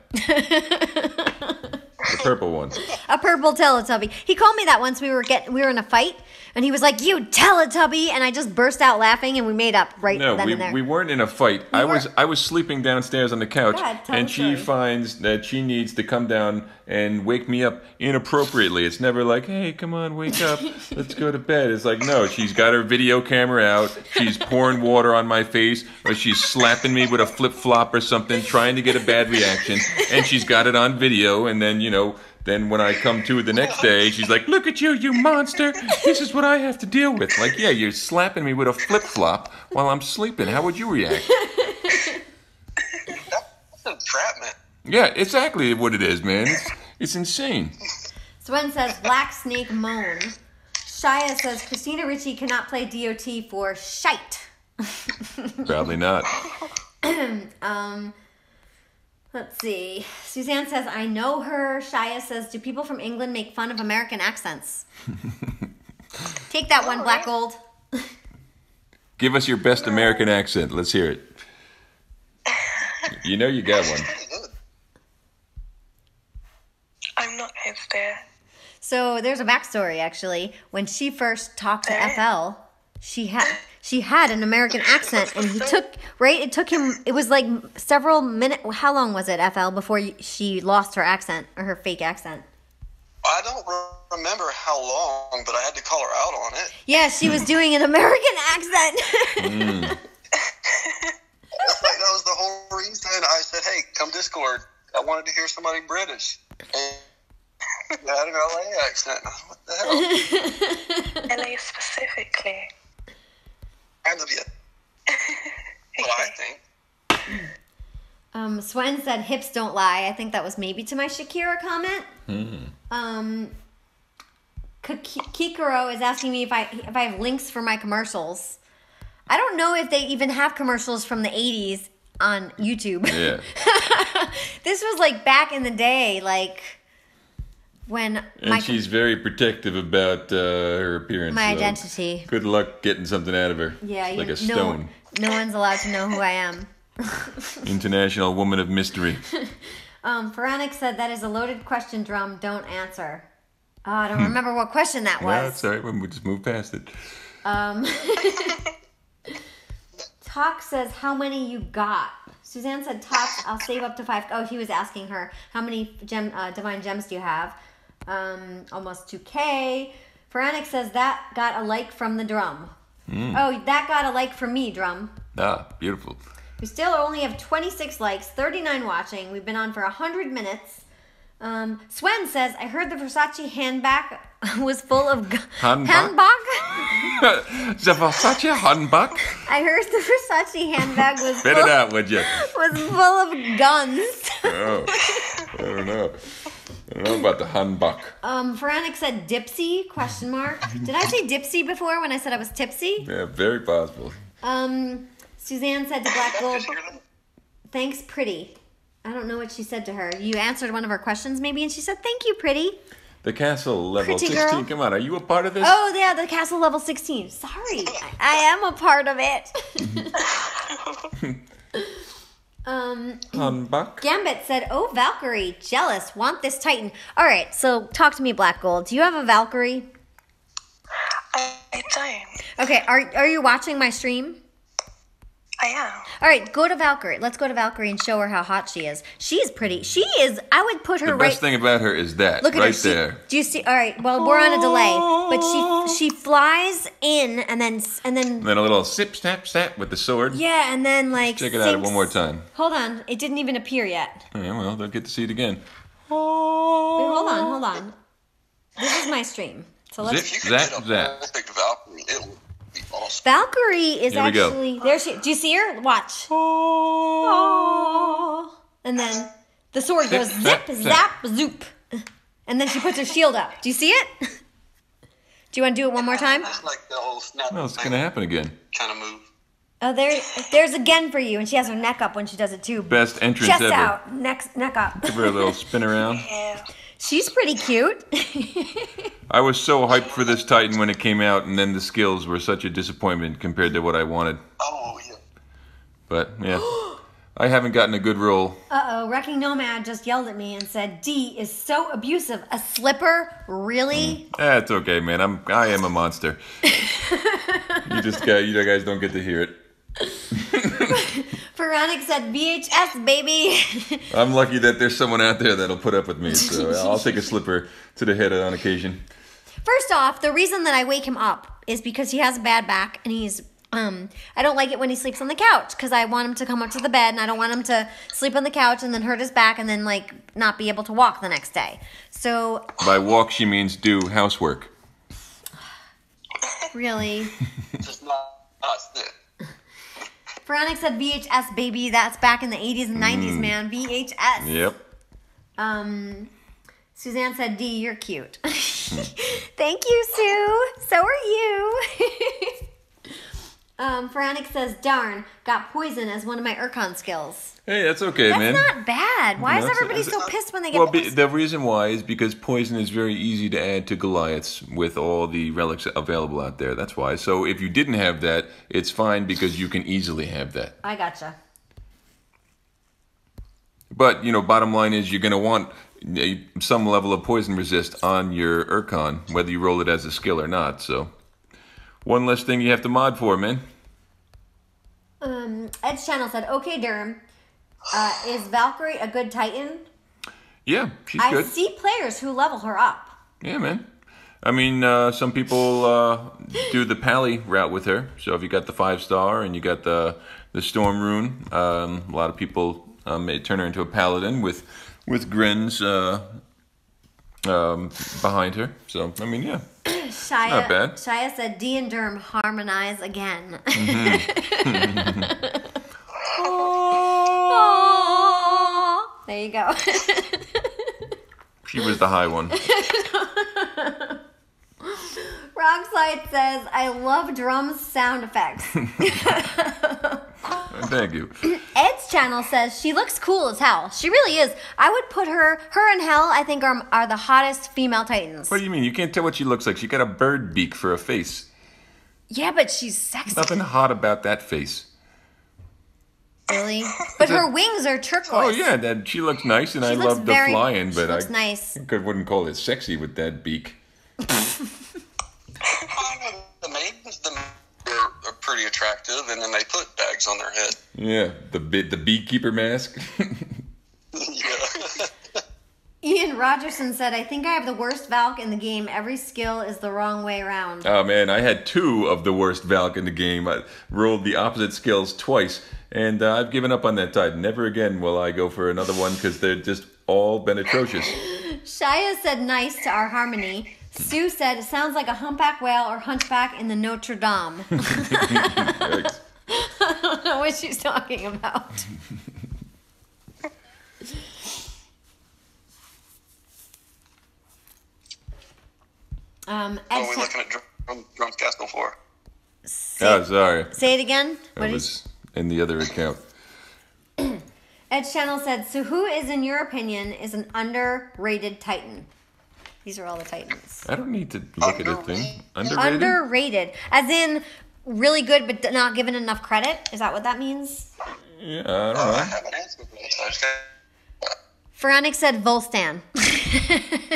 The purple one. A purple Teletubby. He called me that once. We were in a fight, and he was like, "You Teletubby!" And I just burst out laughing, and we made up then and there. we weren't in a fight. I was sleeping downstairs on the couch, Go ahead, tell and the she story. finds that she needs to come down and wake me up inappropriately. It's never like, "Hey, come on, wake up, let's go to bed." It's like, no, she's got her video camera out, she's pouring water on my face, or she's slapping me with a flip flop or something, trying to get a bad reaction, and she's got it on video, and then Then when I come to the next day, she's like, "Look at you, you monster! This is what I have to deal with." Like, yeah, you're slapping me with a flip-flop while I'm sleeping. How would you react? That's entrapment. Yeah, exactly what it is, man. It's insane. Swen says Black Snake Moan. Shia says Christina Ricci cannot play DOT for shite. Probably not. Let's see. Suzanne says, I know her. Shia says, do people from England make fun of American accents? Take that one, Black Gold. Give us your best American accent. Let's hear it. You know you got one. I'm not his dear. So there's a backstory, actually. When she first talked to FL, she had an American accent, and it took him, it was like several minutes. How long was it, FL, before she lost her accent, or her fake accent? I don't remember how long, but I had to call her out on it. Yeah, she was doing an American accent. That was the whole reason. I said, "Hey, come Discord. I wanted to hear somebody British." And I had an LA accent. What the hell? LA specifically. Kind of it. Well, I think. Swen said hips don't lie. I think that was maybe to my Shakira comment. Kikoro is asking me if I have links for my commercials. I don't know if they even have commercials from the 80s on YouTube. Yeah. This was like back in the day, like when And she's very protective about her appearance. my so identity. good luck getting something out of her. Yeah, Like a stone. No one's allowed to know who I am. International woman of mystery. Veronica said that is a loaded question, Drum. Don't answer. Oh, I don't remember what question that No, was. it's all right. We'll just move past it. Talk says, how many you got? Suzanne said, Talk, I'll save up to 5. Oh, he was asking her, how many divine gems do you have? Almost 2K. Veronica says, that got a like from the Drum. Oh, that got a like from me, Drum. Ah, beautiful. We still only have 26 likes, 39 watching. We've been on for 100 minutes. Swen says, I heard the Versace handbag was full of... Handbag? The Versace handbag? I heard the Versace handbag was Spit it out, would you? was full of guns. Oh, I don't know. I don't know about the handbag. Veronic said dipsy, question mark. Did I say dipsy before when I said I was tipsy? Yeah, very possible. Suzanne said to Black Gold, Just hear them. thanks, pretty. I don't know what she said to her. You answered one of her questions maybe, and she said, thank you, pretty. The castle level Pretty 16. girl. Come on, are you a part of this? Oh, yeah, the castle level 16. Sorry, I am a part of it. Handbag? Gambit said, oh, Valkyrie, jealous, want this Titan. All right, so talk to me, Black Gold. Do you have a Valkyrie? I don't. Okay, are you watching my stream? I am. All right, go to Valkyrie. Let's go to Valkyrie and show her how hot she is. She's pretty. She is, I would put her The right... best thing about her is that, Look at right her. there. Do you see? All right, well, we're on a delay. But she flies in and then... And then a little sip, snap, snap with the sword. Yeah, and then like... Check it out one more time. Hold on, it didn't even appear yet. Yeah, well, they'll get to see it again. Wait, hold on. This is my stream. So let's... If you could Zap, get a zap. perfect Valkyrie, it would be awesome. Valkyrie is Here we go. actually... There she... Do you see her? Watch. Oh. And then the sword goes Zip, zip, zap, zap, zoop. And then she puts her shield up. Do you see it? Do you want to do it one more time? It's like the whole snap Well, it's going to happen again. kind of move. Oh, there's again for you. And she has her neck up when she does it too. Best entrance Chest ever. out, neck up. Give her a little spin around. Yeah. She's pretty cute. I was so hyped for this Titan when it came out, and then the skills were such a disappointment compared to what I wanted. Oh, yeah. But, yeah. I haven't gotten a good roll. Uh-oh, Wrecking Nomad just yelled at me and said, D is so abusive. A slipper? Really? It's okay, man. I am a monster. You guys don't get to hear it. Veronic said, VHS, baby. I'm lucky that there's someone out there that'll put up with me, so I'll take a slipper to the head on occasion. First off, the reason that I wake him up is because he has a bad back and he's I don't like it when he sleeps on the couch because I want him to come up to the bed and I don't want him to sleep on the couch and then hurt his back and then like not be able to walk the next day. So By walk, she means do housework. really, Just not sit. Veronic said VHS, baby. That's back in the 80s and 90s, man. VHS. Yep. Suzanne said, D, you're cute. Thank you, Sue. So are you. Veronic says, darn, got poison as one of my Urkon skills. Hey, that's okay, That's man. not bad. Why is No, everybody it's- so pissed when they get Well, poison? the reason why is because poison is very easy to add to Goliaths with all the relics available out there. That's why. So if you didn't have that, it's fine because you can easily have that. I gotcha. But, bottom line is you're going to want some level of poison resist on your Urkon, whether you roll it as a skill or not. So one less thing you have to mod for, man. Edge Channel said, okay, Durham, is Valkyrie a good Titan? Yeah, she's I good. see players who level her up. Yeah, man. I mean, some people do the Pally route with her. So if you got the 5-star and you got the Storm Rune, a lot of people may turn her into a Paladin with Grins behind her. So, I mean, yeah. Not bad. Shia said, D and Durham harmonize again. Aww. There you go. She was the high one. Rockslide says, I love drums sound effects. Thank you. Ed's channel says, she looks cool as hell. She really is. I would put her and Hell, I think, are the hottest female Titans. What do you mean? You can't tell what she looks like. She got a bird beak for a face. Yeah, but she's sexy. Nothing hot about that face. Really? But her wings are turquoise. Oh, yeah, she looks nice, and I looks love the very- flying, she but looks I nice. wouldn't call it sexy with that beak. The maidens are pretty attractive, and then they put bags on their head. Yeah, the beekeeper mask. Yeah. Ian Rogerson said, I think I have the worst Valk in the game. Every skill is the wrong way around. Oh, man, I had 2 of the worst Valk in the game. I rolled the opposite skills twice, And I've given up on that Titan. Never again will I go for another one because they're just all been atrocious. Shia said nice to our harmony. Sue said it sounds like a humpback whale or hunchback in the Notre Dame. Yikes. I don't know what she's talking about. What are we looking at Drunk Castle for? Oh, sorry. Say it again. That was in the other account. Edge Channel said, so who is, in your opinion, is an underrated Titan? These are all the Titans. I don't need to look at a thing. Underrated? Underrated. As in, really good but not given enough credit? Is that what that means? Yeah, I don't know. I haven't answered this. Feranic said Volstan.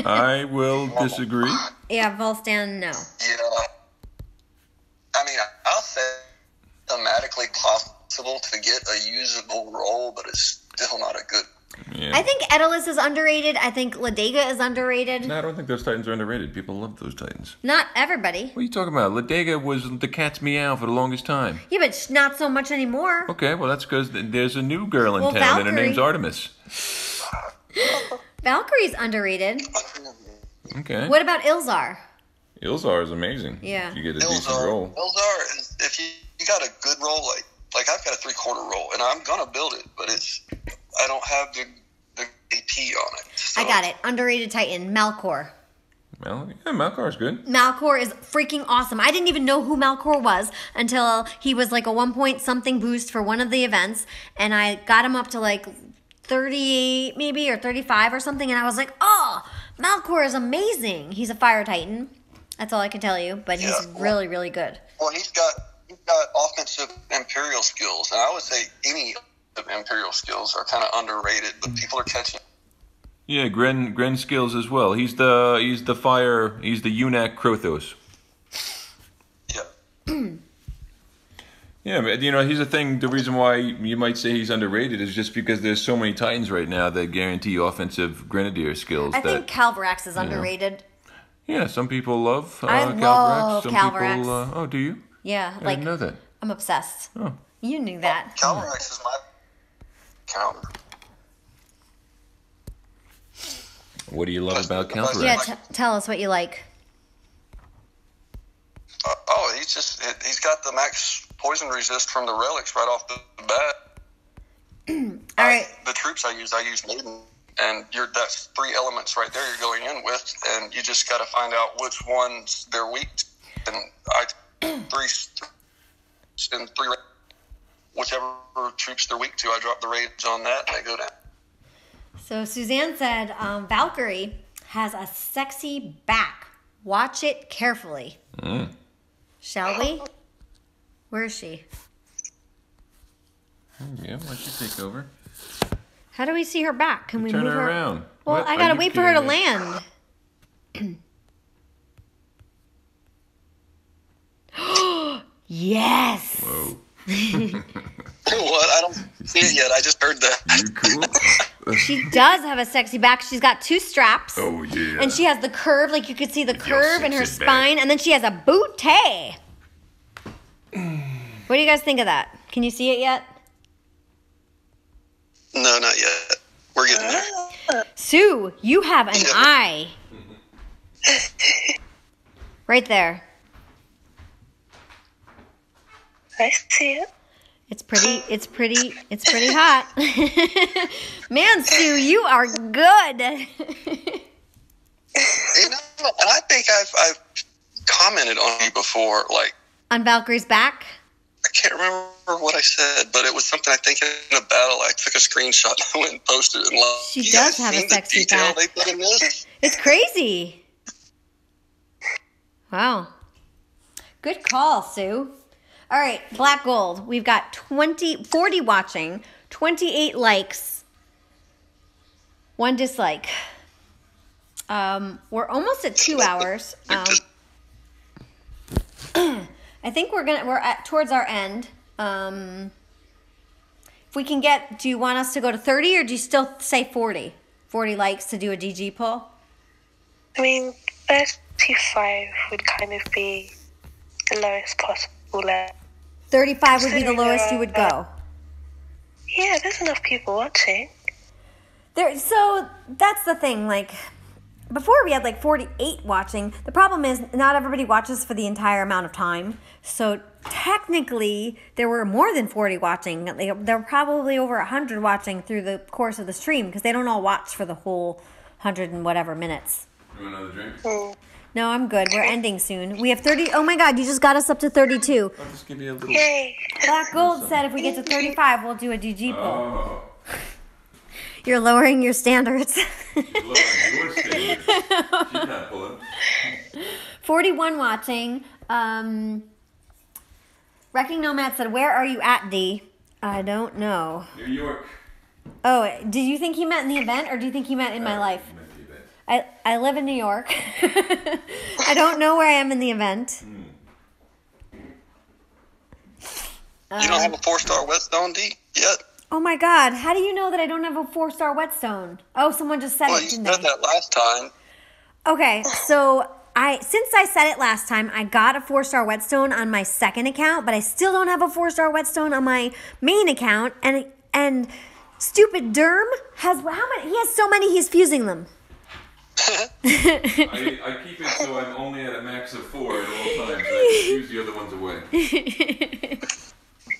I will disagree. Yeah, Volstan, no. Yeah. I mean, I'll say thematically possible to get a usable role, but it's still not a good. Yeah. I think Edalus is underrated. I think Ladega is underrated. No, I don't think those Titans are underrated. People love those Titans. Not everybody. What are you talking about? Ladega was the cat's meow for the longest time. Yeah, but not so much anymore. Okay, well, that's because there's a new girl in Well, town, and her Valkyrie. name's Artemis. Valkyrie's underrated. Okay. What about Ilzar? Ilzar is amazing. Yeah. If you get a decent role. Ilzar is, if you got a good role, like I've got a 3/4 role, and I'm gonna build it, but I don't have the AP on it. So. I got it. Underrated Titan, Malkor. Well, yeah, Malkar's good. Malkor is freaking awesome. I didn't even know who Malkor was until he was like a 1 point something boost for one of the events, and I got him up to like 38 maybe or 35 or something, and I was like, oh, Malkor is amazing. He's a fire Titan. That's all I can tell you, but he's really, really good. Well, he's got offensive Imperial skills, and I would say any of Imperial skills are kind of underrated, but people are catching. Yeah, Gren skills as well. He's the fire. He's the Unac Krothos. Yeah. Yeah, but here's the thing. The reason why you might say he's underrated is just because there's so many Titans right now that guarantee offensive Grenadier skills. I think Calvarax is underrated. Yeah, some people love I Calvarax. love Some Calvarax. people. Oh, do you? Yeah, I like didn't know that. I'm obsessed. Oh. You knew that. Calvarax is my counter. What do you love about Calvarax? Yeah, tell us what you like. He's got the max poison resist from the relics right off the bat. All right. The troops I use Maiden, and that's 3 elements right there you're going in with, and you just got to find out which ones they're weak to. And whichever troops they're weak to, I drop the rage on that, and they go down. So Suzanne said Valkyrie has a sexy back. Watch it carefully. Shall we? Where is she? Yeah, why don't you take over? How do we see her back? Can we Turn move her around. Well, What? I Are gotta you wait for her to kidding me? land. Yes. Whoa. What? I don't see it yet. I just heard that. You cool? She does have a sexy back. She's got 2 straps. Oh, yeah. And she has the curve, like you could see the curve in her sexy spine. And then she has a bootay. What do you guys think of that? Can you see it yet? No, not yet. We're getting there. Sue, you have an eye. Right there. I see it. It's pretty hot. Man, Sue, you are good. And I think I've commented on you before, like, On Valkyrie's back? I can't remember what I said, but it was something I think in a battle. I took a screenshot and I went and posted it. And She does have a sexy detail back. they put in this. It's crazy. Wow. Good call, Sue. All right, Black Gold. We've got 40 watching, 28 likes, 1 dislike. We're almost at 2 hours. I think we're towards our end. If we can get, do you want us to go to 30 or do you still say 40? 40 likes to do a DG poll? I mean, 35 would kind of be the lowest possible level. 35 would be the lowest you would go. Yeah, there's enough people watching. So that's the thing. Like, before we had like 48 watching. The problem is not everybody watches for the entire amount of time. So technically, there were more than 40 watching. There were probably over 100 watching through the course of the stream because they don't all watch for the whole 100 and whatever minutes. You want another drink? No, I'm good. We're ending soon. We have 30. Oh my God, you just got us up to 32. I'll just give you a little. Yay. Black Gold said if we get to 35, we'll do a DG poll. Oh. You're lowering your standards. She's lowering your standards. She's not pulling. 41 watching. Wrecking Nomad said, where are you at, D? I don't know. New York. Oh, did you think he meant in the event or do you think he meant in my life? Meant the event. I live in New York. I don't know where I am in the event. You don't have a 4-star whetstone, D, yet? Oh my God, how do you know that I don't have a 4-star whetstone? Oh, someone just said Well, it, you didn't said they? that last time. Okay, so since I said it last time, I got a 4-star whetstone on my second account, but I still don't have a 4-star whetstone on my main account. And stupid Derm has how many? He has so many. He's fusing them. I keep it so I'm only at a max of 4 at all times. I can use the other ones away.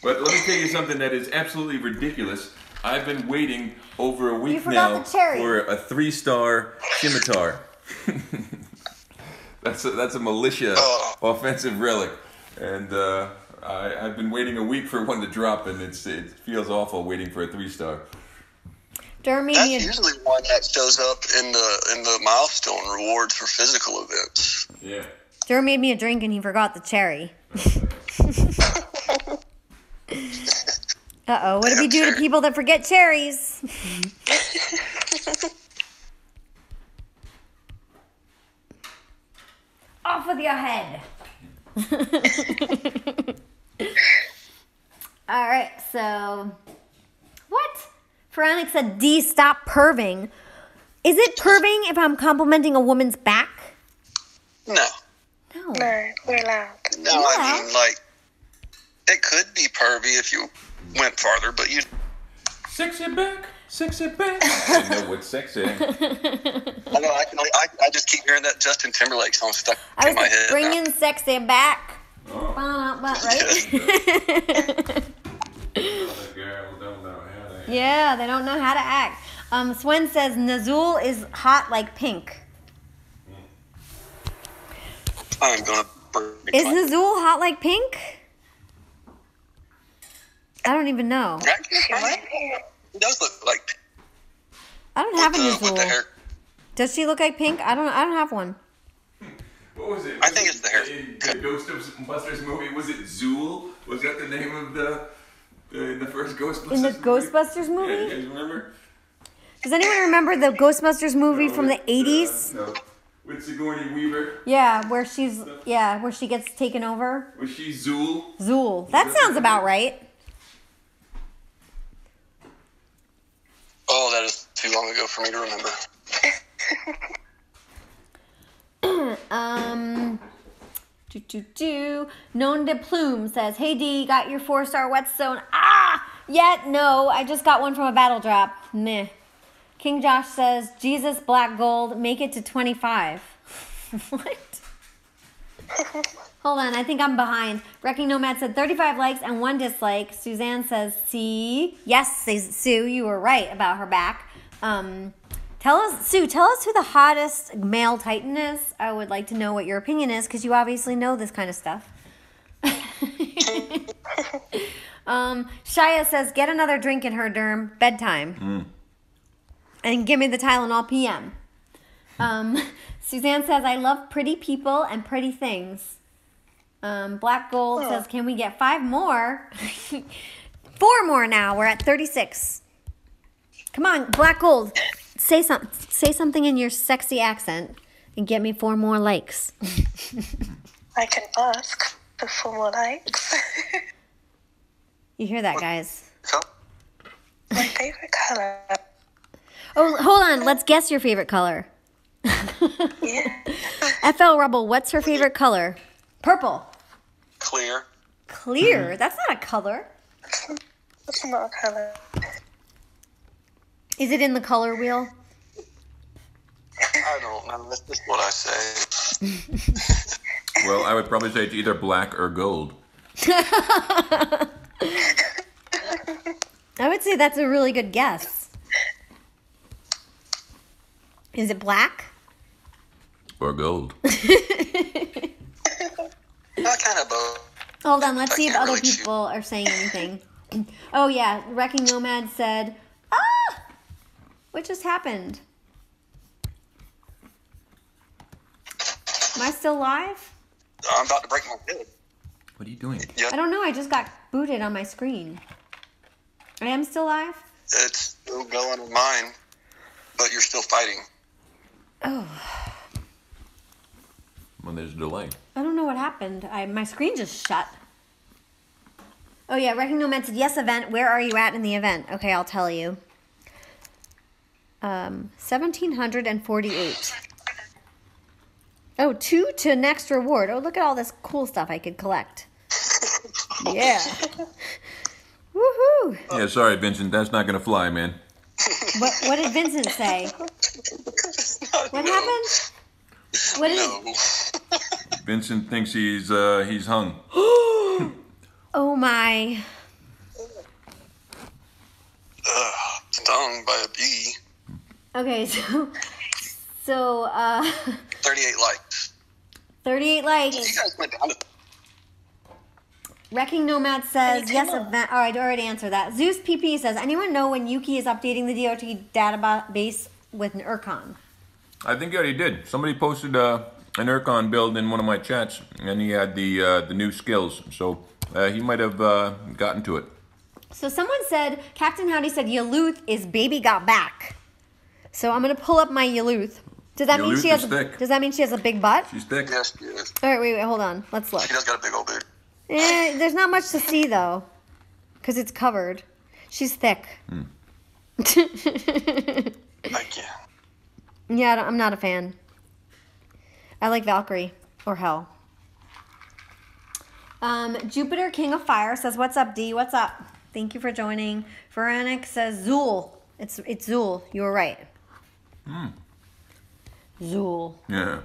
But let me tell you something that is absolutely ridiculous. I've been waiting over a week forgot now the cherry. for a 3-star scimitar. That's a militia offensive relic, and I've been waiting a week for one to drop, and it feels awful waiting for a 3-star. Derm made That's me usually one that shows up in the milestone rewards for physical events. Yeah. Derm made me a drink and he forgot the cherry. Uh-oh, what do we do to people that forget cherries? Off with your head. All right, so what? Veronica said, D, stop perving. Is it perving if I'm complimenting a woman's back? No. No. No, we're allowed. No, Yeah. I mean, like, it could be pervy if you went farther, but you... Sexy back, sexy back. I know what's sexy. I know, I just keep hearing that Justin Timberlake song stuck I in my was head. bringing sexy back. Oh. Right? The girl don't know how to. Yeah, they don't know how to act. Swen says Nazul is hot like pink. I'm gonna burn Is Nazul hot like pink? I don't even know. It does look like I don't have a with the Nazul. hair. Does she look like pink? I don't have one. What was it? I think it's the hair. In the Ghostbusters movie, was it Zool? Was that the name of the first Ghostbusters In the movie? Ghostbusters Yeah, movie? you guys remember? Does anyone remember the Ghostbusters movie from the 80s? No. With Sigourney Weaver. Yeah, where she gets taken over. Was she Zool? Zool. That sounds about right. Oh, that is too long ago for me to remember. Known de Plume says, hey D, got your 4-star whetstone? Yet no, I just got one from a battle drop. Meh. King Josh says, Jesus Black Gold, make it to 25. What? Hold on, I think I'm behind. Wrecking Nomad said 35 likes and 1 dislike. Suzanne says, see. Yes, Sue, you were right about her back. Tell us who the hottest male Titan is. I would like to know what your opinion is because you obviously know this kind of stuff. Shia says, get another drink in her, Derm. Bedtime. And give me the Tylenol PM. Suzanne says, I love pretty people and pretty things. Black Gold says, can we get 5 more? 4 more now. We're at 36. Come on, Black Gold. Say something in your sexy accent and get me 4 more likes. I can ask for 4 more likes. You hear that, guys? So, My favorite color. Oh, hold on. Let's guess your favorite color. Yeah. FL Rebel, what's her favorite color? Purple. clear. Clear? That's not a color. That's not a color. Is it in the color wheel? I don't know. That's just what I say. Well, I would probably say it's either black or gold. I would say that's a really good guess. Is it black? Or gold. Kind of both. Hold on, let's see if can't other really choose. people are saying anything. Oh yeah, Wrecking Nomad said, what just happened? Am I still live? I'm about to break my head. What are you doing? Yeah, I don't know, I just got booted on my screen. I am still live? it's still going on mine, but you're still fighting. Oh, Well, there's a delay. I don't know what happened. My screen just shut. Oh yeah, Wrecking Nomad said, yes, event. Where are you at in the event? Okay, I'll tell you. 1,748. Oh, 2 to next reward. Oh, look at all this cool stuff I could collect. Yeah. Woohoo! Yeah, sorry, Vincent. That's not going to fly, man. What did Vincent say? What happened? What did? No. Vincent thinks he's hung. Oh my! Stung by a bee. Okay, so 38 likes. 38 You likes. guys went down to Wrecking Nomad says Anytime. yes. Event. Oh, I already answered that. Zeus PP says, anyone know when Yuki is updating the DOT database with an Urkon? I think he already did. Somebody posted an Urkon build in one of my chats, and he had the new skills. So he might have gotten to it. So someone said, Captain Howdy said Yaluth is baby got back. So I'm gonna pull up my Yaluth. Does that mean Yaluth she has? is thick. Does that mean she has a big butt? She's thick. yes, yes. All right, wait, hold on. Let's look. She does got a big old beard. There's not much to see though, because it's covered. She's thick. I can't. Yeah, I'm not a fan. I like Valkyrie or Hell. Jupiter King of Fire says, "What's up, D? What's up? Thank you for joining." Veronic says, "Zool. It's Zool. You were right." Zool. Yeah.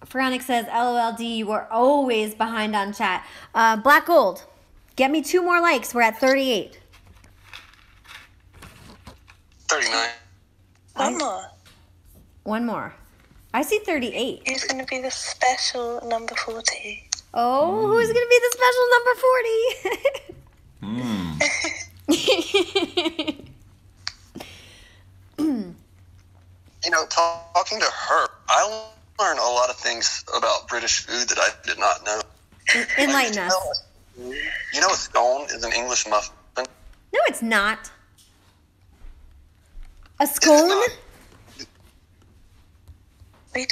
Veronic says, "LOLD. You were always behind on chat." Black Gold, get me 2 more likes. We're at 38. 39. One more. One more. I see 38. Who's going to be the special number 40? Oh, who's going to be the special number 40? You know, talking to her, I learned a lot of things about British food that I did not know. Enlighten us. You know a scone is an English muffin? No, it's not. A scone? Wait,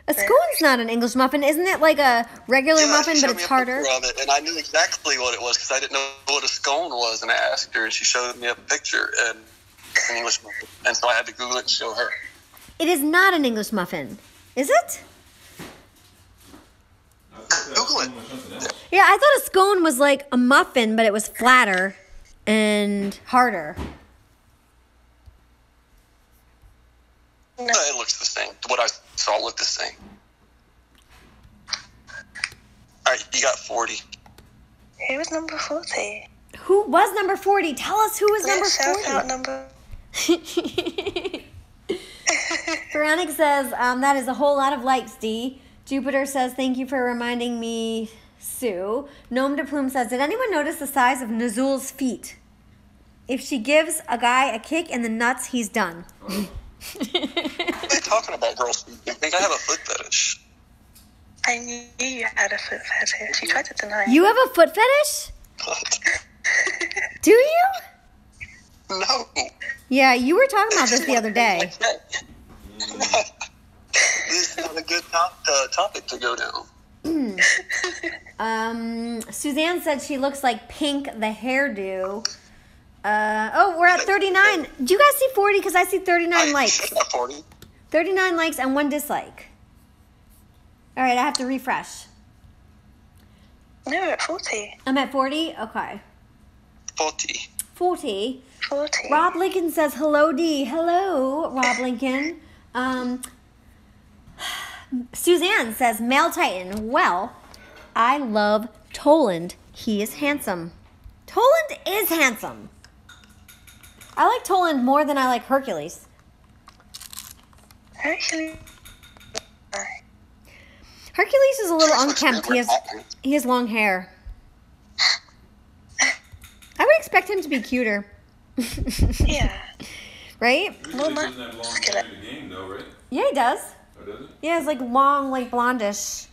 A scone's not an English muffin. Isn't it like a regular muffin, she but showed me it's a harder? picture of it, and I knew exactly what it was because I didn't know what a scone was, and I asked her, and she showed me a picture and an English muffin, and so I had to Google it and show her. It is not an English muffin. Is it? Google it. Yeah, I thought a scone was like a muffin, but it was flatter and harder. No. It looks the same. What I saw looked the same. All right, you got 40. Who was number 40? Who was number 40? Tell us who was number Let's shout 40. out number... Veronica says, that is a whole lot of likes, D. Jupiter says, thank you for reminding me, Sue. Gnome de Plume says, did anyone notice the size of Nazul's feet? If she gives a guy a kick in the nuts, he's done. What are you talking about, girls? You think I have a foot fetish? I knew you had a foot fetish. You tried to deny it. You have a foot fetish? Do you? No. Yeah, you were talking about this the other day. This is not a good topic to go down. Suzanne said she looks like Pink, the hairdo. We're at 39. Do you guys see 40? Because I see 39 likes. 40. 39 likes and 1 dislike. All right, I have to refresh. No, we're at 40. I'm at 40? Okay. 40. 40. 40. Rob Lincoln says, hello, D. Hello, Rob Lincoln. Suzanne says, male Titan. Well, I love Toland. He is handsome. Toland is handsome. I like Toland more than I like Hercules. Actually, Hercules is a little Looks unkempt. good with He has long hair. I would expect him to be cuter. yeah. Right? Well, Hercules doesn't have long hair in the game, though, right? Yeah, he does. Oh, does it? Yeah, it's like long, like blondish.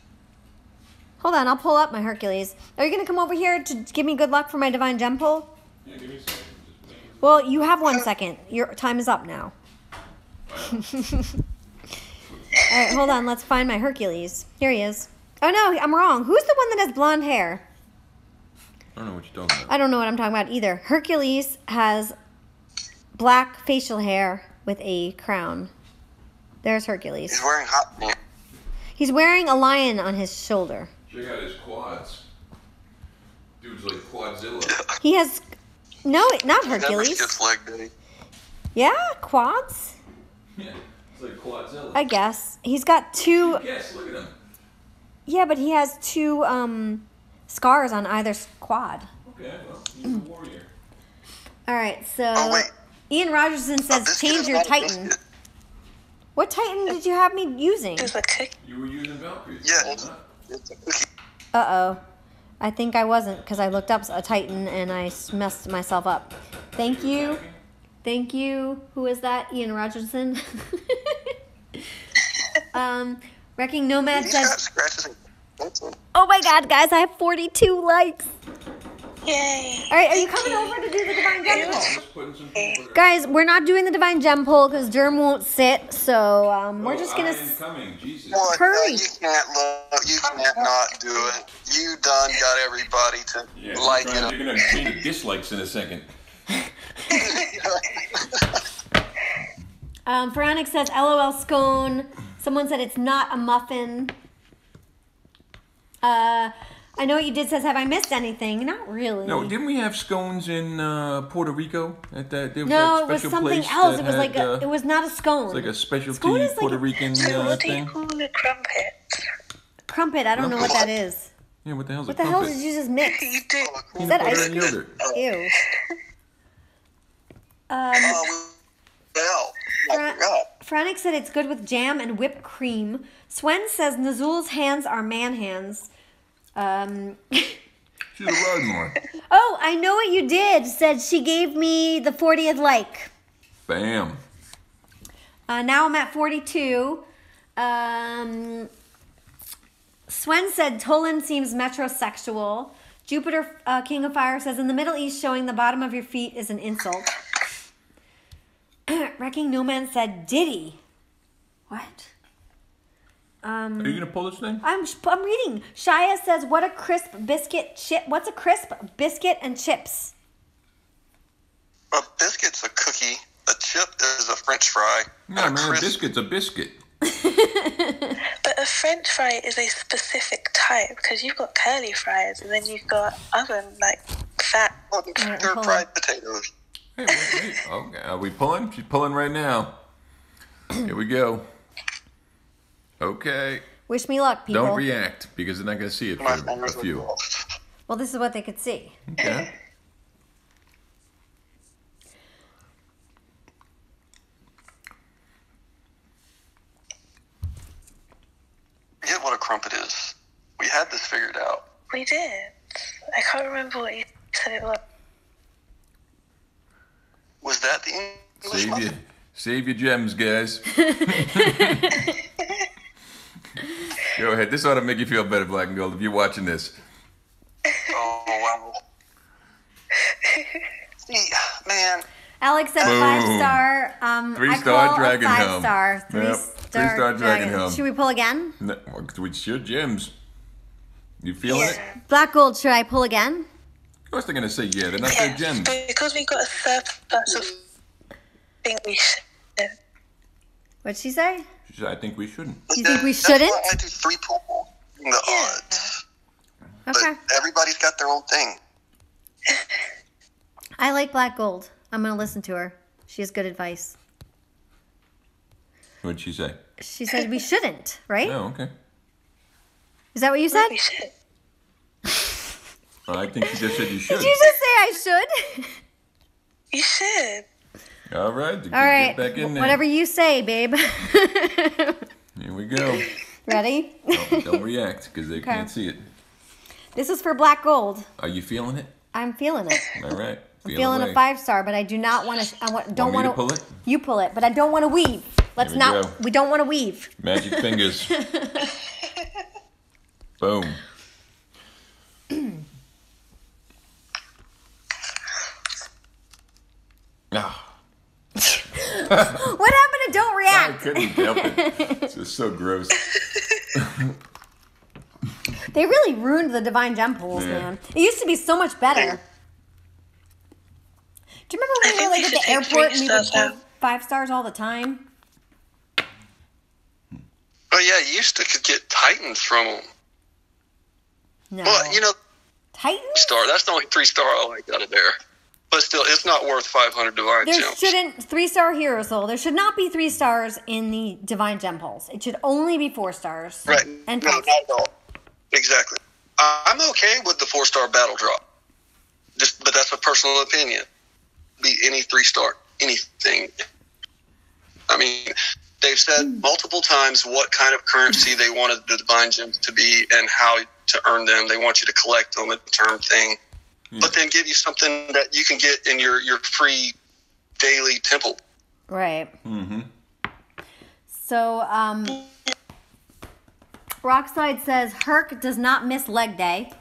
Hold on, I'll pull up my Hercules. Are you going to come over here to give me good luck for my Divine Gem pull? Yeah, give me a second. Well, you have 1 second. Your time is up now. All right, hold on. Let's find my Hercules. Here he is. Oh, no, I'm wrong. Who's the one that has blonde hair? I don't know what you're talking about. I don't know what I'm talking about either. Hercules has black facial hair with a crown. There's Hercules. He's wearing hot pants. He's wearing a lion on his shoulder. Check out his quads. Dude's like Quadzilla. He has... No, not He never Hercules. skips leg day. Yeah, quads? Yeah, it's like Quadzilla. I guess. He's got 2... Yes, look at him. Yeah, but he has 2 scars on either quad. Okay, well, he's a warrior. All right, so... Oh, wait. Ian Rogerson says, Biscuit change is your not a Titan. biscuit. What Titan did you have me using? There's a cookie. You were using Valkyrie. Yeah, was it not? it's a cookie. Uh-oh. I think I wasn't, because I looked up a Titan and I messed myself up. Thank you. Thank you. Who is that? Ian Rogerson? Wrecking Nomad He's got says, scratches and pencil. oh my god, guys, I have 42 likes. Yay. All right, are you coming over to do the Divine Gem Pull? Just putting some people there. Guys, we're not doing the Divine Gem Pull because Germ won't sit, so we're just going I to... am coming, Jesus. What? Hurry. You can't look. You can't not do it. You done got everybody to Yeah, like you're it. going to see the dislikes in a second. Veronica says, LOL scone. Someone said it's not a muffin. I know what you did says, have I missed anything? Not really. No, didn't we have scones in Puerto Rico? At that, there was No, that it was special something place else. that It was like had, it was not a scone. it's like a specialty Scone is like Puerto a- Rican So what do you thing. call a crumpet? Crumpet. I don't know what that is. Yeah, what the hell's What a the hell crumpet? did you just mix? You do. Is Peanut that butter ice and cream? yogurt. Ew. Well, I forgot. Frantic said it's good with jam and whipped cream. Swen says Nazul's hands are man hands. She's a Rodmore. Oh, I know what you did. Said she gave me the 40th like. Bam. Now I'm at 42. Swen said Tolan seems metrosexual. Jupiter King of Fire says in the Middle East showing the bottom of your feet is an insult. Wrecking No Man said Diddy. What? Are you going to pull this thing? I'm reading. Shia says, "What a crisp biscuit chip? What's a crisp biscuit and chips?" A biscuit's a cookie. A chip is a French fry. No, and a man, a crisp- biscuit's a biscuit. But a French fry is a specific type because you've got curly fries and then you've got oven like fat. Oh, Alright, they're hold fried potatoes. Hey, wait. Okay, are we pulling? She's pulling right now. Here we go. Okay. Wish me luck, people. Don't react because they're not going to see it My for a fingers are few. crossed. Well, this is what they could see. Okay. Get what a crumpet is. We had this figured out. We did. I can't remember what you said it was. Was that the English muffin? Save your gems, guys. Go ahead. This ought to make you feel better, Black and Gold, if you're watching this. Oh, wow. See, man. Alex said Boom. 5-star. Three-star I call dragon a helm. 5-star. Yep. 3-star Three-star dragon helm. Should we pull again? No, it's your gems. You feeling it? Black gold. Should I pull again? Of course they're going to say yeah. They're not their Yeah, gems. because we got a surplus of things we should. What'd she say? She said, I think we shouldn't. You think we That's shouldn't? why I do 3 pull in the odds. Okay. But everybody's got their own thing. I like black gold. I'm going to listen to her. She has good advice. What'd she say? She said we shouldn't, right? Oh, okay. Is that what you said? We should. I think she just said you should. Did you just say I should? You should. All right. All right. Get back in there. Whatever you say, babe. Here we go. Ready? Don't react because they can't see it. This is for black gold. Are you feeling it? I'm feeling it. All right. I'm feeling a 5-star, but I do not want to. Don't want to pull it. You pull it, but I don't want to weave. Let's Here we not. go. We don't want to weave. Magic fingers. Boom. Ah. What happened to don't I react? couldn't help it. It's just so gross. They really ruined the divine gem pools, Yeah. man. It used to be so much better. Do you remember when we were I like think at we the should airport take and we would 3 stars pull 5 stars all the time? Oh yeah, you used to could get Titans from them. No. Well, you know, Titans? that's the only 3-star I like out of there. But still, it's not worth 500 divine There gems. shouldn't 3-star heroes though. There should not be 3 stars in the divine gem pulls. It should only be 4 stars. Right. And No, five. not at all. Exactly. I'm okay with the 4-star battle drop. But that's a personal opinion. Be any 3-star, anything. I mean, they've said multiple times what kind of currency they wanted the divine gems to be and how to earn them. They want you to collect them, a term thing. But then give you something that you can get in your free daily temple. Right. Mm-hmm. So, Rockside says Herc does not miss leg day.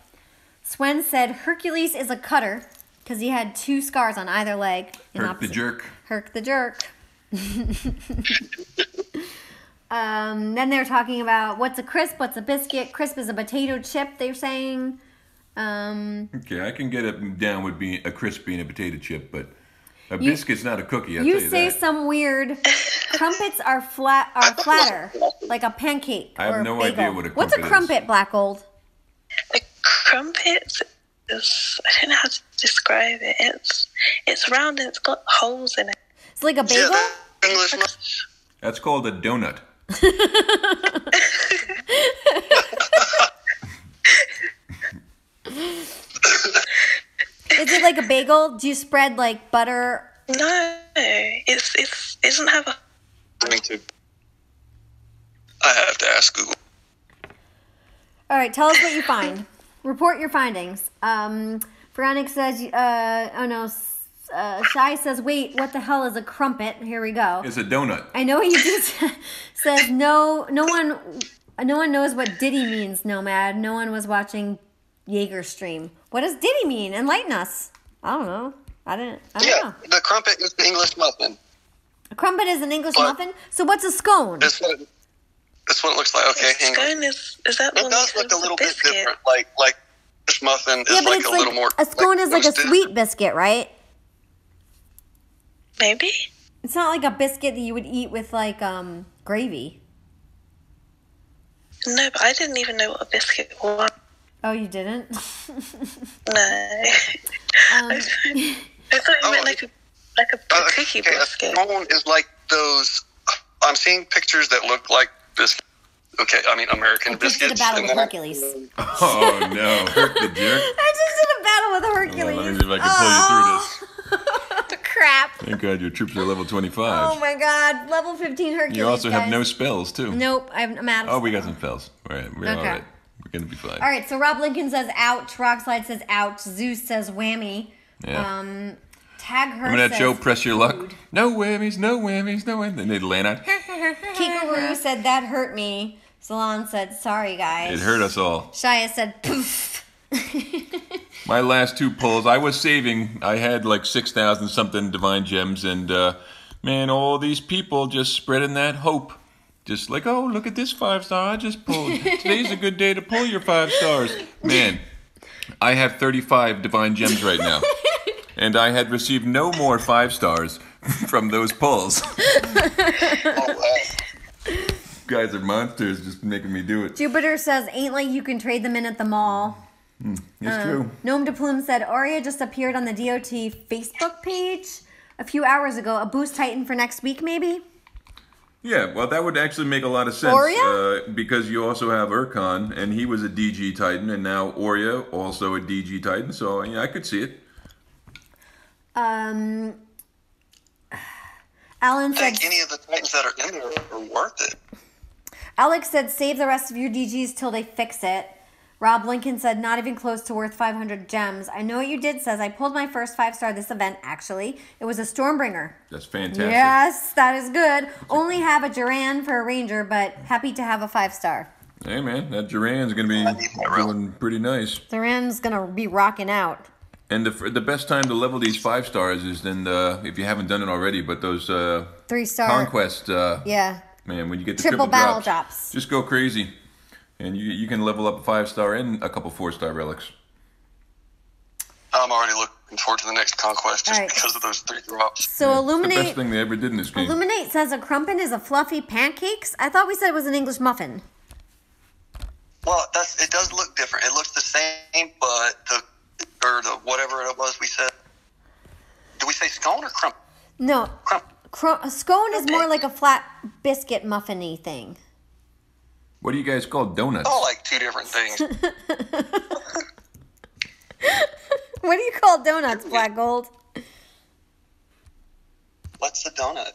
Swen said Hercules is a cutter because he had 2 scars on either leg. Herc the jerk. Herc the jerk. Then they're talking about what's a crisp, what's a biscuit. Crisp is a potato chip, they're saying. Okay, I can get it down with being a crisp being a potato chip, but a biscuit's not a cookie. I'll You tell you say that. some weird. Crumpets are flatter, like a pancake. I have or no bagel. idea what a What's a crumpet is. crumpet, Black Gold? A crumpet is, I don't know how to describe it. It's round and it's got holes in it. It's like a bagel. Yeah, the English That's called a donut. Is it like a bagel? Do you spread like butter? No, it doesn't have a. I have to ask Google. All right, tell us what you find. Report your findings. Veronica says, oh no, Shy says, wait, what the hell is a crumpet? Here we go. It's a donut. I know you just says no one knows what Diddy means, Nomad. No one was watching Jaeger stream. What does Diddy mean? Enlighten us. I don't know. I don't know. The crumpet is the English muffin. A crumpet is an English muffin? So what's a scone? That's what it looks like. Okay, hang on. Scone is that It one does you look said a little was bit biscuit? different. Like this muffin is Yeah, but like it's a little more. a scone is like a roasted. sweet biscuit, right? Maybe. It's not like a biscuit that you would eat with like gravy. No, but I didn't even know what a biscuit was. Oh, you didn't? No. I thought you meant like a cookie Okay, a biscuit. scone is like those. I'm seeing pictures that look like biscuits. Okay, I mean American I just did a biscuits. battle and with then Hercules. Oh no, Herc the jerk. I just did a battle with Hercules. Let me see if I can pull you through this. Crap. Thank God your troops are level 25. Oh my god. Level 15 Hercules. You also have guys. no spells too. Nope, I'm out of Oh, we got spell. some spells. All right, we're all Okay. right. We're gonna be fine. All right, so Rob Lincoln says ouch. Rockslide says ouch. Zeus says whammy. Yeah. Tag her Remember that says show, Press Your Luck? food. No whammies, no whammies, no whammies. Then they'd land out. Kikaroo said that hurt me. Salon said sorry guys. It hurt us all. Shia said poof. My last 2 pulls, I was saving. I had like 6,000 something divine gems, and man, all these people just spreading that hope. Just like, oh, look at this 5-star I just pulled. Today's a good day to pull your 5 stars. Man, I have 35 divine gems right now. And I had received no more 5 stars from those pulls. Guys are monsters, just making me do it. Jupiter says ain't like you can trade them in at the mall. It's true. Gnome de Plume said, Aurea just appeared on the DOT Facebook page a few hours ago. A boost Titan for next week, maybe? Yeah, well, that would actually make a lot of sense. Because you also have Urkon, and he was a DG Titan, and now Aurea, also a DG Titan, so yeah, I could see it. Alan I said... think any of the Titans that are in there are worth it. Alex said, save the rest of your DGs till they fix it. Rob Lincoln said, not even close to worth 500 gems. I know what you did, says, I pulled my first 5-star this event, actually. It was a Stormbringer. That's fantastic. Yes, that is good. Only have a Duran for a Ranger, but happy to have a 5-star. Hey, man, that Duran's going to be doing pretty nice. Duran's going to be rocking out. And the best time to level these 5-stars is then, if you haven't done it already, but those 3-star Conquest, yeah. Man, when you get the triple battle drops, just go crazy. And you can level up a 5-star and a couple 4-star relics. I'm already looking forward to the next Conquest just because of those 3 drops. So yeah, Illuminate... It's the best thing they ever did in this game. Illuminate says a crumpin is a fluffy pancakes. I thought we said it was an English muffin. Well, it does look different. It looks the same, but the whatever it was we said. Did we say scone or crump? No. A scone is more like a flat biscuit muffin-y thing. What do you guys call donuts? Oh, like 2 different things. What do you call donuts, Black Gold? What's a donut?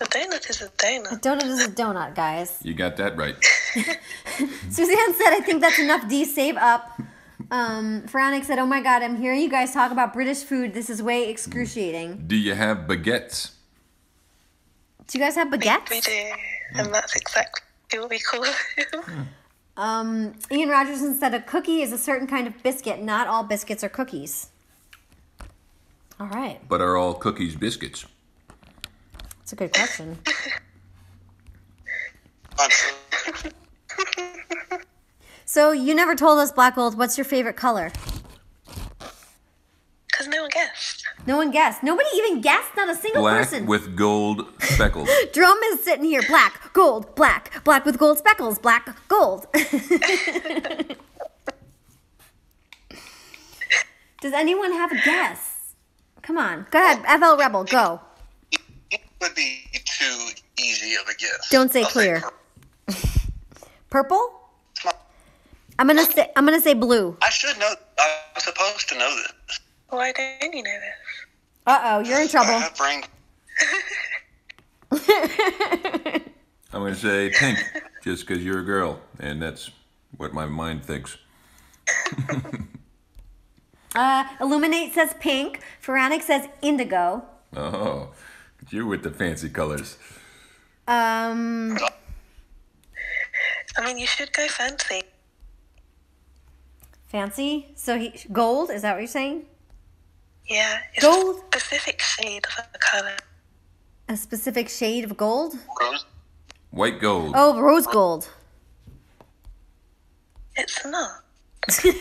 A donut is a donut. A donut is a donut, guys. You got that right. Suzanne said, I think that's enough D, save up. Veronica said, oh my god, I'm hearing you guys talk about British food. This is way excruciating. Do you have baguettes? Do you guys have baguettes? We do, and that's exactly what we call it. Ian Rogerson said a cookie is a certain kind of biscuit. Not all biscuits are cookies. All right. But are all cookies biscuits? That's a good question. So you never told us, Black Gold, what's your favorite color? Because no one guessed. No one guessed. Nobody even guessed. Not a single person. Black with gold speckles. Drum is sitting here. Black, gold, black. Black with gold speckles. Black, gold. Does anyone have a guess? Come on. Go ahead. FL Rebel, go. It would be too easy of a guess. Don't say clear. Purple? I'm gonna say blue. I should know. I'm supposed to know this. Why don't you know this? Uh-oh, you're in trouble. I have brain. I'm going to say pink, just because you're a girl, and that's what my mind thinks. Illuminate says pink. Feranic says indigo. Oh, you're with the fancy colors. I mean, you should go fancy. Fancy? So gold? Is that what you're saying? Yeah, it's Gold? a specific shade of a color. A specific shade of gold? Rose. White gold. Oh, rose gold. It's not. I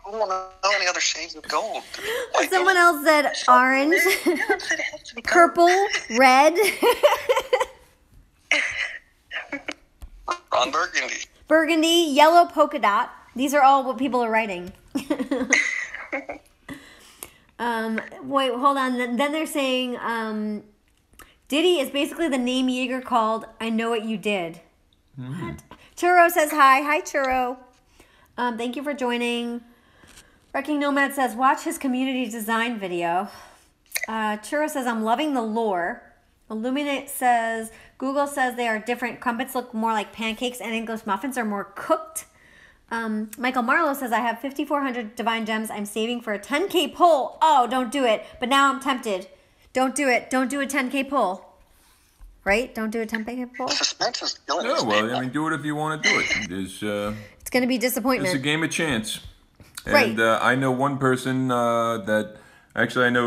don't want to know any other shades of gold. White Someone gold. else said orange, No one said it has to be gold. purple, red, Ron Burgundy. burgundy, yellow polka dot. These are all what people are writing. Wait, hold on. Then they're saying Diddy is basically the name Yeager called I Know What You Did. What? Churro says hi. Hi, Churro. Thank you for joining. Wrecking Nomad says, watch his community design video. Churro says, I'm loving the lore. Illuminate says, Google says they are different. Crumpets look more like pancakes and English muffins are more cooked. Michael Marlowe says, I have 5,400 divine gems. I'm saving for a 10K pull. Oh, don't do it. But now I'm tempted. Don't do it. Don't do a 10K pull. Right? Don't do a 10K pull. Suspense is killing Oh, us. well, I mean, do it if you want to do it. It's going to be disappointment. It's a game of chance. Right. And I know one person that... Actually, I know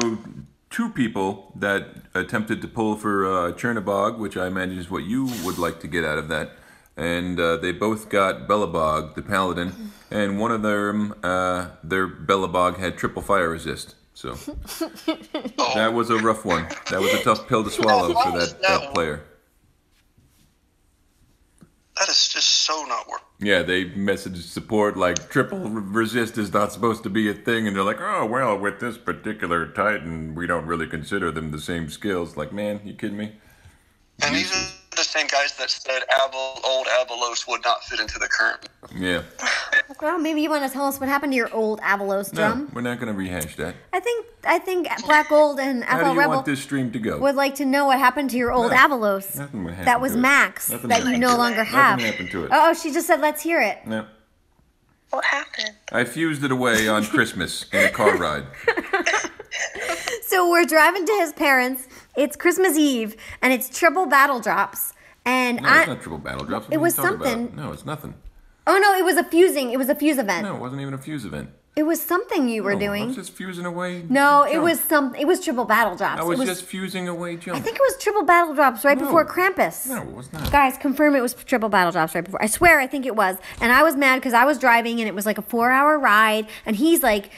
2 people that attempted to pull for Chernobog, which I imagine is what you would like to get out of that. And they both got Blvck, the Paladin, and one of them, their Blvck had triple fire resist. So that was a rough one. That was a tough pill to swallow for that player. That is just so not worth Yeah, they message support like triple resist is not supposed to be a thing, and they're like, oh, well, with this particular Titan, we don't really consider them the same skills. Like, man, you kidding me? And these are the same guys that said old Avalos would not fit into the current. Yeah. Well, maybe you want to tell us what happened to your old Avalos drum. No, we're not going to rehash that. I think Black Gold and How do FL you Rebel want this stream to go? would like to know what happened to your old Avalos. Nothing would happen That was to it. Max, Nothing that you happened no to it. longer have. Nothing happened to it. Oh, she just said, let's hear it. No. What happened? I fused it away on Christmas in a car ride. So we're driving to his parents. It's Christmas Eve, and it's triple battle drops. And No, it's not triple battle drops. What It are was you talking something. about? No, it's nothing. Oh no, it was a fusing. It was a fuse event. No, it wasn't even a fuse event. It was something you were No, I doing. was just fusing away. No, it junk. was triple battle drops. I was it was just fusing away junk. I think it was triple battle drops right No. before Krampus. No, it was not. Guys, confirm it was triple battle drops right before. I swear, I think it was. And I was mad because I was driving and it was like a 4-hour ride. And he's like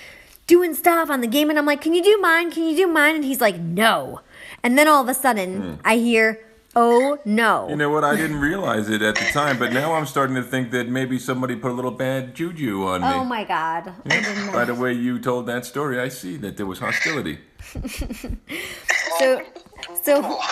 doing stuff on the game. And I'm like, can you do mine? Can you do mine? And he's like, no. And then all of a sudden, I hear, oh no. You know what? I didn't realize it at the time, but now I'm starting to think that maybe somebody put a little bad juju on me. Oh my God. I didn't know. By the way you told that story, I see that there was hostility. So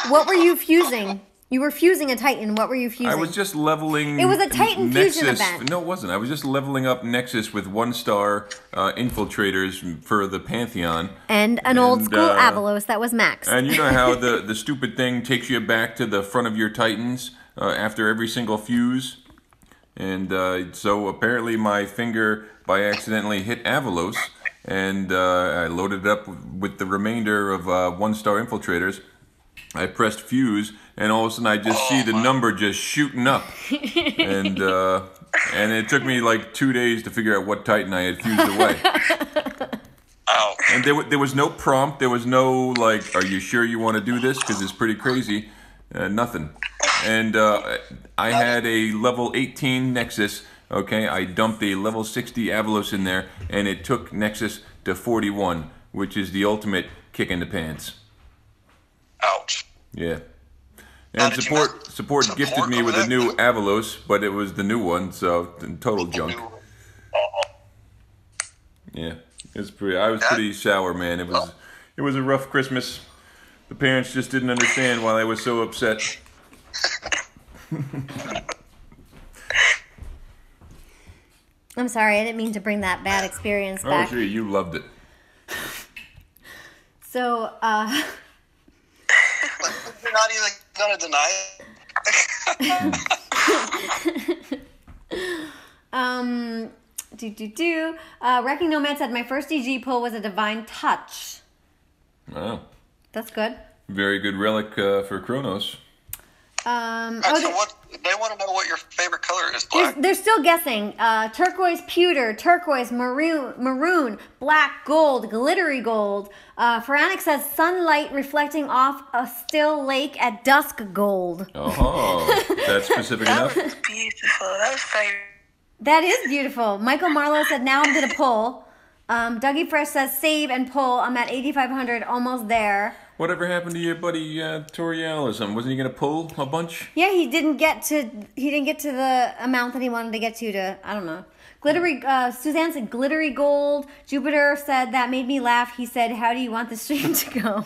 what were you fusing? You were fusing a Titan. What were you fusing? I was just leveling. It was a Titan Nexus. fusion event. No, it wasn't. I was just leveling up Nexus with 1-star infiltrators for the Pantheon. And an old And, school Avalos that was Max. And you know how the stupid thing takes you back to the front of your Titans after every single fuse? And so apparently my finger by accidentally hit Avalos, and I loaded it up with the remainder of 1-star infiltrators. I pressed fuse, and all of a sudden I just see the number just shooting up. And it took me like 2 days to figure out what Titan I had fused away. Ow. And there was no prompt. There was no, like, are you sure you want to do this? Because it's pretty crazy. Nothing. And I had a level 18 Nexus. Okay, I dumped a level 60 Avalos in there, and it took Nexus to 41, which is the ultimate kick in the pants. Ouch. Yeah. Now, And did you support miss gifted support me over with a that? new Avalos, but it was the new one, so total junk. Yeah, it's pretty. I was pretty sour, man. It was a rough Christmas. The parents just didn't understand why I was so upset. I'm sorry, I didn't mean to bring that bad experience Oh, back. gee, you loved it. So, You're not even gonna deny it. Wrecking Nomad said, my first DG pull was a divine touch. Wow. That's good. Very good relic for Kronos. So what? They want to know what your favorite color is. Black. They're still guessing. Turquoise pewter, turquoise, maroon, black, gold, glittery gold. Feranic says sunlight reflecting off a still lake at dusk gold. Oh, that's specific That enough? was beautiful. That was very. That is beautiful. Michael Marlowe said, now I'm going to pull. Dougie Fresh says, save and pull. I'm at 8,500, almost there. Whatever happened to your buddy Toriel or something? Wasn't he going to pull a bunch? Yeah, he didn't get to the amount that he wanted to get to I don't know. Glittery, Suzanne said glittery gold. Jupiter said, that made me laugh. He said, how do you want the stream to go?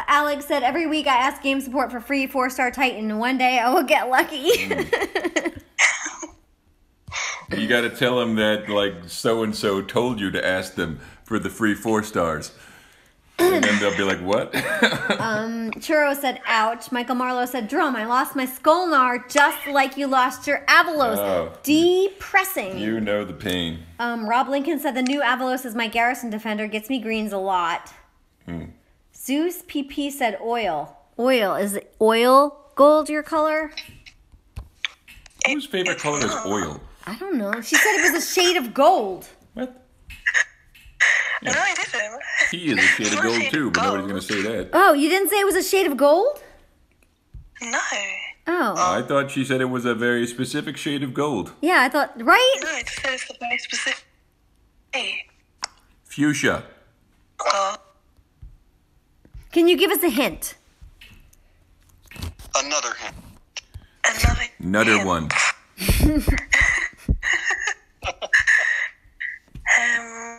Alex said, every week I ask game support for free 4-star Titan. One day I will get lucky. You got to tell him that, like, so-and-so told you to ask them for the free 4 stars. And then they'll be like, what? Churro said, ouch. Michael Marlowe said, Drum, I lost my Skolnar just like you lost your Avalos. Oh. Depressing. You know the pain. Rob Lincoln said, the new Avalos is my garrison defender. Gets me greens a lot. Zeus PP said, oil. Oil. Is it oil gold your color? Whose favorite color is oil? I don't know. She said it was a shade of gold. What? No, I didn't. He is a shade of gold too, but nobody's going to say that. Oh, you didn't say it was a shade of gold? No. Oh. I thought she said it was a very specific shade of gold. Yeah, I thought, right? No, it says a very specific. Hey. Fuchsia. Can you give us a hint? Another hint. Nutter one.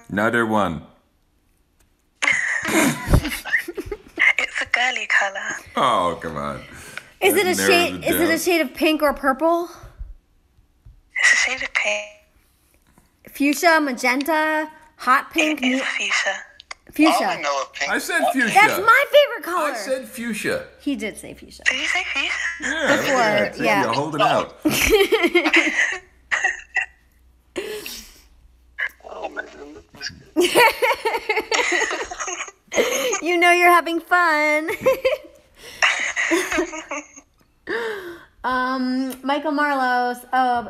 Nutter one. It's a girly color. Oh, come on. Is it a That narrows shade? it Is it down. a shade of pink or purple? It's a shade of pink. Fuchsia, magenta, hot pink, It's fuchsia. I fuchsia. only know a pink. I said fuchsia. That's my favorite color. I said fuchsia. He did say fuchsia. Did you say fuchsia? Yeah, look at that. See, yeah. you hold it out. Oh man. You know you're having fun. Michael Marlos.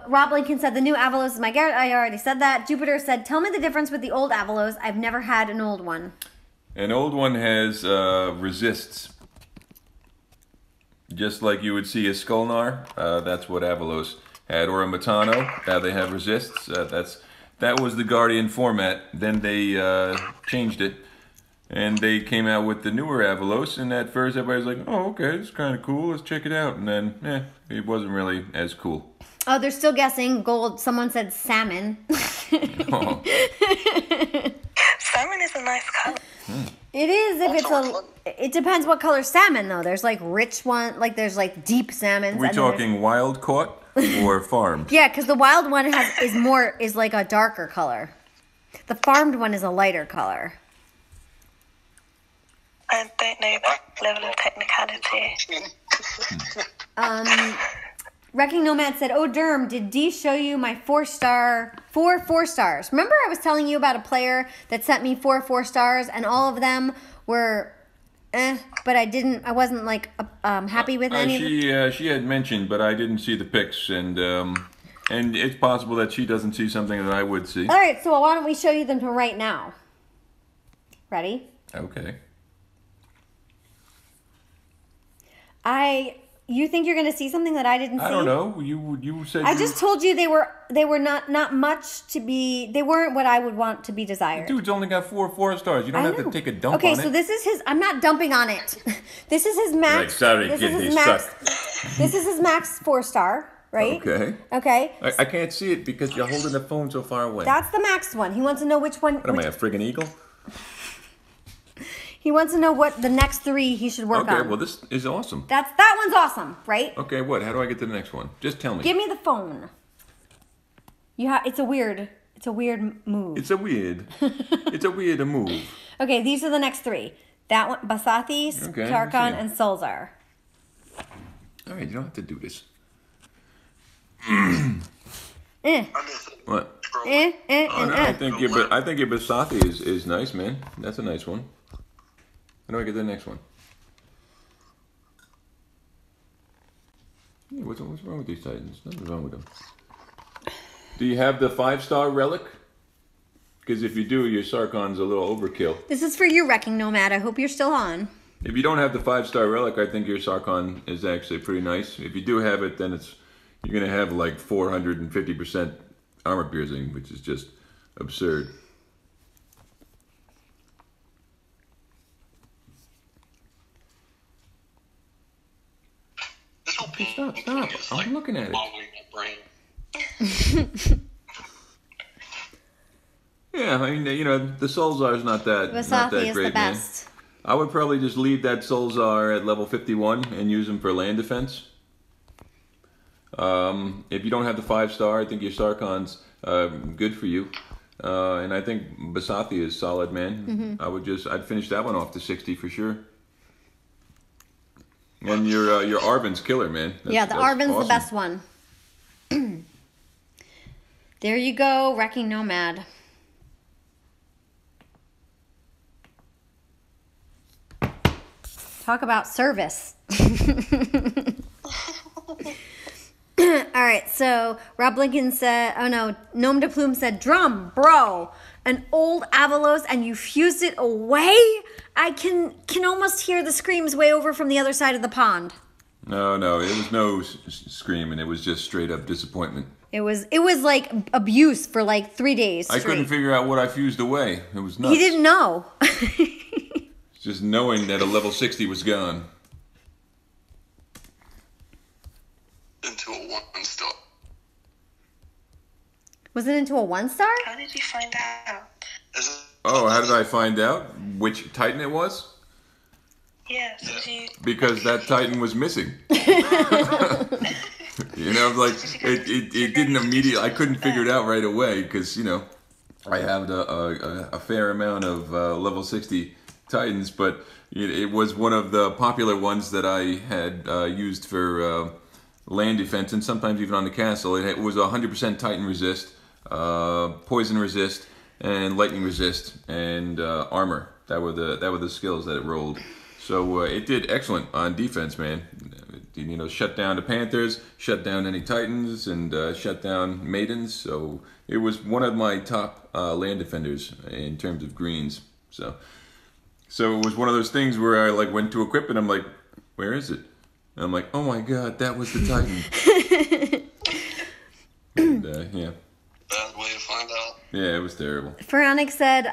Rob Lincoln said the new Avalos is my Garrett. I already said that. Jupiter said, tell me the difference with the old Avalos. I've never had an old one. An old one has resists. Just like you would see a Skolnar, that's what Avalos had. Or a Metano, they have resists. That was the Guardian format. Then they changed it. And they came out with the newer Avalos, and at first everybody was like, oh, okay, it's kind of cool, let's check it out. And then, it wasn't really as cool. Oh, they're still guessing. Gold. Someone said salmon. Oh. Salmon is a nice color. It is if it's it depends what color salmon though. There's like rich one, like there's like deep salmons. We're and then there's- talking wild caught or farmed? Yeah, because the wild one is like a darker color. The farmed one is a lighter color. I don't know the level of technicality. Wrecking Nomad said, "Oh, Derm, did D show you my 4-star, 4 stars? Remember I was telling you about a player that sent me 4 stars, and all of them were, but I wasn't like happy with any of them. She had mentioned, but I didn't see the pics, and it's possible that she doesn't see something that I would see. All right, so why don't we show you them right now? Ready? Okay. You think you're gonna see something that I didn't see? I don't know. You said I just told you they were not much to be. They weren't what I would want to be desired. Dude's only got 4 stars. You don't I have know. to take a dump okay, on so it. this is his. I'm not dumping on it. This is his max. Like, sorry, this kid, is they his max. suck. This is his max 4-star, right? Okay. Okay. I can't see it because you're holding the phone so far away. That's the max one. He wants to know which one. What am I, a friggin' eagle? He wants to know what the next 3 he should work on. Okay, well this is awesome. That one's awesome, right? Okay, what? How do I get to the next one? Just tell me. Give me the phone. It's a weird move. It's a weird move. Okay, these are the next 3. That one, Basathis, Okay, Tarkon, let's see. and Solzar. All right, you don't have to do this. What? Oh, no, I think your Basathi is nice, man. That's a nice one. How do I get to the next one? Yeah, what's wrong with these Titans? Nothing's wrong with them. Do you have the 5-star relic? Because if you do, your Sarkon's a little overkill. This is for you, Wrecking Nomad. I hope you're still on. If you don't have the 5-star relic, I think your Sarkon is actually pretty nice. If you do have it, then you're gonna have like 450% armor piercing, which is just absurd. Stop. I'm looking at it. Yeah, I mean, the Solzar's not that Vasathi is great, the best. man. I would probably just leave that Solzar at level 51 and use him for land defense. If you don't have the 5-star, I think your Sarkon's good for you. And I think Basathi is solid, man. Mm-hmm. I'd finish that one off to 60 for sure. And your Arvin's killer, man. The That's Arvin's awesome. the best one. There you go, Wrecking Nomad. Talk about service. All right, so Rob Lincoln said, Gnome de Plume said, drum, bro, an old Avalos and you fused it away? I can almost hear the screams way over from the other side of the pond. No, it was no screaming. It was just straight up disappointment. It was like abuse for like 3 days I straight. couldn't figure out what I fused away. It was nuts. He didn't know. Just knowing that a level 60 was gone. Into a 1. Was it into a 1-star? How did you find out? Is it? Oh, how did I find out which Titan it was? Yes, you... Because that Titan was missing. You know, like it didn't immediately. I couldn't figure it out right away because I have a fair amount of level 60 Titans, but it was one of the popular ones that I had used for land defense and sometimes even on the castle. It was 100% Titan resist, poison resist, and lightning resist, and armor. That were the skills that it rolled. So it did excellent on defense, man. Shut down the Panthers, shut down any Titans, and shut down Maidens. So it was one of my top land defenders in terms of greens. So it was one of those things where I went to equip it. I'm like, where is it? And I'm like, oh my god, that was the Titan. And, yeah. Bad way to find out. Yeah, it was terrible. Pharaonic said,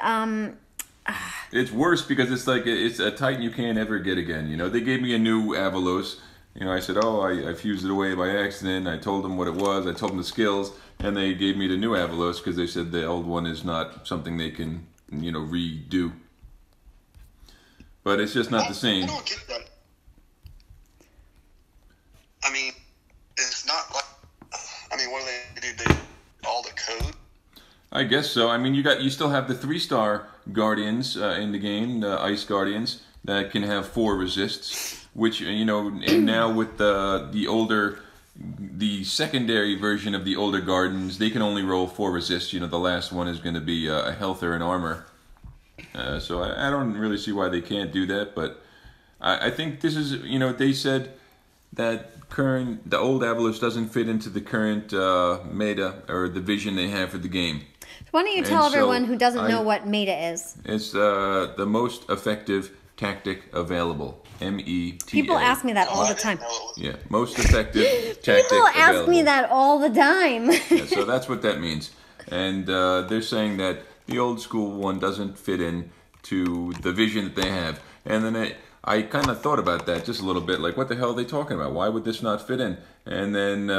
It's worse because it's a Titan you can't ever get again. They gave me a new Avalos. I said, oh, I fused it away by accident. I told them what it was. I told them the skills, and they gave me the new Avalos because they said the old one is not something they can, redo. But it's just not the same. I don't get that. I mean, it's not like. I mean, what do they do? All the code. I guess so. I mean, you still have the 3-star Guardians in the game, the Ice Guardians that can have 4 resists. Which and now with the secondary version of the older Guardians, they can only roll 4 resists. The last one is going to be a health or an armor. So I don't really see why they can't do that. But I think this is they said that the old Avalos doesn't fit into the current meta or the vision they have for the game. Why don't you tell everyone who doesn't know what meta is? It's the most effective tactic available. META. People ask me that all the time. Yeah, most effective tactic People ask available. me that all the time. Yeah, so that's what that means. And they're saying that the old school one doesn't fit in to the vision that they have. And then I kind of thought about that just a little bit, like what the hell are they talking about? Why would this not fit in? And then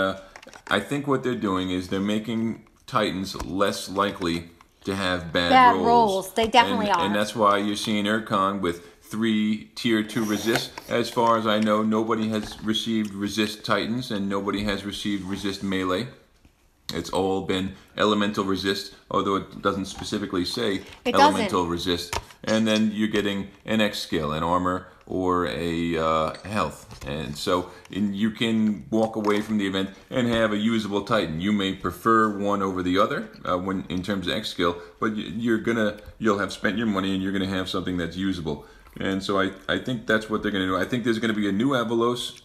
I think what they're doing is they're making Titans less likely to have bad rolls. They definitely are. And that's why you're seeing Urkon with 3 tier 2 resist. As far as I know, nobody has received resist Titans and nobody has received resist melee. It's all been elemental resist, although it doesn't specifically say elemental resist. And then you're getting an X skill, an armor, or a health. And so you can walk away from the event and have a usable Titan. You may prefer one over the other when in terms of X skill, but you'll have spent your money and you're gonna have something that's usable. And so I think that's what they're gonna do. I think there's gonna be a new Avalos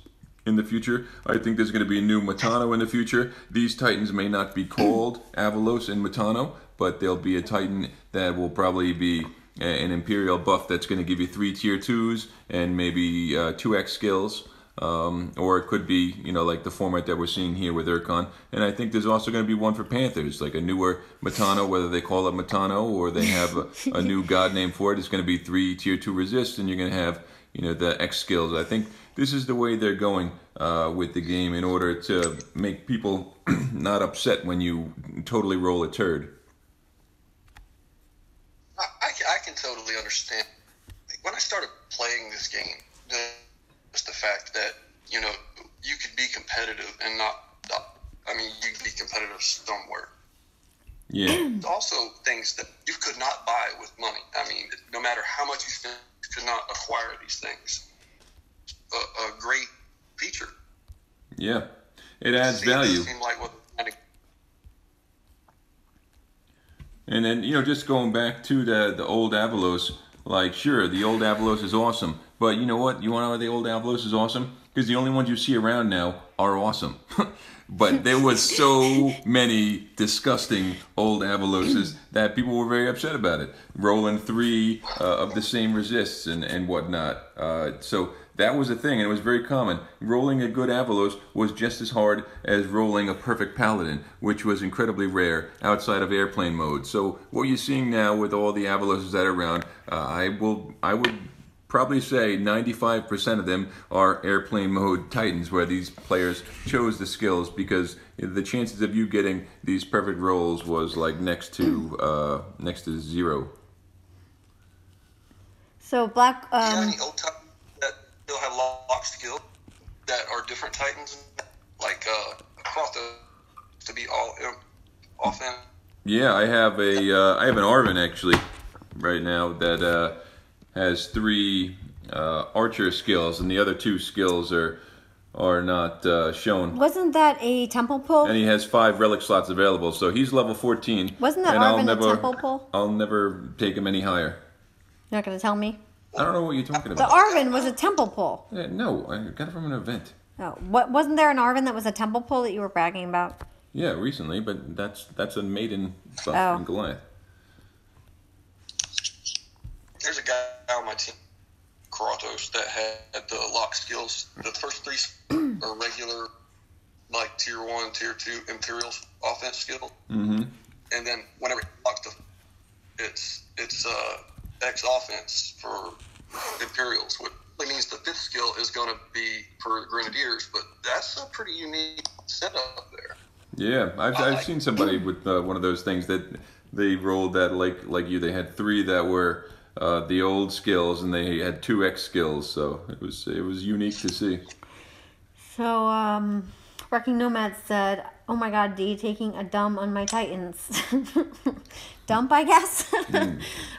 in the future. I think there's going to be a new Metano in the future. These Titans may not be called Avalos and Metano, but there'll be a Titan that will probably be an Imperial buff that's going to give you 3 tier 2s and maybe 2x skills. Or it could be, like the format that we're seeing here with Urkon. And I think there's also going to be one for Panthers, like a newer Metano, whether they call it Metano or they have a new god name for it. It's going to be 3 tier 2 resist, and you're going to have, the X skills. I think this is the way they're going with the game in order to make people not upset when you totally roll a turd. I can totally understand. When I started playing this game, just the fact that, you could be competitive and you could be competitive somewhere. Yeah. Also things that you could not buy with money. I mean, no matter how much you spend, you could not acquire these things. A great feature. Yeah, it adds value. And then, just going back to the old Avalos, sure, the old Avalos is awesome, but you know what? You want to know why the old Avalos is awesome? Because the only ones you see around now are awesome. But there was so many disgusting old Avaloses that people were very upset about it. Rolling 3 of the same resists and whatnot. So that was a thing, and it was very common. Rolling a good Avalos was just as hard as rolling a perfect Paladin, which was incredibly rare outside of airplane mode. So what you're seeing now with all the Avaloses that are around, I would probably say 95% of them are airplane mode Titans, where these players chose the skills because the chances of you getting these perfect rolls was like next to 0. So Black. Do you have any old Titans that still have lock skill that are different Titans, like Crotho to be all offense? Yeah, I have an Arvin actually right now that has 3 archer skills, and the other 2 skills are not shown. Wasn't that a temple pull? And he has 5 relic slots available, so he's level 14. Wasn't that and Arvin a temple pull? I'll never take him any higher. You're not going to tell me? I don't know what you're talking The about. Arvin was a temple pull. Yeah, no, I got it from an event. Oh, wasn't there an Arvin that was a temple pull that you were bragging about? Yeah, recently, but that's a maiden buff Oh. in Goliath. There's a guy on my team, Kratos, that had the lock skills. The first 3 are regular, like tier 1, tier 2 Imperials offense skill. Mm-hmm. And then whenever he locks it's X offense for Imperials, which means the 5th skill is going to be for Grenadiers, but that's a pretty unique setup there. Yeah, I've seen somebody with one of those things that they rolled that like you. They had 3 that were the old skills, and they had 2 X skills, so it was unique to see. So, Wrecking Nomad said, "Oh my God, D taking a dump on my Titans." Dump, I guess.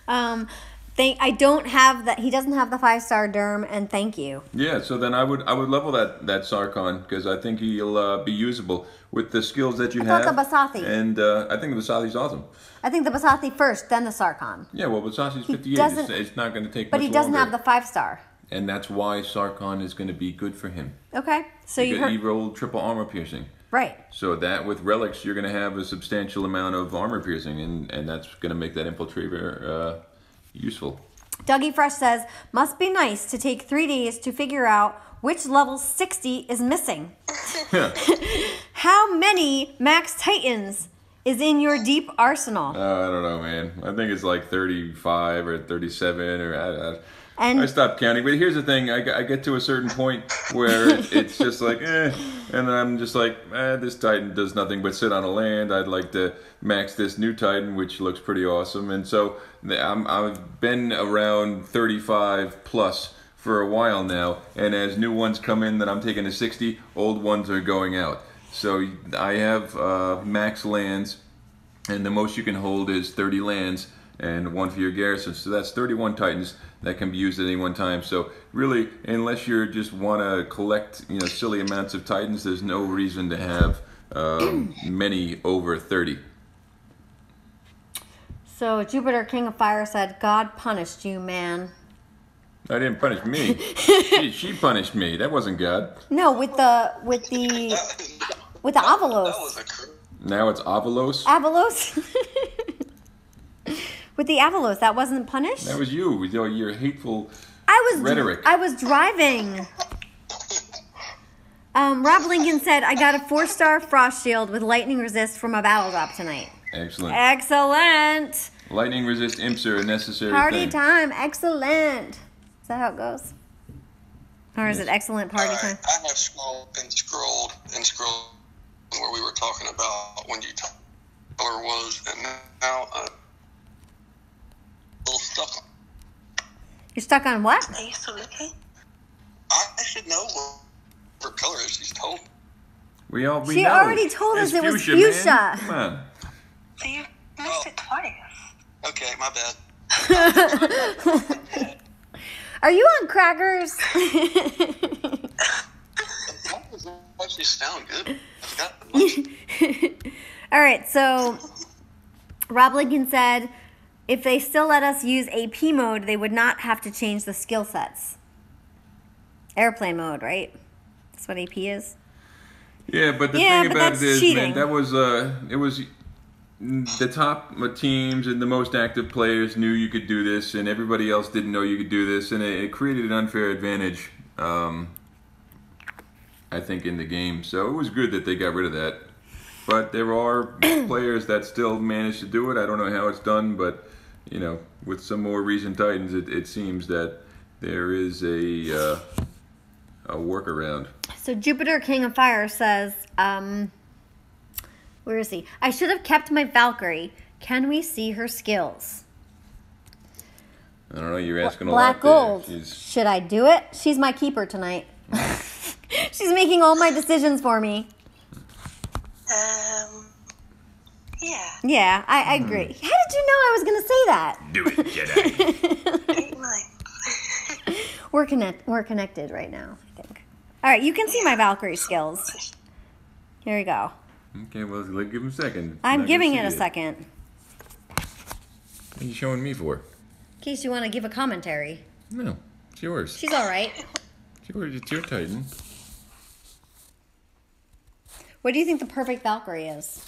I don't have that. He doesn't have the 5-star derm, and thank you. Yeah, so then I would level that Sarkon because I think he'll be usable with the skills that you have. I thought the Basathi. And I think the Basathi's awesome. I think the Basathi first, then the Sarkon. Yeah, well, Basathi's 58. doesn't- It's not going to take But much he doesn't longer. have the 5-star. And that's why Sarkon is going to be good for him. Okay, so you Because he heard rolled triple armor piercing. right. So that with relics, you're going to have a substantial amount of armor piercing, and that's going to make that infiltrator useful. Dougie Fresh says, "Must be nice to take 3 days to figure out which level 60 is missing. How many Max Titans is in your deep arsenal?" I don't know, man. I think it's like 35 or 37 or And I stopped counting. But here's the thing: I get to a certain point where it's just like, and then I'm just like, this Titan does nothing but sit on a land. I'd like to max this new Titan, which looks pretty awesome. And so I've been around 35 plus for a while now. And as new ones come in that I'm taking to 60, old ones are going out. So I have max lands, and the most you can hold is 30 lands. And 1 for your garrison, so that's 31 Titans that can be used at any one time. So really, unless you just want to collect, silly amounts of Titans, there's no reason to have many over 30. so Jupiter King of Fire said, "God punished you, man." I didn't punish me. she punished me. That wasn't God. No, with the Avalos. That was a crew. Now it's Avalos. Avalos. With the Avalos, that wasn't punished? That was you with your hateful rhetoric. I was driving. Rob Lincoln said, "I got a 4-star frost shield with lightning resist from a battle drop tonight." Excellent. Excellent. Lightning resist imps are a necessary Party thing. time. Excellent. Is that how it goes? Or is it excellent party time? I have scrolled where we were talking about when you color was, and now I'm a little stuck on. You're stuck on what? Are you still looking? I should know what color is. She's told me. We She know. already told us It's it was man. fuchsia. Come on. So you missed it twice. Okay, my bad. Are you on crackers? Actually sound good. I've got the most. All right, so Rob Lincoln said, if they still let us use AP mode, they would not have to change the skill sets. Airplane mode, right? That's what AP is? Yeah, but the Yeah, thing but about that's it is, cheating. man, that was it was the top teams and the most active players knew you could do this, and everybody else didn't know you could do this, and it created an unfair advantage, I think, in the game. So it was good that they got rid of that. But there are players that still manage to do it. I don't know how it's done, but with some more recent Titans, it seems that there is a workaround. So Jupiter, King of Fire, says, where is he? I should have kept my Valkyrie. Can we see her skills? I don't know, you're asking a Black lot Gold. there. Should I do it? She's my keeper tonight. She's making all my decisions for me. Yeah. Yeah, I agree. How did you know I was going to say that? Do it, Jedi. We're connected right now, I think. All right, you can see my Valkyrie skills. Here we go. Okay, well, give him a second. I'm Not giving gonna it a see second. What are you showing me for? In case you want to give a commentary. No, it's yours. She's all right. It's your Titan. What do you think the perfect Valkyrie is?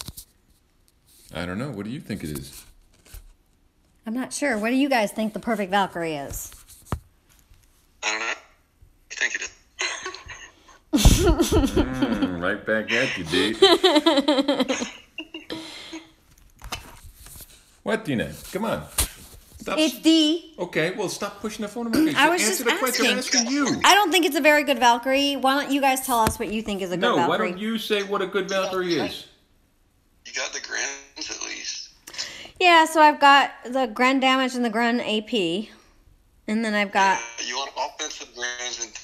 I don't know. What do you think it is? I'm not sure. What do you guys think the perfect Valkyrie is? I don't know. I think it is. Right back at you, D. What, Dina? Come on. Stop. It's D. Okay, well, stop pushing the phone in my face. I was Answer just the question. I'm asking. asking you. I don't think it's a very good Valkyrie. Why don't you guys tell us what you think is a good No, Valkyrie? why don't you say what a good Valkyrie is? You got the Grins at least. Yeah, so I've got the Gren damage and the Gren AP. And then I've got... You want offensive Grins and...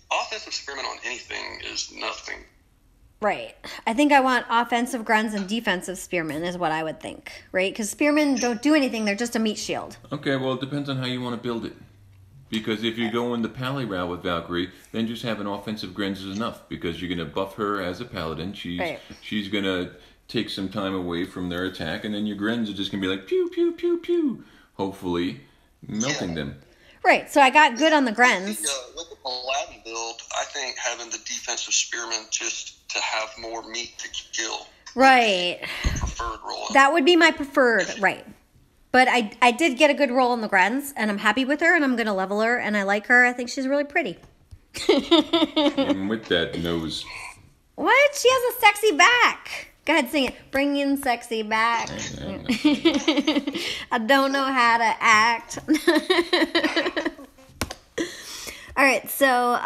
offensive spearmen on anything is nothing. Right. I think I want offensive Grens and defensive Spearmen is what I would think. Right? Because Spearmen don't do anything. They're just a meat shield. Okay, well, it depends on how you want to build it. Because if you're going the Pally route with Valkyrie, then just having offensive Grins is enough. Because you're going to buff her as a paladin. She's going to take some time away from their attack. And then your Grins are just going to be like, pew, pew, pew, pew. Hopefully, melting them. Right. So I got good on the Grens. With the Paladin build, I think having the defensive spearmen just to have more meat to kill. Right. Preferred role. That would be my preferred, right. But I did get a good roll on the Grens, and I'm happy with her, and I'm going to level her, and I like her. I think she's really pretty. And with that nose. What? She has a sexy back. Go ahead, sing it. Bring in sexy back. I don't know how to act. All right, so,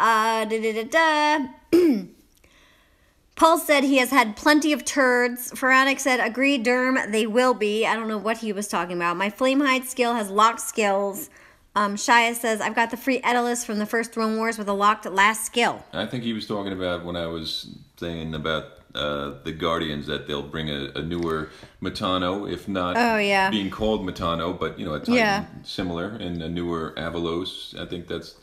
Paul said he has had plenty of turds. Pharaonic said, agree, Derm, they will be. I don't know what he was talking about. My Flamehide skill has locked skills. Shia says, I've got the free Edalus from the first Throne Wars with a locked last skill. I think he was talking about when I was saying about the Guardians, that they'll bring a newer Metano, if not being called Metano, but, you know, a Titan similar, and a newer Avalos. I think that's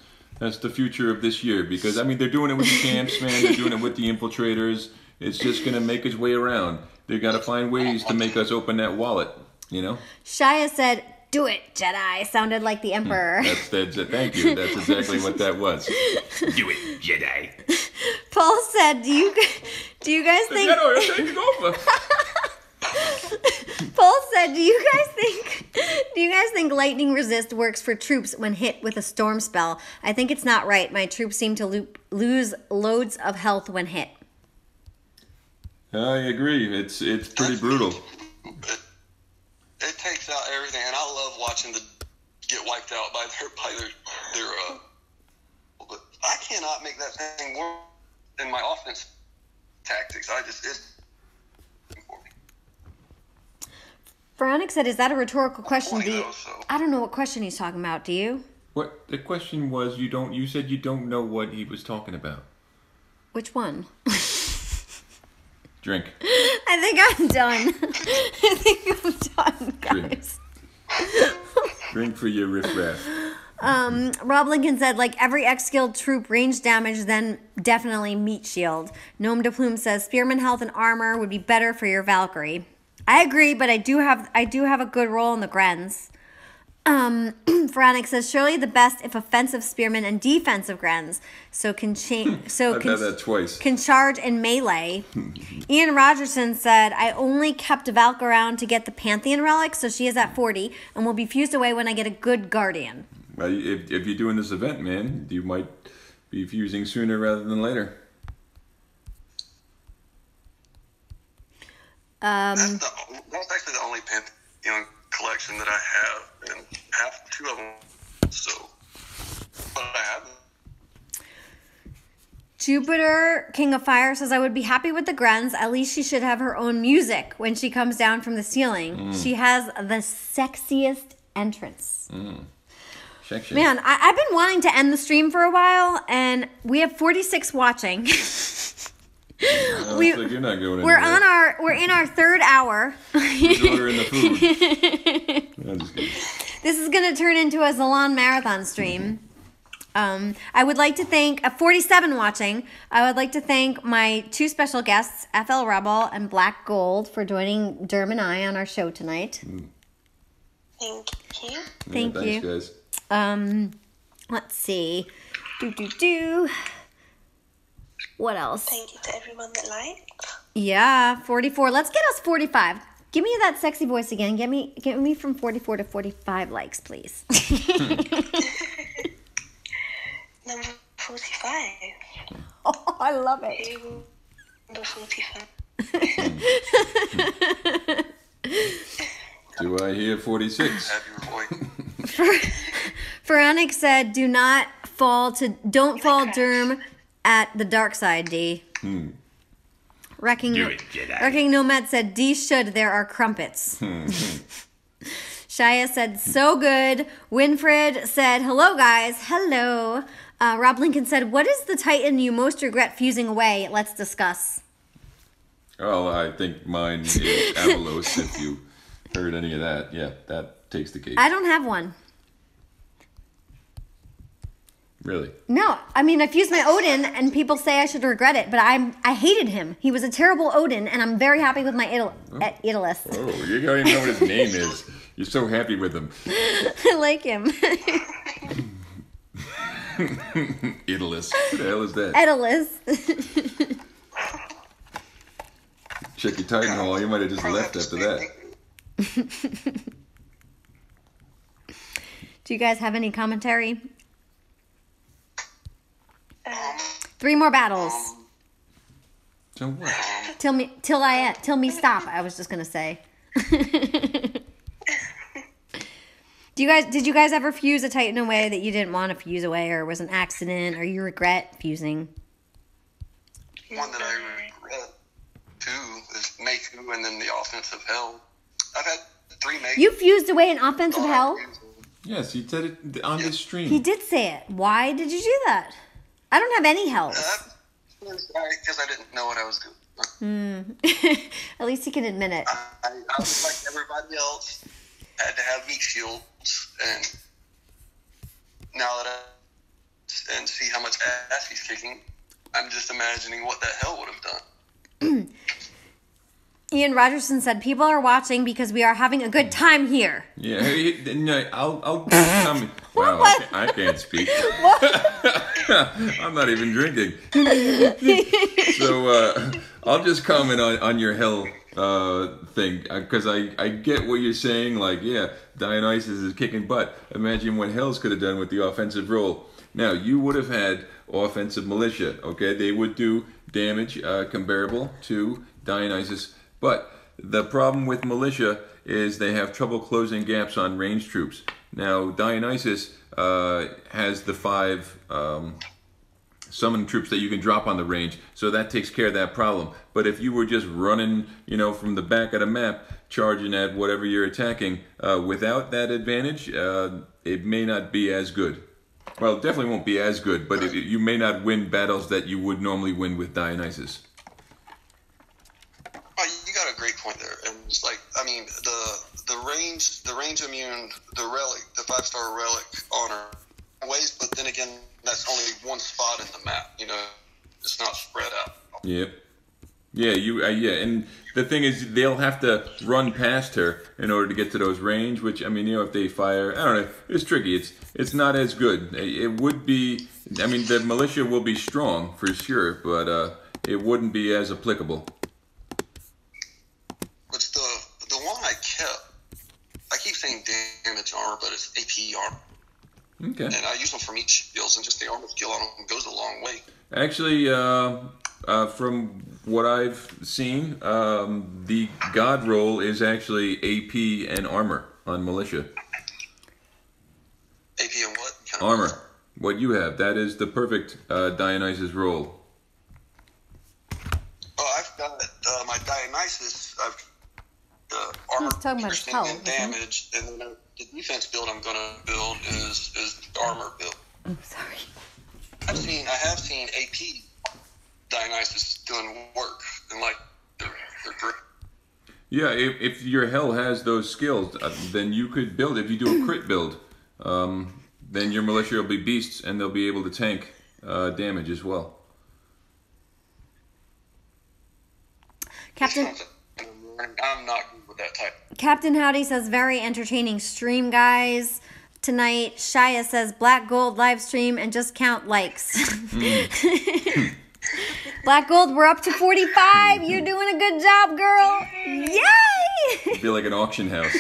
the future of this year, because, I mean, they're doing it with the camps, man. They're doing it with the infiltrators. It's just going to make its way around. They got to find ways to make us open that wallet, you know? Shia said, do it, Jedi. Sounded like the Emperor. Thank you. That's exactly what that was. Do it, Jedi. Paul said, do you guys think... Jedi, you're taking over. Paul said, do you guys think lightning resist works for troops when hit with a storm spell? I think it's not right. My troops seem to lose loads of health when hit. I agree. It's pretty brutal. It takes out everything, and I love watching the get wiped out by their but I cannot make that thing work in my offense tactics. It's for me. Pharaonic said, is that a rhetorical question? So. I don't know what question he's talking about. Do you? What the question was? You said you don't know what he was talking about. Which one? Drink. I think I'm done. I think I'm done, guys. Drink for your riffraff. Rob Lincoln said, like every X-skilled troop, range damage, then definitely meat shield. Gnome de Plume says, spearman health and armor would be better for your Valkyrie. I agree, but I do have a good roll in the Grens. Pharaonic says, surely the best if offensive spearmen and defensive Grens can charge in melee. Ian Rogerson said, I only kept Valk around to get the Pantheon relic, so she is at 40 and will be fused away when I get a good Guardian. Well, if you're doing this event, man, you might be fusing sooner rather than later. That's actually the only Pantheon collection that I have, and two of them So, but I haven't. Jupiter, King of Fire, says, I would be happy with the grunts. At least she should have her own music when she comes down from the ceiling. She has the sexiest entrance. Sexy. Man, I've been wanting to end the stream for a while, and we have 46 watching. You're not going We're anywhere. we're in our third hour. Who's ordering the food? I'm just kidding. This is going to turn into a Salon Marathon stream. I would like to thank 47 watching. I would like to thank my two special guests, FL Rebel and Black Gold, for joining Derm and I on our show tonight. Thank you. Thank you. Thanks, guys. Let's see. What else? Thank you to everyone that liked. Yeah, 44. Let's get us 45. Give me that sexy voice again. Get me from 44 to 45 likes, please. Number 45. Oh, I love it. Number 45. Do I hear 46? Happy recording. Veronic said, don't fall Derm at the dark side, D. Wrecking Nomad said, D should, there are crumpets. Shia said, so good. Winfred said, hello, guys. Hello. Rob Lincoln said, what is the Titan you most regret fusing away? Let's discuss. Well, I think mine is Avalos, if you heard any of that. Yeah, that takes the cake. I don't have one. Really? No, I mean, I fused my Odin, and people say I should regret it, but I hated him. He was a terrible Odin, and I'm very happy with my Idolist. Oh, you don't even know what his name is. You're so happy with him. I like him. Idolist. What the hell is that? Idolist. Check your Titan Hall. You might have just left after that. Do you guys have any commentary? 3 more battles. So what? Till me stop. I was just gonna say. Did you guys ever fuse a Titan away that you didn't want to fuse away, or was an accident, or you regret fusing? One that I regret, too, is Maku and then the offensive hell. I've had 3 Maku. You fused away an offensive hell? Yes, he said it on this stream. He did say it. Why did you do that? I don't have any hells. Because I didn't know what I was doing. At least he can admit it. I was like everybody else, had to have meat shields, and now that and see how much ass he's kicking, I'm just imagining what that hell would have done. Ian Rogerson said, people are watching because we are having a good time here. Yeah, I'll comment. Wow, I can't speak. I'm not even drinking. So I'll just comment on your hell thing, because I get what you're saying. Like, yeah, Dionysus is kicking butt. Imagine what Hells could have done with the offensive role. Now, you would have had offensive militia, okay? They would do damage comparable to Dionysus. But the problem with militia is they have trouble closing gaps on ranged troops. Now, Dionysus has the 5 summon troops that you can drop on the range, so that takes care of that problem. But if you were just running, from the back of the map, charging at whatever you're attacking, without that advantage, it may not be as good. Well, it definitely won't be as good, but you may not win battles that you would normally win with Dionysus. Oh, you got a great point there, and it's like, I mean, the range immune, the relic, the 5-star relic honor ways, but then again, that's only one spot in the map. It's not spread out. Yep. Yeah, and the thing is, they'll have to run past her in order to get to those range. Which, I mean, if they fire, I don't know, it's tricky. It's not as good. It would be. I mean, the militia will be strong for sure, but it wouldn't be as applicable. But the one I kept, I keep saying damage armor, but it's AP armor. Okay. And I use them for meat shields, and just the armor skill on them goes a long way. Actually, from what I've seen, the god roll is actually AP and armor on militia. AP and what? Armor. What you have, that is the perfect Dionysus roll. Oh, I've got my Dionysus. I've armor, talking about his piercing, health, and damage, and then the defense build I'm gonna build is the armor build. I'm sorry. I have seen AP Dionysus doing work, and like they're great. Yeah, if your hell has those skills, then you could build. If you do a crit build, then your militia will be beasts, and they'll be able to tank damage as well. Captain I'm not good with that type. Captain Howdy says, very entertaining stream, guys. Tonight, Shia says, Black Gold live stream and just count likes. Black Gold, we're up to 45. You're doing a good job, girl. Yay! It'd be like an auction house.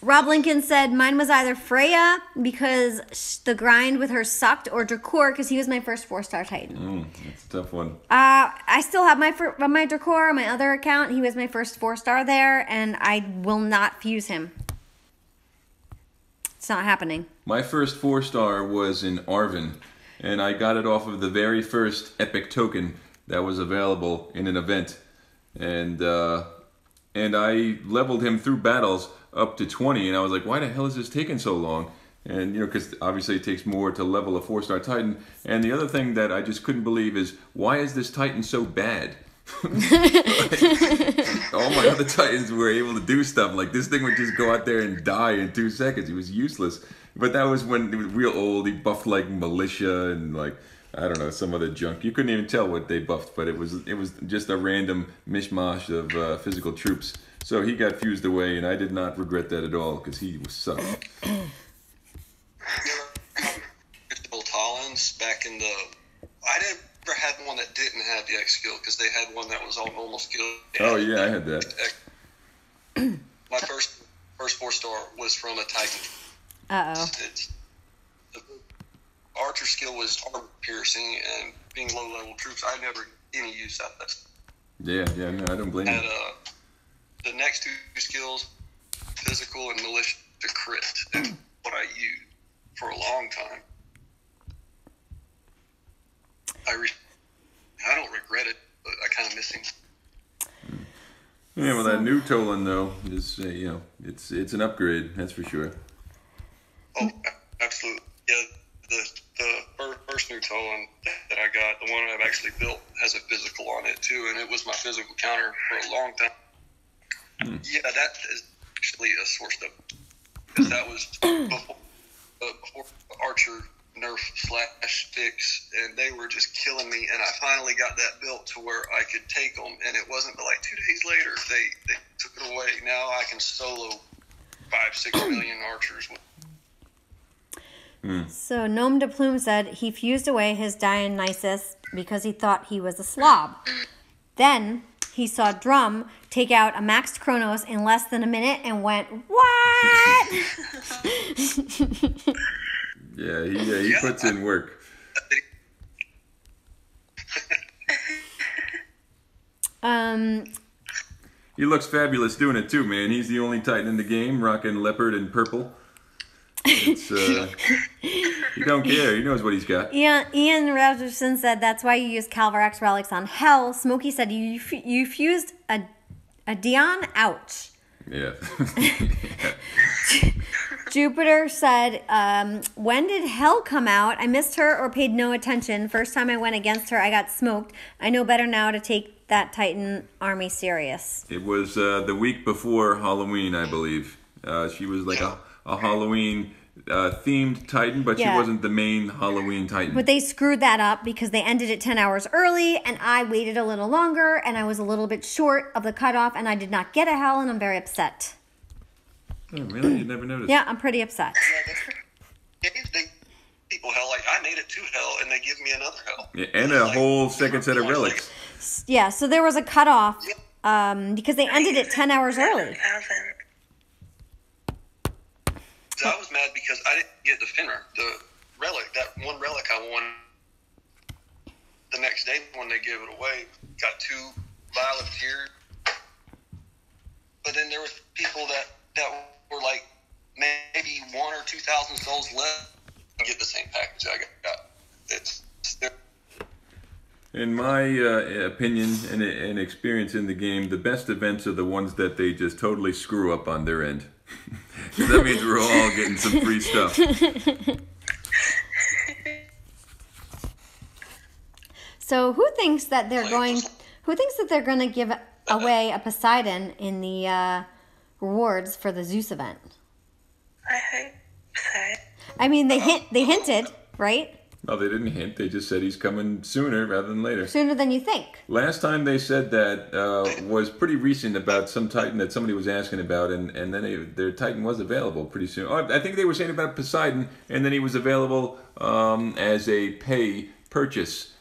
Rob Lincoln said, mine was either Freya because the grind with her sucked, or Dracor because he was my first 4-star Titan. That's a tough one. I still have my Dracor on my other account. He was my first 4-star there, and I will not fuse him. It's not happening. My first 4-star was in Arvin, and I got it off of the very first epic token that was available in an event. And I leveled him through battles up to 20, and I was like, why the hell is this taking so long? And, because obviously it takes more to level a 4-star Titan. And the other thing that I just couldn't believe is, why is this Titan so bad? All my other Titans were able to do stuff. Like, this thing would just go out there and die in 2 seconds. He was useless. But that was when he was real old. He buffed, like, militia and, like, I don't know, some other junk. You couldn't even tell what they buffed, but it was just a random mishmash of physical troops. So he got fused away, and I did not regret that at all, because he was sucked. Tollins back in the... I never had one that didn't have the X skill, because they had one that was all normal skill. Oh, yeah, I had that. My first 4-star was from a Titan. Uh-oh. The Archer skill was armor piercing, and being low-level troops, I never any use out of that. Yeah, no, I don't blame you. And the next 2 skills, physical and militia crit, and what I used for a long time. I don't regret it, but I kind of miss him. Yeah, well, that new Tolan, though, is, it's an upgrade, that's for sure. Oh, absolutely. Yeah, the first new Tolan that I got, the one I've actually built, has a physical on it, too, and it was my physical counter for a long time. Yeah, that is actually a source of, because that was before Archer nerf / fix, and they were just killing me, and I finally got that built to where I could take them, and it wasn't but like 2 days later they took it away. Now I can solo 5-6 million archers with. So Gnome de Plume said he fused away his Dionysus because he thought he was a slob. Then he saw Drum take out a maxed Chronos in less than a minute and went, what? Yeah, he puts in work. He looks fabulous doing it too, man. He's the only Titan in the game, rocking leopard and purple. It's, he don't care. He knows what he's got. Ian Rogerson said that's why you use Calvarax relics on Hell. Smokey said you fused a Dion. Ouch. Yeah. Jupiter said, when did Hell come out? I missed her or paid no attention. First time I went against her, I got smoked. I know better now to take that Titan army serious. It was the week before Halloween, I believe. She was like a Halloween themed Titan, but she wasn't the main Halloween Titan. But they screwed that up because they ended it 10 hours early, and I waited a little longer, and I was a little bit short of the cutoff, and I did not get a Hell, and I'm very upset. Oh, really? You never noticed? Yeah, I'm pretty upset. Yeah, they people Hell, like I made it to Hell, and they give me another Hell. Yeah, and a whole second set of relics. Yeah, so there was a cutoff because they ended it 10 hours early. So I was mad because I didn't get the Fenrir, the relic, that one relic I won. The next day when they gave it away, got 2 Violet Tears. But then there was people that were like maybe 1 or 2,000 souls left and get the same package I got. It's In my opinion and experience in the game, the best events are the ones that they just totally screw up on their end. 'Cause that means we're all getting some free stuff. So who thinks that they're going to give away a Poseidon in the rewards for the Zeus event? I hope so. I mean, they hinted, right? No, they didn't hint. They just said he's coming sooner rather than later. Sooner than you think. Last time they said that was pretty recent about some Titan that somebody was asking about, and then their Titan was available pretty soon. Oh, I think they were saying about Poseidon, and then he was available as a pay purchase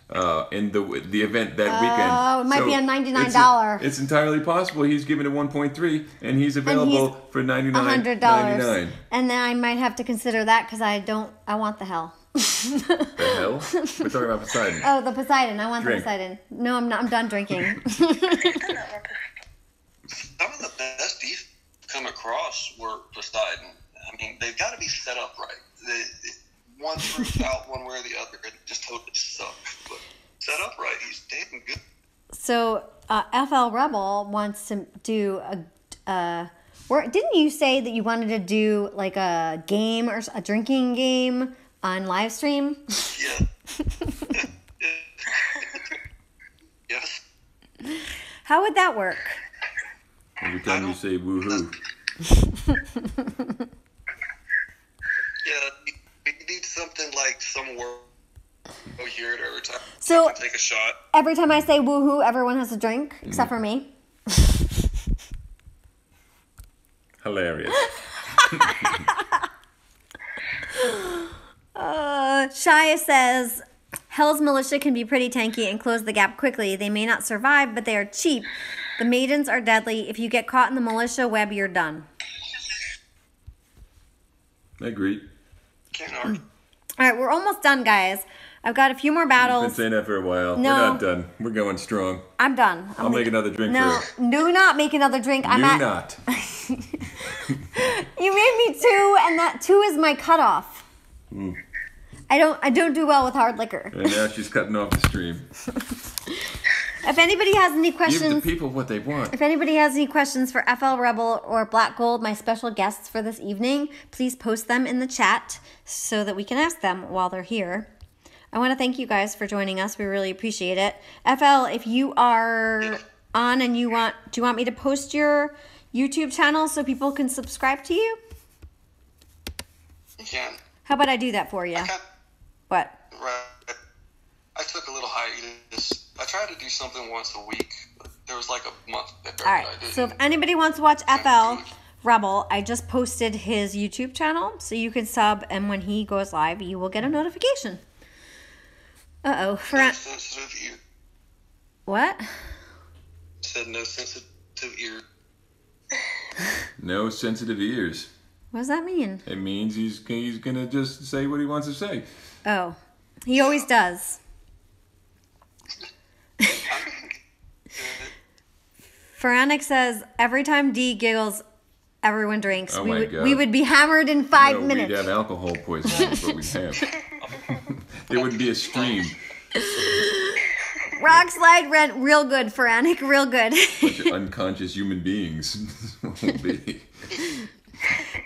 in the event that weekend. Oh, it might be a $99. It's entirely possible he's giving it 1.3, and he's available for $100. And then I might have to consider that because I want the hell. The hell? We're talking about Poseidon. Oh, the Poseidon. I want Drink. the Poseidon. No, I'm not. I'm done drinking. some of the best beef come across were Poseidon. I mean, they've got to be set up right. One fruit out one way or the other, it just totally sucks. But set up right, he's damn good. So, FL Rebel wants to do didn't you say that you wanted to do like a game or a drinking game on live stream? Yeah. Yes. How would that work? Every time you say woohoo. Yeah, we need something like somewhere. Go here every time. So I can take a shot. every time I say woohoo, everyone has to drink except for me. Hilarious. Shia says, Hell's militia can be pretty tanky and close the gap quickly. They may not survive, but they are cheap. The maidens are deadly. If you get caught in the militia web, you're done. Agreed. Can't argue. All right, we're almost done, guys. I've got a few more I've been battles. saying that for a while. No. We're not done. We're going strong. I'm done. I'll make another drink No, for do not make another drink. you. Not. You made me 2, and that 2 is my cutoff. Mm. I don't do well with hard liquor. And now she's cutting off the stream. If anybody has any Give questions, the people what they want. if anybody has any questions for FL Rebel or Black Gold, my special guests for this evening, please post them in the chat so that we can ask them while they're here. I want to thank you guys for joining us. We really appreciate it. FL, if you are on and do you want me to post your YouTube channel so people can subscribe to you? You can. How about I do that for you? What? Right. I took a little hiatus. I tried to do something once a week, but there was like a month there All right. that I didn't. So if anybody wants to watch FL Rebel, I just posted his YouTube channel, so you can sub, and when he goes live, you will get a notification. No sensitive ear. What? Said no sensitive ear. No sensitive ears. What does that mean? It means he's gonna just say what he wants to say. Oh, he always does. Feranic says, every time D giggles, everyone drinks. Oh we my would, God. we would be hammered in 5 No, minutes. we'd have alcohol poisoning is what we'd have. It wouldn't be a stream. Rock slide rent real good, Feranic, real good. Bunch of unconscious human beings. Will be.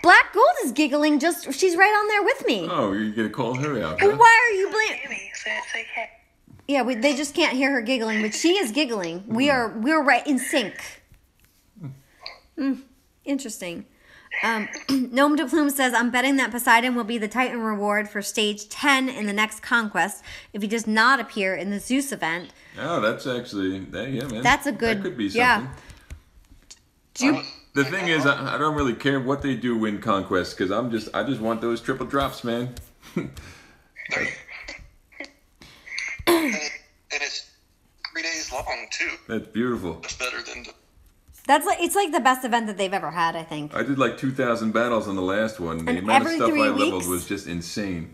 Black Gold is giggling she's right on there with me. Oh, you're gonna call her out, Well, huh? why are you blaming? Maybe, so it's okay. Yeah, they just can't hear her giggling, but she is giggling. We're right in sync. Interesting. Gnome de Plume says, I'm betting that Poseidon will be the Titan reward for stage 10 in the next conquest if he does not appear in the Zeus event. Oh, that's actually, yeah, man. That's a good, That could be yeah. something. The thing is, I don't really care what they do in Conquest because I just want those triple drops, man. And it's 3 days long too. That's beautiful. It's better than the. It's like the best event that they've ever had, I think. I did like 2,000 battles on the last one. The And amount of every stuff 3 I leveled weeks? was just insane.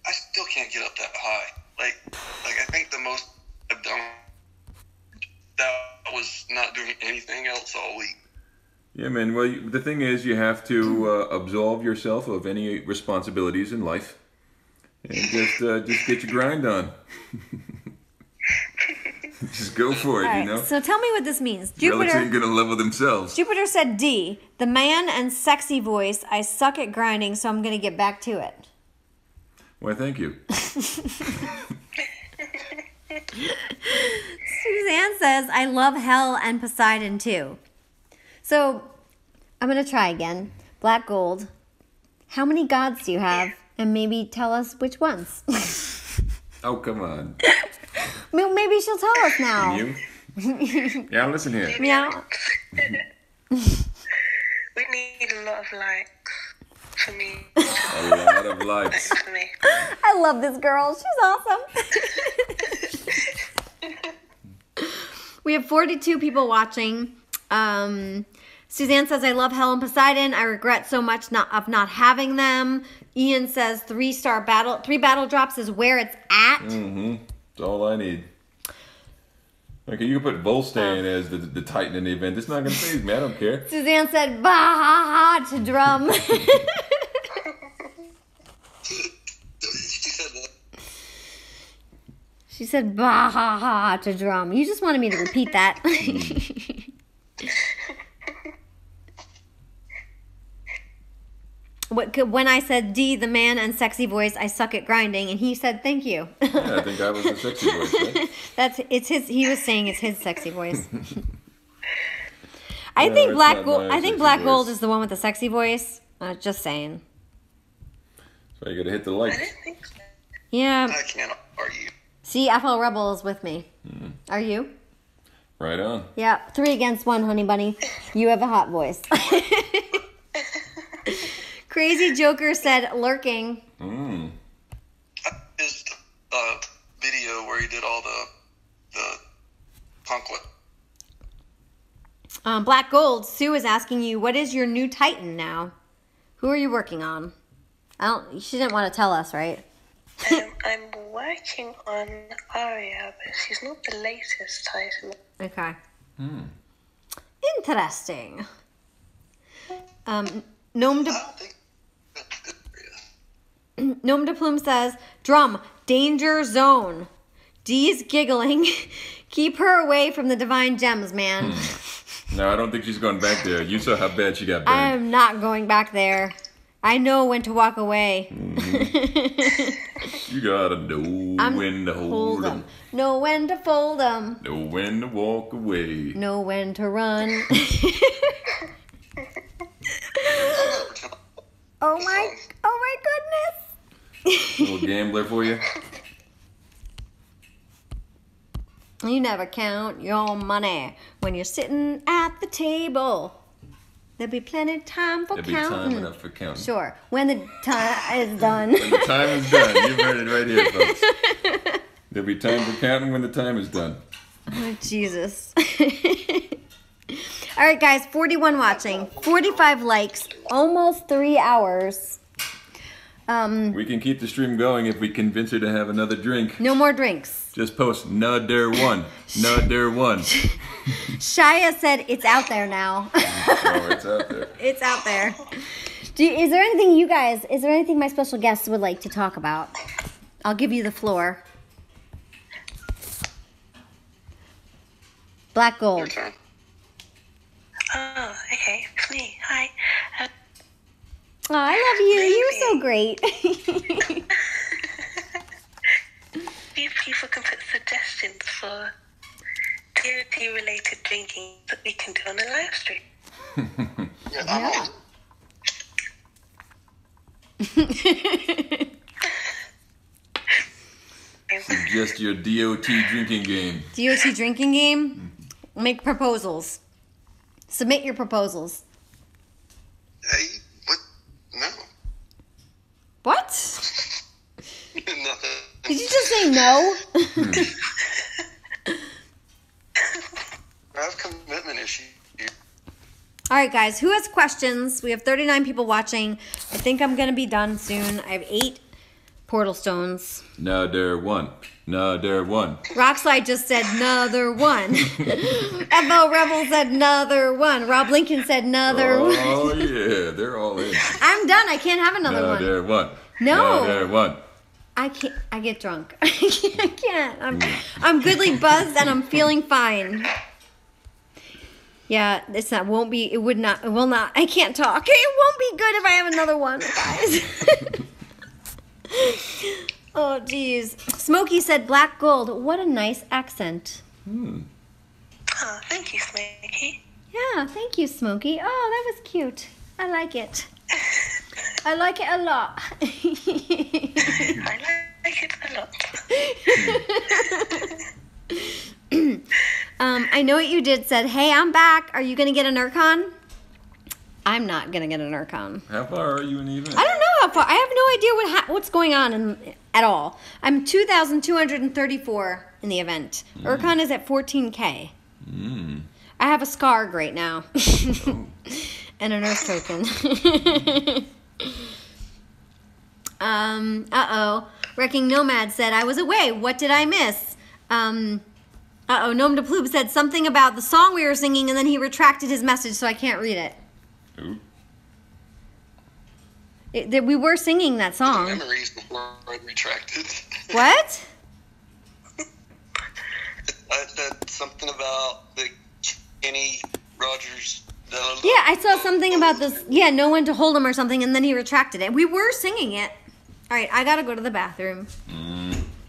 I still can't get up that high. Like I think the most I've done that was not doing anything else all week. Yeah, man. Well, the thing is, you have to absolve yourself of any responsibilities in life, and just get your grind on. Just go for it, All right, you know. so tell me what this means. Relics Jupiter. ain't gonna level themselves. Jupiter said D, the man and sexy voice. I suck at grinding, so I'm gonna get back to it. Why, thank you. Suzanne says, I love Hell and Poseidon too. So, I'm going to try again. Black Gold, how many gods do you have? And maybe tell us which ones. Oh, come on. Maybe she'll tell us now. You? Yeah, listen here. Meow. We need a lot of likes for me. A lot of likes. For me. I love this girl. She's awesome. We have 42 people watching. Suzanne says, I love Hell and Poseidon. I regret so much of not having them. Ian says 3 battle drops is where it's at. Mm-hmm. That's all I need. Okay, you can put Volstein as the Titan in the event. It's not going to phase me. I don't care. Suzanne said, bah ha ha to drum. She said that. She said, bah ha ha to drum. You just wanted me to repeat that. When I said D, the man and sexy voice, I suck at grinding, and he said thank you. Yeah, I think I was the sexy voice, right? He was saying it's his sexy voice. No, I think it's Black not Gold. my I think sexy Black voice. Gold is the one with the sexy voice. Just saying. So you got to hit the like. I don't think so. Yeah. I can't argue. See, FL Rebel is with me. Are you? Right on. Yeah. 3 against 1, honey bunny. You have a hot voice. Crazy Joker said lurking. His video where he did all the conquest. Black Gold, Sue is asking you, what is your new Titan now? Who are you working on? She didn't want to tell us, right? I'm working on Arya, but she's not the latest Titan. Okay. Interesting. Gnome de I don't think that's good for you. Gnome de Plume says, Drum, danger zone. Dee's giggling. Keep her away from the divine gems, man. No, I don't think she's going back there. You saw how bad she got I burned. am not going back there. I know when to walk away. You gotta know when to hold 'em. Know when to fold 'em. Know when to walk away. Know when to run. Oh my goodness. Little gambler for you. You never count your money when you're sitting at the table. There'll be plenty of time for There'll be counting. time enough for counting. Sure, when the time is done. When the time is done. You've heard it right here, folks. There'll be time for counting when the time is done. Oh, Jesus. All right, guys, 41 watching, 45 likes, almost 3 hours. We can keep the stream going if we convince her to have another drink. No more drinks. Just post nudder one. Nudder one. Shia said it's out there now. Oh, it's out there. It's out there. Is there anything my special guests would like to talk about? I'll give you the floor. Black Your Gold. turn. Oh, okay. It's me. Hi. Oh, I love you. You're so great. If people can put suggestions for DOT-related drinking that we can do on a live stream. Yeah, I'm on. Suggest your DOT drinking game. DOT drinking game? Make proposals. Submit your proposals. Hey, what? No. What? Nothing. Did you just say no? I have commitment issues. All right, guys, who has questions? We have 39 people watching. I think I'm going to be done soon. I have 8 Portal stones. Another one. Another one. Rockslide just said another one. FO Rebel said another one. Rob Lincoln said another one. Oh, yeah. They're all in. I'm done. I can't have another one. Another one. No. Another one. I can't. I get drunk. I can't. I'm goodly buzzed and I'm feeling fine. Yeah, it's not. Won't be. It would not. It will not. I can't talk. It won't be good if I have another one, guys. Oh, geez. Smokey said black gold. What a nice accent. Oh, thank you, Smokey. Yeah, thank you, Smokey. Oh, that was cute. I like it. I like it a lot. I like it a lot. I know what you did said, hey, I'm back. Are you going to get an Urkon? I'm not going to get an Urkon. How far are you in the event? I don't know how far. I have no idea what's going on at all. I'm 2,234 in the event. Urkon is at 14K. I have a Scarg right now. And an Earth token. Uh-oh. Wrecking Nomad said, I was away. What did I miss? Uh-oh. Gnome de Ploob said something about the song we were singing, and then he retracted his message, so I can't read it. Ooh. We were singing that song. Memories before I retracted. What? I said something about the Kenny Rogers. Yeah, I saw something about this. Yeah, no one to hold him or something, and then he retracted it. We were singing it. All right, I gotta go to the bathroom.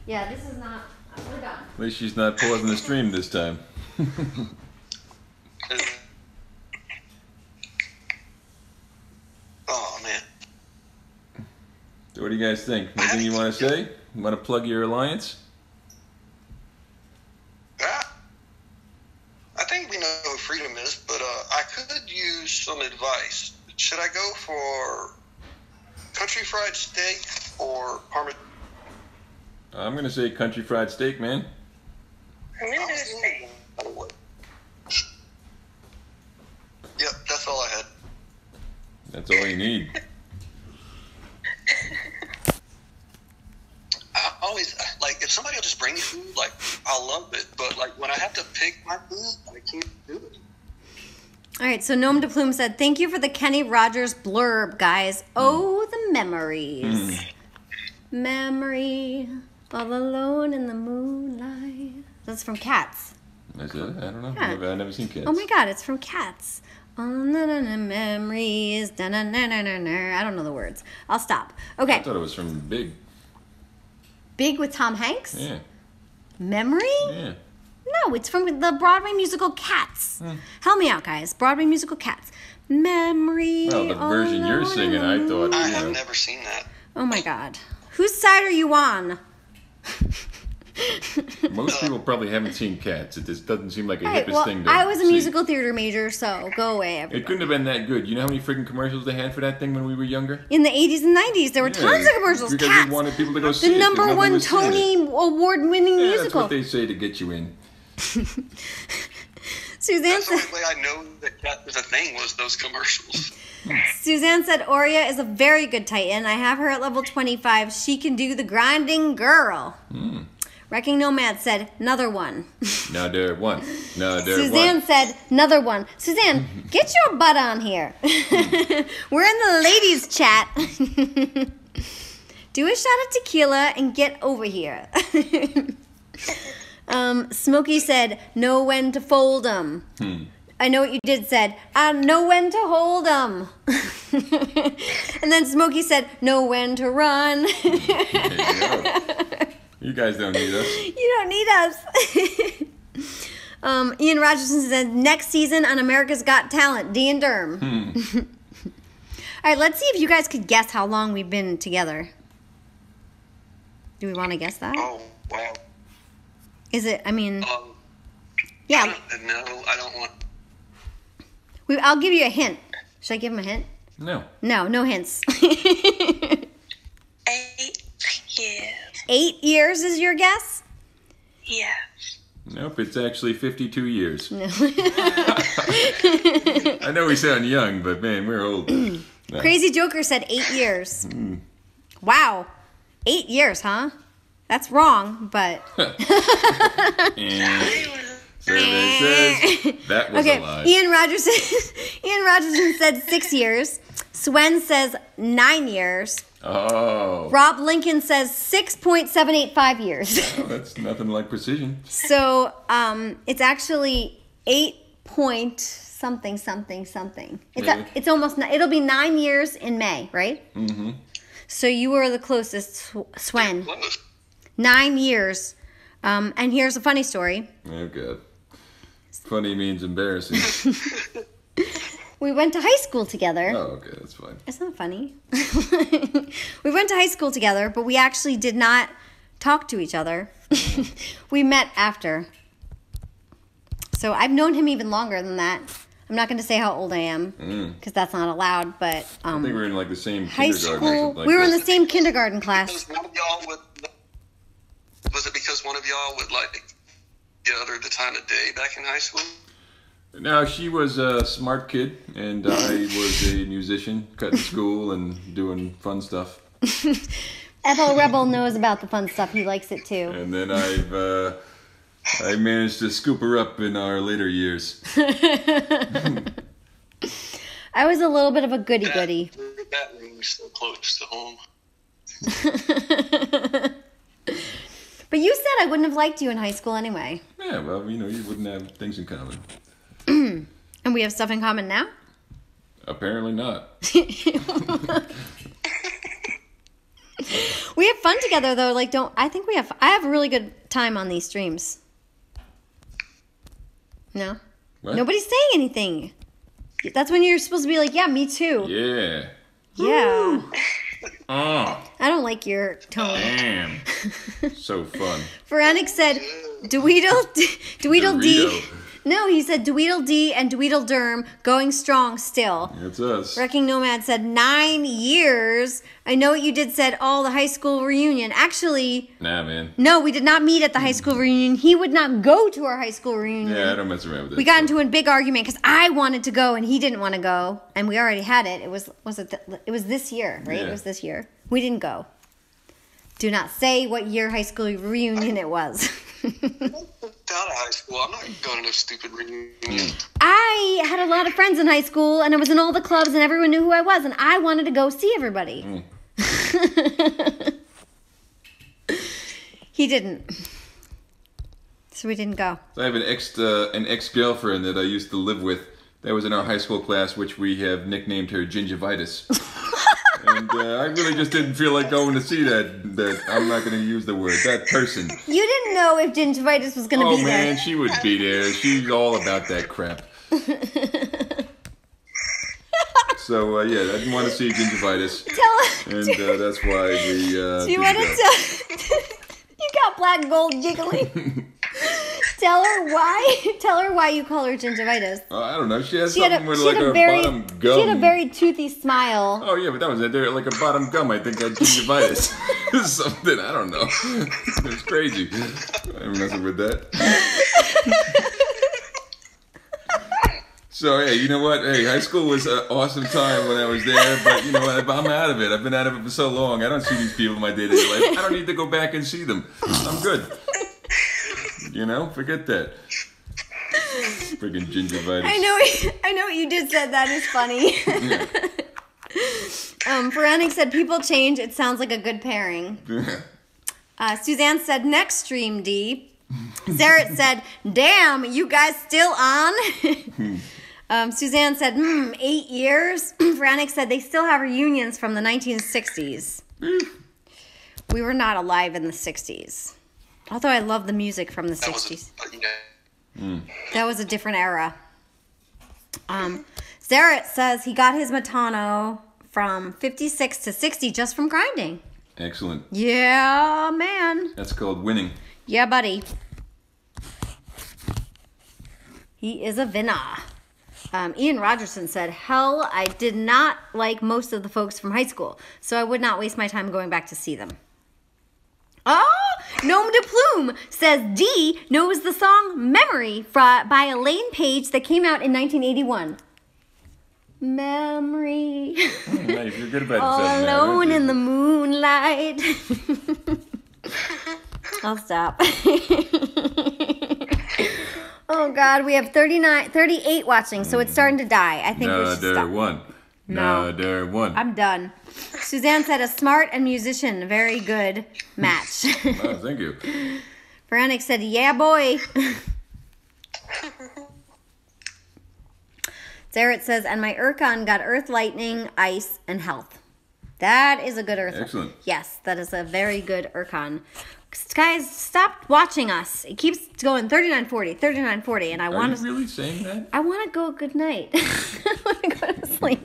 Yeah, this is not. We're done. At least she's not pausing the stream this time. Oh man. So what do you guys think? Anything you want to say? You want to plug your alliance? I think we know who Freedom is, but I could use some advice. Should I go for country fried steak or parmesan? I'm going to say country fried steak, man. I'm going to say. Yep, that's all I had. That's all you need. I always, like, if somebody will just bring me food, like, I'll love it. But, like, when I have to pick my food, I can't do it. All right, so Gnome de Plume said, thank you for the Kenny Rogers blurb, guys. Oh, the memories. Memory, all alone in the moonlight. That's from Cats. Is it? I don't know. Yeah. I've never seen Cats. Oh, my God, it's from Cats. Oh, memories. I don't know the words. I'll stop. Okay. I thought it was from Big. Big with Tom Hanks? Yeah. Memory? Yeah. No, it's from the Broadway musical Cats. Help me out, guys. Broadway musical Cats. Memory. Well, the version you're singing, I thought, I you have know. never seen that. Oh, my God. Whose side are you on? Most people probably haven't seen Cats. It just doesn't seem like a All right, hippest well, thing to I was a see. musical theater major, so go away, everybody. It couldn't have been that good. You know how many freaking commercials they had for that thing when we were younger? In the 80s and 90s, there were tons of commercials. Because Cats. we wanted people to go see The it. number Nobody one was seeing it. Tony Award-winning Yeah, musical. that's what they say to get you in. Suzanne That's the said, only way I know that Cat was a thing was those commercials. Suzanne said, Aurea is a very good Titan. I have her at level 25. She can do the grinding girl. Wrecking Nomad said, another one. Another one. Another Suzanne one. said, another one. Suzanne, get your butt on here. We're in the ladies' chat. Do a shot of tequila and get over here. Smokey said, know when to fold 'em. I know what you did said, I know when to hold 'em. And then Smokey said, know when to run. There you go. You guys don't need us. You don't need us. Ian Rogerson said, next season on America's Got Talent, D and Durham. All right, let's see if you guys could guess how long we've been together. Do we want to guess that? Oh, wow. Is it, I mean, yeah. No, I don't want. I'll give you a hint. Should I give him a hint? No. No hints. 8 years. 8 years is your guess? Yes. Nope, it's actually 52 years. No. I know we sound young, but man, we're old. No. Crazy Joker said 8 years. Wow. 8 years, huh? That's wrong, but... Survey says that was a lie. Ian Rogerson said 6 years. Swen says 9 years. Oh. Rob Lincoln says 6.785 years. Oh, that's nothing like precision. So it's actually 8 point something. It's almost, it'll be 9 years in May, right? Mm-hmm. So you were the closest, Swen. 9 years. And here's a funny story. Oh, God. Funny means embarrassing. We went to high school together. Oh, okay, that's fine. It's not funny. We went to high school together, but we actually did not talk to each other. We met after. So I've known him even longer than that. I'm not going to say how old I am, because that's not allowed, but... I think we were in like the same high kindergarten school, or something like we were in that. the same kindergarten class. Was it because one of y'all would like get other the time of day back in high school? No, she was a smart kid, and I was a musician, cutting school and doing fun stuff. Ethel Rebel knows about the fun stuff. He likes it too. And then I managed to scoop her up in our later years. I was a little bit of a goody-goody. That rings so close to home. But you said I wouldn't have liked you in high school anyway. Yeah, well, you wouldn't have things in common. And we have stuff in common now? Apparently not. We have fun together though. I have a really good time on these streams. No? What? Nobody's saying anything. That's when you're supposed to be like, yeah, me too. Yeah. Yeah. Oh, I don't like your tone. damn. So fun. Veronica said, Dweedle D. Dorito. No, he said Dweedle D and Dweedle Derm going strong still. That's us. Wrecking Nomad said 9 years. I know what you did said all the high school reunion. Actually, Nah, man. no, we did not meet at the high school reunion. He would not go to our high school reunion. Yeah, I don't mess around with that. We got into a big argument because I wanted to go and he didn't want to go, and we already had it. It was this year, right? Yeah. It was this year. We didn't go. Do not say what year high school reunion it was. Out of high school, I'm not going to no stupid reunion. I had a lot of friends in high school, and I was in all the clubs, and everyone knew who I was, and I wanted to go see everybody. He didn't. So we didn't go. So I have an ex-girlfriend that I used to live with. That was in our high school class, which we have nicknamed her Gingivitis. And I really just didn't feel like going to see that I'm not going to use the word, that person. You didn't know if gingivitis was going to be there. Oh, man, she would be there. She's all about that crap. So, yeah, I didn't want to see gingivitis. And that's why we Do you want to tell... You got black gold giggling. Tell her why you call her gingivitis. I don't know. She has something with like her bottom gum. She had a very toothy smile. Oh, yeah, but that was it. There, like a bottom gum, I think, had gingivitis. Something, I don't know. It's crazy. I'm messing with that. So, hey, you know what? Hey, high school was an awesome time when I was there, but you know what? I'm out of it. I've been out of it for so long. I don't see these people in my day-to-day life. I don't need to go back and see them. I'm good. You know, forget that. Friggin' gingivitis. I know what you did said. That is funny. Veronica said, people change. It sounds like a good pairing. Suzanne said, next stream, D. Zaret said, damn, you guys still on? Suzanne said, 8 years. Veronica said, they still have reunions from the 1960s. We were not alive in the 60s. Although I love the music from the 60s. That was a different era. Zaret says he got his Matano from 56 to 60 just from grinding. Excellent. Yeah, man. That's called winning. Yeah, buddy. He is a winner. Ian Rogerson said, hell, I did not like most of the folks from high school, so I would not waste my time going back to see them. Oh, Gnome de Plume says D knows the song Memory by Elaine Page that came out in 1981. Memory. Now you're if you're good about yourself, Alone in the moonlight. I'll stop. Oh God, we have 38 watching, so it's starting to die. I think we should stop. Another one. I'm done. Suzanne said a smart and musician, very good match. Oh, thank you. Veronica said, yeah, boy. Zaret says, and my Urkon got Earth, Lightning, Ice, and Health. That is a good Earth. Excellent. Yes, that is a very good Urkon. Guys, stop watching us. It keeps going 3940, 3940, and I want to... Are you really saying that? I want to go good night. I want to go to sleep.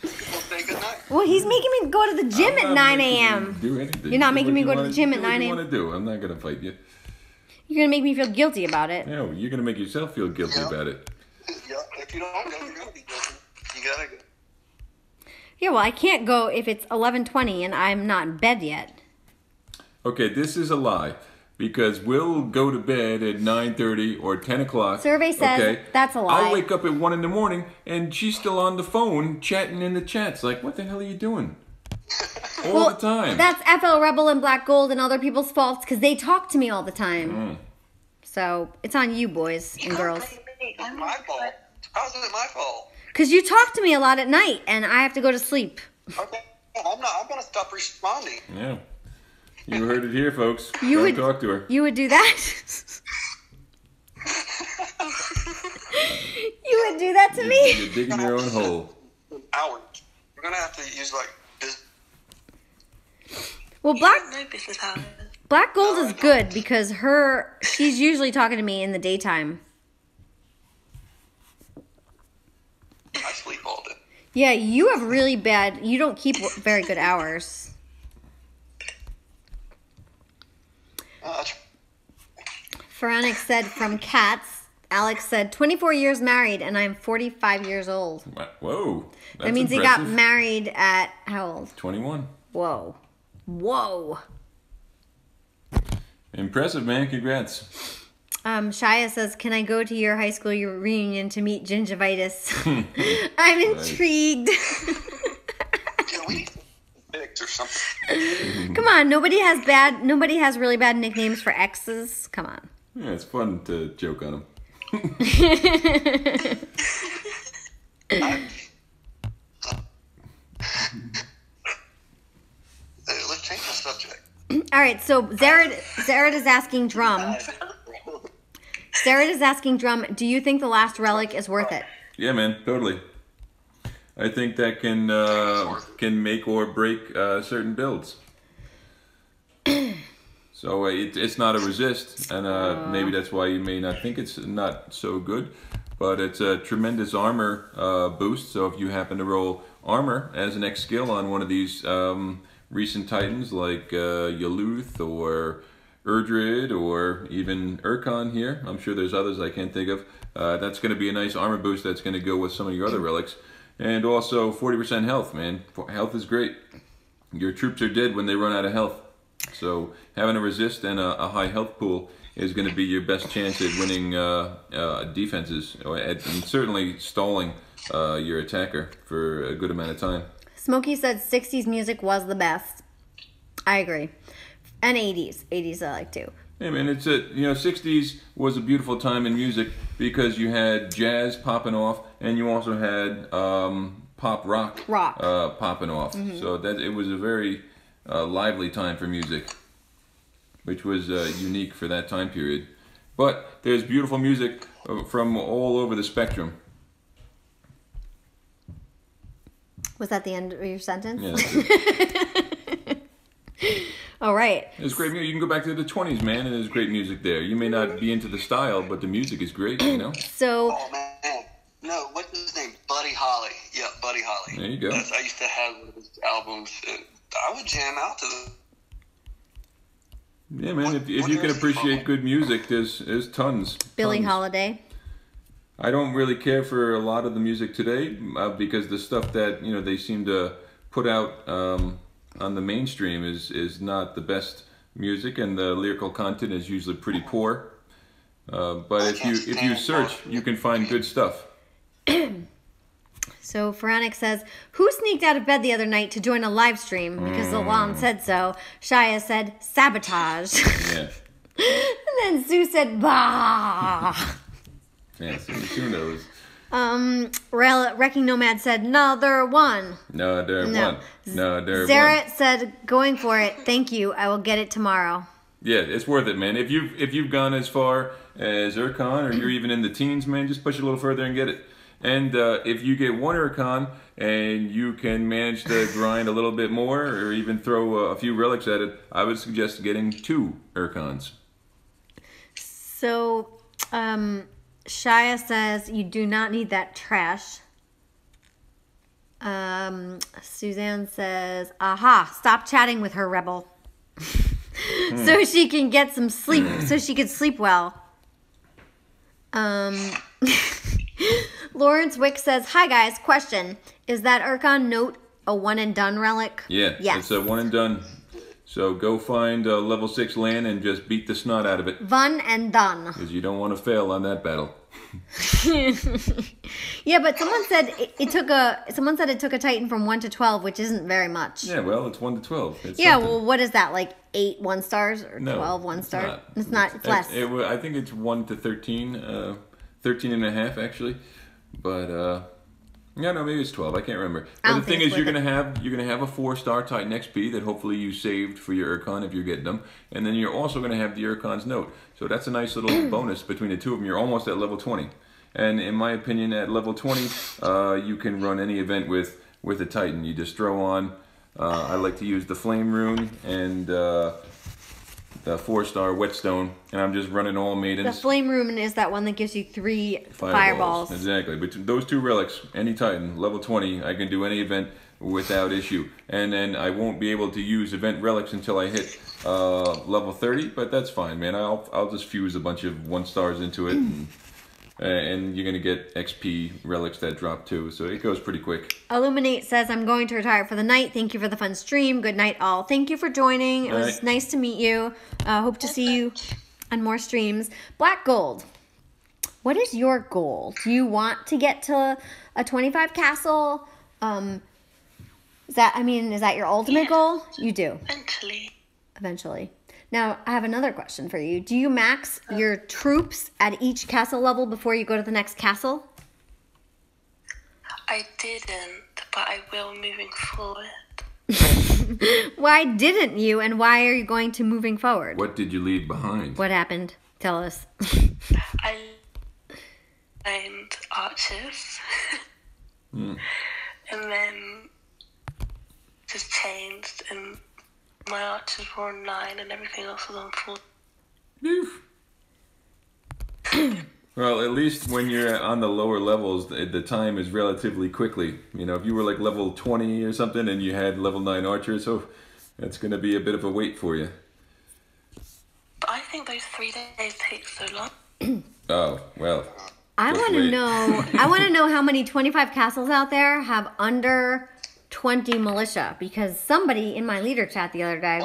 Say good night. Well, he's making me go to the gym at 9 a.m. Do anything. You're not Do making what me you go to wanna- the gym at do what 9 you a.m. want to do? I'm not going to fight you. You're going to make me feel guilty about it. No, you're going to make yourself feel guilty about it. Yeah, if you don't go, you're gonna be guilty. You gotta go. Yeah, well, I can't go if it's 11:20 and I'm not in bed yet. Okay, this is a lie. Because we'll go to bed at 9:30 or 10 o'clock. Survey says that's a lie. I'll wake up at 1 in the morning and she's still on the phone chatting in the chats. Like, what the hell are you doing? All the time. That's FL Rebel and Black Gold and other people's faults because they talk to me all the time. So it's on you, boys and girls. It's my fault. How's it my fault? Because you talk to me a lot at night and I have to go to sleep. Okay, I'm gonna stop responding. Yeah. You heard it here, folks. You Don't would talk to her. You would do that? You would do that to me? You're digging your own hole. Hours. We're gonna have to use like this. Well, No business hours. Black Gold is good because she's usually talking to me in the daytime. I sleep all day. Yeah, you have really bad, you don't keep very good hours. Veronica said from Cats. Alex said 24 years married and I'm 45 years old. Whoa. That's That means impressive. he got married at how old? 21. Whoa. Whoa. Impressive, man. Congrats. Shia says, can I go to your high school reunion to meet gingivitis? I'm intrigued. Yeah, we need fix or something. Come on, nobody has really bad nicknames for exes. Come on. Yeah, it's fun to joke on them. Let's change the subject. All right, so Zared is asking Drum. Zared is asking Drum, do you think the last relic is worth it? Yeah, man, totally. I think that can make or break certain builds. So it's not a resist, and maybe that's why you may not think it's not so good. But it's a tremendous armor boost. So if you happen to roll armor as an X skill on one of these recent titans like Yaluth or Urdrid or even Urkon here, I'm sure there's others I can't think of. That's going to be a nice armor boost that's going to go with some of your other relics. And also 40% health, man. Health is great. Your troops are dead when they run out of health. So having a resist and a high health pool is going to be your best chance at winning defenses, and certainly stalling your attacker for a good amount of time. Smokey said 60s music was the best. I agree. And 80s. 80s I like too. Hey man, it's 60s was a beautiful time in music because you had jazz popping off and you also had pop rock popping off. Mm-hmm. So that it was a very lively time for music, which was unique for that time period. But there's beautiful music from all over the spectrum. Was that the end of your sentence? Yeah, that's it. All right. There's great music. You can go back to the 20s, man, and there's great music there. You may not be into the style, but the music is great, you know? So... Oh, man. No, what's his name? Buddy Holly. Yeah, Buddy Holly. There you go. I used to have one of his albums, and I would jam out to them. Yeah, man, if you can appreciate good music, there's tons. Billie tons. Holiday. I don't really care for a lot of the music today because the stuff that they seem to put out on the mainstream is not the best music, and the lyrical content is usually pretty poor. But if you search, you can find good stuff. So Feranic says, who sneaked out of bed the other night to join a live stream because Alon said so? Shia said, sabotage. Yeah. And then Sue said, bah. Yeah, so who knows? Wrecking Nomad said, another one. Another one. Another one. Zaret said, going for it. Thank you. I will get it tomorrow. Yeah, it's worth it, man. If you've gone as far as Urkon, or you're even in the teens, man, just push a little further and get it. And if you get one Urkon and you can manage to grind a little bit more, or even throw a few relics at it, I would suggest getting 2 Urkons. So, Shia says you do not need that trash. Suzanne says, aha, stop chatting with her, Rebel. So she can get some sleep, so she can sleep well. Lawrence Wick says, hi guys, question. Is that Urkon note a one and done relic? Yeah, yes. It's a one and done. So go find level 6 land and just beat the snot out of it. One and done. Because you don't want to fail on that battle. Yeah, but someone said it took a Titan from 1 to 12, which isn't very much. Yeah, well, it's 1 to 12. It's yeah, something. well, what is that? Like 8 1-stars or no, 12 1-star? It's It's less. I think it's 1 to 13, 13 and a half actually. But yeah, no, maybe it's 12. I can't remember. But the thing is, you're gonna have a 4-star Titan XP that hopefully you saved for your Urkon if you're getting them, and then you're also gonna have the Urkon's note. So that's a nice little bonus between the two of them. You're almost at level 20, and in my opinion, at level 20, you can run any event with a Titan. You just throw on. I like to use the Flame Rune and the 4-star Whetstone, and I'm just running all maidens. The Flame Rune is that one that gives you 3 fireballs. Exactly. But those 2 relics, any Titan, level 20, I can do any event without issue. And then I won't be able to use event relics until I hit level 30, but that's fine, man. I'll just fuse a bunch of 1-stars into it, and you're going to get XP relics that drop too, so it goes pretty quick. Illuminate says, I'm going to retire for the night. Thank you for the fun stream. Good night, all. Thank you for joining. It was nice to meet you. Hope to see you on more streams. Black Gold, what is your goal? Do you want to get to a 25 castle? Is that your ultimate goal? You do. Eventually. Now, I have another question for you. Do you max your troops at each castle level before you go to the next castle? I didn't, but I will moving forward. Why didn't you, and why are you going to moving forward? What did you leave behind? What happened? Tell us. I learned archers. And then just changed, and my archers were on 9 and everything else was on 4. Well, at least when you're on the lower levels, the time is relatively quickly. You know, if you were like level 20 or something and you had level 9 archers, so that's going to be a bit of a wait for you. But I think those 3 days take so long. Oh, well. I want to know how many 25 castles out there have under 20 militia, because somebody in my leader chat the other day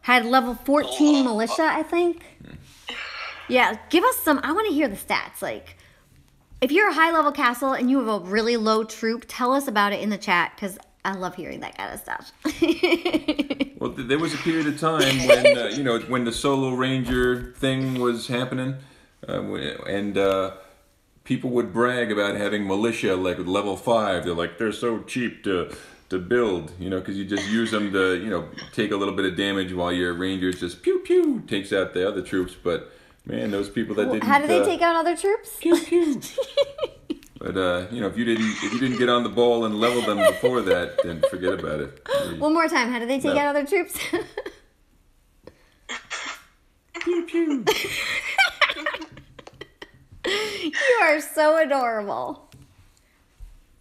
had level 14 militia, I think. Yeah, give us some. I want to hear the stats. Like, if you're a high level castle and you have a really low troop, tell us about it in the chat, because I love hearing that kind of stuff. Well, there was a period of time when when the solo ranger thing was happening, and people would brag about having militia like with level 5. They're like, they're so cheap to build, because you just use them to take a little bit of damage while your rangers just pew pew takes out the other troops. But man, those people that didn't. How do they take out other troops? Pew pew. But if you didn't get on the ball and level them before that, then forget about it. One more time. How do they take out other troops? Pew pew. You are so adorable.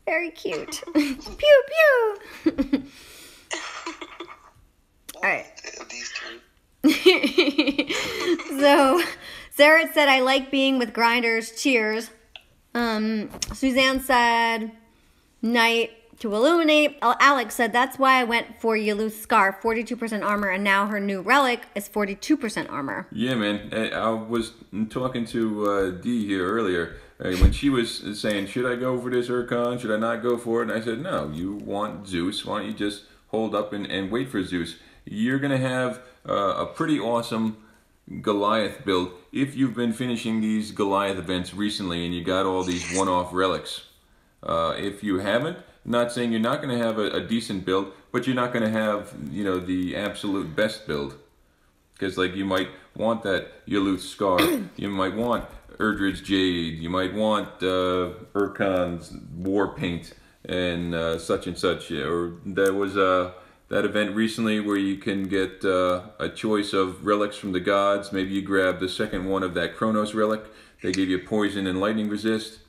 Very cute. Pew pew. All right. So, Zaret said, I like being with grinders. Cheers. Suzanne said, night to illuminate. Alex said, that's why I went for Yalu's scarf, 42% armor, and now her new relic is 42% armor. Yeah, man. I was talking to Dee here earlier. when she was saying, should I go for this Urkon? Should I not go for it? And I said, no, you want Zeus. Why don't you just hold up and wait for Zeus? You're going to have a pretty awesome Goliath build if you've been finishing these Goliath events recently and you got all these one-off relics. If you haven't, not saying you're not going to have a decent build, but you're not going to have, you know, the absolute best build. Because, like, you might want that Yaluth Scar, you might want Erdred's Jade, you might want Urkon's War Paint, and such and such. Or there was that event recently where you can get a choice of relics from the gods. Maybe you grab the second one of that Kronos relic. They give you poison and lightning resist.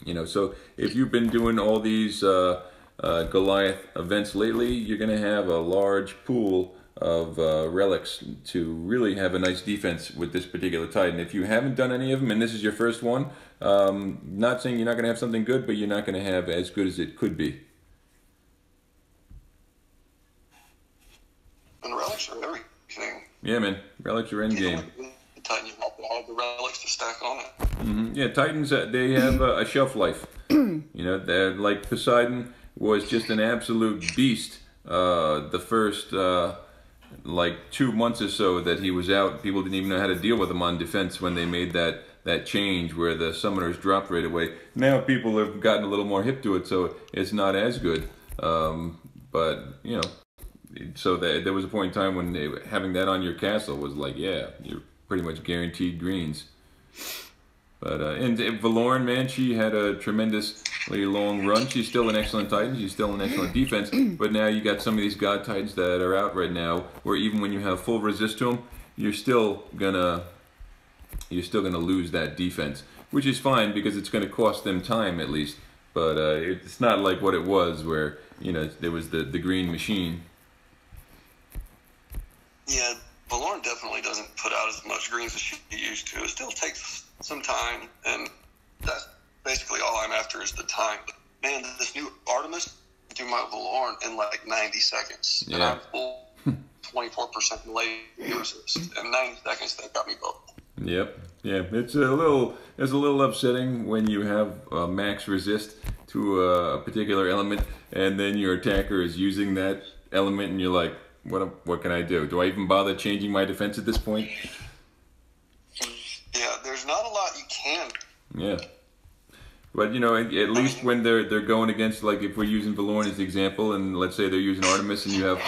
You know, so if you've been doing all these Goliath events lately, you're going to have a large pool of relics to really have a nice defense with this particular Titan. If you haven't done any of them and this is your first one, not saying you're not going to have something good, but you're not going to have as good as it could be. And relics are everything. Yeah, man. Relics are endgame. Titan, you have all the relics to stack on it. Yeah, Titans, they have a shelf life. You know, they're like Poseidon was just an absolute beast the first like 2 months or so that he was out. People didn't even know how to deal with him on defense when they made that change where the summoners dropped right away. Now people have gotten a little more hip to it, so it's not as good. But, you know, so there was a point in time when having that on your castle was like, yeah, you're pretty much guaranteed greens. But and Valorn, man, she had a tremendously long run. She's still an excellent Titan. She's still an excellent defense. But now you got some of these God Titans that are out right now, where even when you have full resist to them, you're still gonna lose that defense, which is fine because it's gonna cost them time at least. But it's not like what it was, where, you know, there was the green machine. Yeah, Valorn definitely doesn't put out as much greens as she used to. It still takes some time, and that's basically all I'm after is the time. But man, this new Artemis do my Valorn in like 90 seconds. Yeah. And I'm full 24% late resist. In 90 seconds, they got me both. Yep. Yeah, it's a little upsetting when you have max resist to a particular element, and then your attacker is using that element, and you're like, what can I do? Do I even bother changing my defense at this point? Yeah, there's not a lot you can. Yeah. But, you know, at least when they're going against, like, if we're using Valorn as the example, and let's say they're using Artemis and you have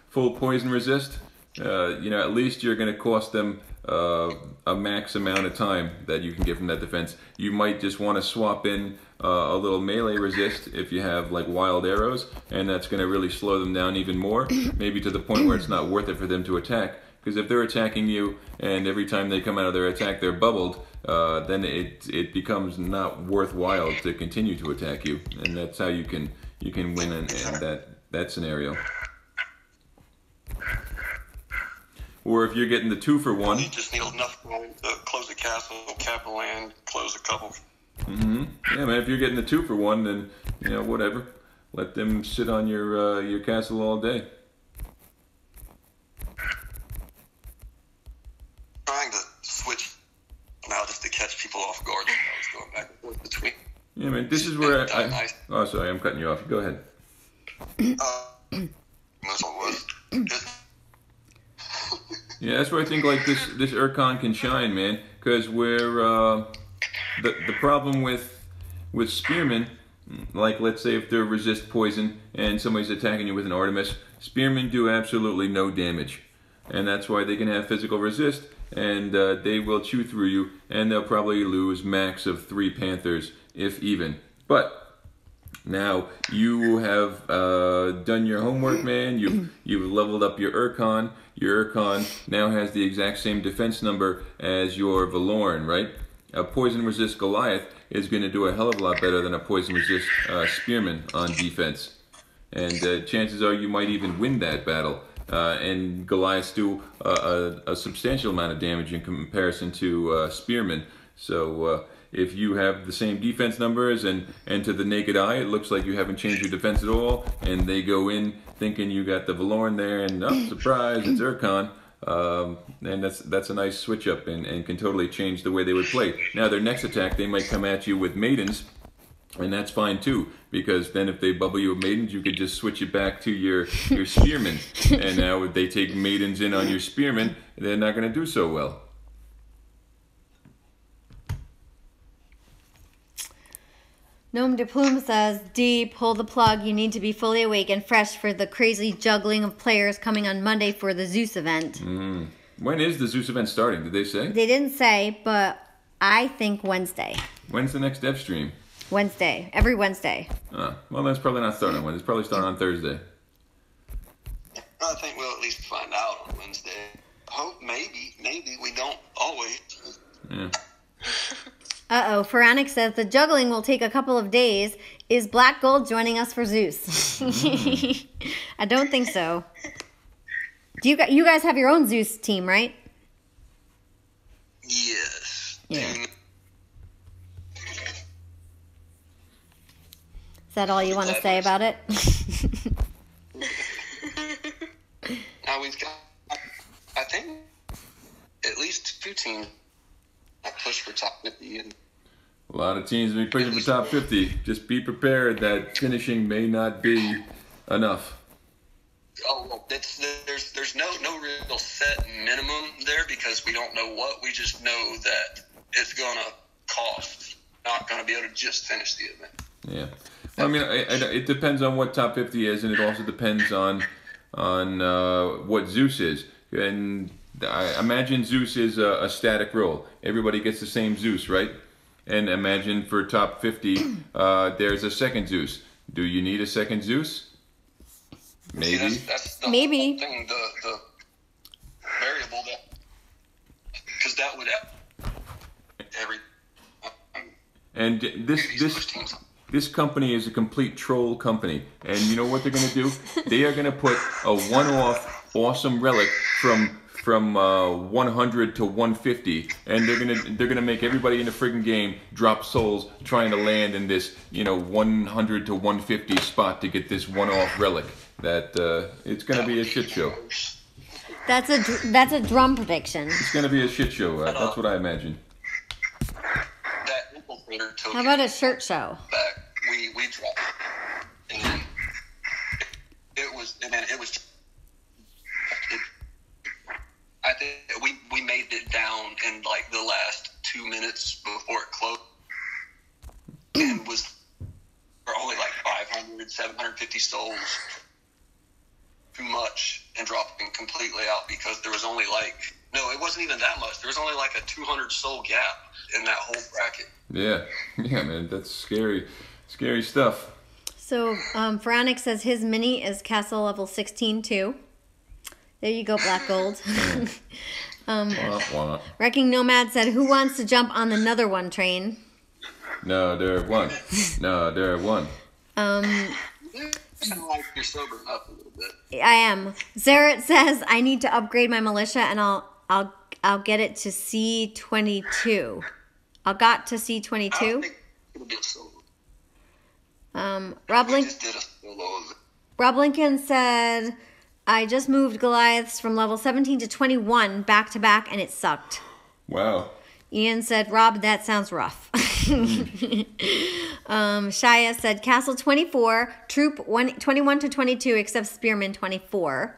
full poison resist, you know, at least you're going to cost them a max amount of time that you can get from that defense. You might just want to swap in a little melee resist if you have like wild arrows, and that's going to really slow them down even more, maybe to the point where it's not worth it for them to attack. Because if they're attacking you and every time they come out of their attack they're bubbled, then it becomes not worthwhile to continue to attack you, and that's how you can win in that scenario. Or if you're getting the 2-for-1. You just need enough time to close the castle, cap a land, close a couple. Yeah, man. If you're getting the 2-for-1, then, you know, whatever. Let them sit on your castle all day. Trying to switch now just to catch people off guard. I was going back and forth between. Yeah, man. This is where oh, sorry, I'm cutting you off. Go ahead. That's all it was. Yeah, that's where I think like this Urkon can shine, man. Because we're the problem with spearmen, like let's say if they're resist poison and somebody's attacking you with an Artemis, spearmen do absolutely no damage, and that's why they can have physical resist, and they will chew through you, and they'll probably lose max of 3 Panthers if even. But now you have done your homework, man. You've leveled up your Urkon. Your Urkon now has the exact same defense number as your Valorn, right? A poison resist Goliath is going to do a hell of a lot better than a poison resist Spearman on defense. And chances are you might even win that battle. And Goliaths do a substantial amount of damage in comparison to Spearmen. So if you have the same defense numbers and to the naked eye it looks like you haven't changed your defense at all, and they go in thinking you got the Valorn there and oh surprise it's Urkon, And that's a nice switch up and can totally change the way they would play. Now their next attack, they might come at you with maidens, and that's fine too, because then if they bubble you with maidens, you could just switch it back to your spearmen. And now if they take maidens in on your spearmen, they're not going to do so well. Gnome de Plume says, D, pull the plug. You need to be fully awake and fresh for the crazy juggling of players coming on Monday for the Zeus event. When is the Zeus event starting? Did they say? They didn't say, but I think Wednesday. When's the next dev stream? Wednesday. Every Wednesday. Well, that's probably not starting on Wednesday. It's probably starting on Thursday. I think we'll at least find out on Wednesday. Hope maybe we don't always. Yeah. Uh-oh, Faranic says the juggling will take a couple of days. Is Black Gold joining us for Zeus? I don't think so. You guys have your own Zeus team, right? Yes. Yeah. Is that all you want to say about it? Now we've got, I think, at least 2 teams that push for top 50. And A lot of teams will be pushing for top 50. Just be prepared that finishing may not be enough. oh, well, there's no real set minimum there because we don't know what. We just know that it's going to cost. Not going to be able to just finish the event. Yeah. Well, I mean, it depends on what top 50 is, and it also depends on what Zeus is. And I imagine Zeus is a static roll. Everybody gets the same Zeus, right? And imagine for top 50, there's a second Zeus. Do you need a second Zeus? Maybe. See, that's the Maybe. whole thing, the variable that, because that would every. And this company is a complete troll company. And you know what they're going to do? They are going to put a one-off awesome relic from 100 to 150, and they're gonna make everybody in the friggin' game drop souls trying to land in this 100 to 150 spot to get this one-off relic. That it's gonna be a shit show. That's a drum prediction. It's gonna be a shit show. That's what I imagine. That infiltrator token. How about a shirt show? Back, we dropped, and then it was. I think we made it down in like the last 2 minutes before it closed, and was for only like 500, 750 souls. Too much, and dropping completely out because there was only it wasn't even that much. There was only like a 200 soul gap in that whole bracket. Yeah, man, that's scary stuff. So, Faranic says his mini is castle level 16 too. There you go, Black Gold. Wah, wah. Wrecking Nomad said, who wants to jump on the another one train? No, there one. Sound like you're sobering up a little bit. I am. Zerit says, I need to upgrade my militia and I'll get it to C22. I got to I C22. don't think it'll be a solo. Rob We just did a solo of it. Rob Lincoln said, I just moved Goliaths from level 17 to 21 back to back and it sucked. Wow. Ian said, Rob, that sounds rough. Shia said, Castle 24, Troop 21 to 22, except Spearman 24.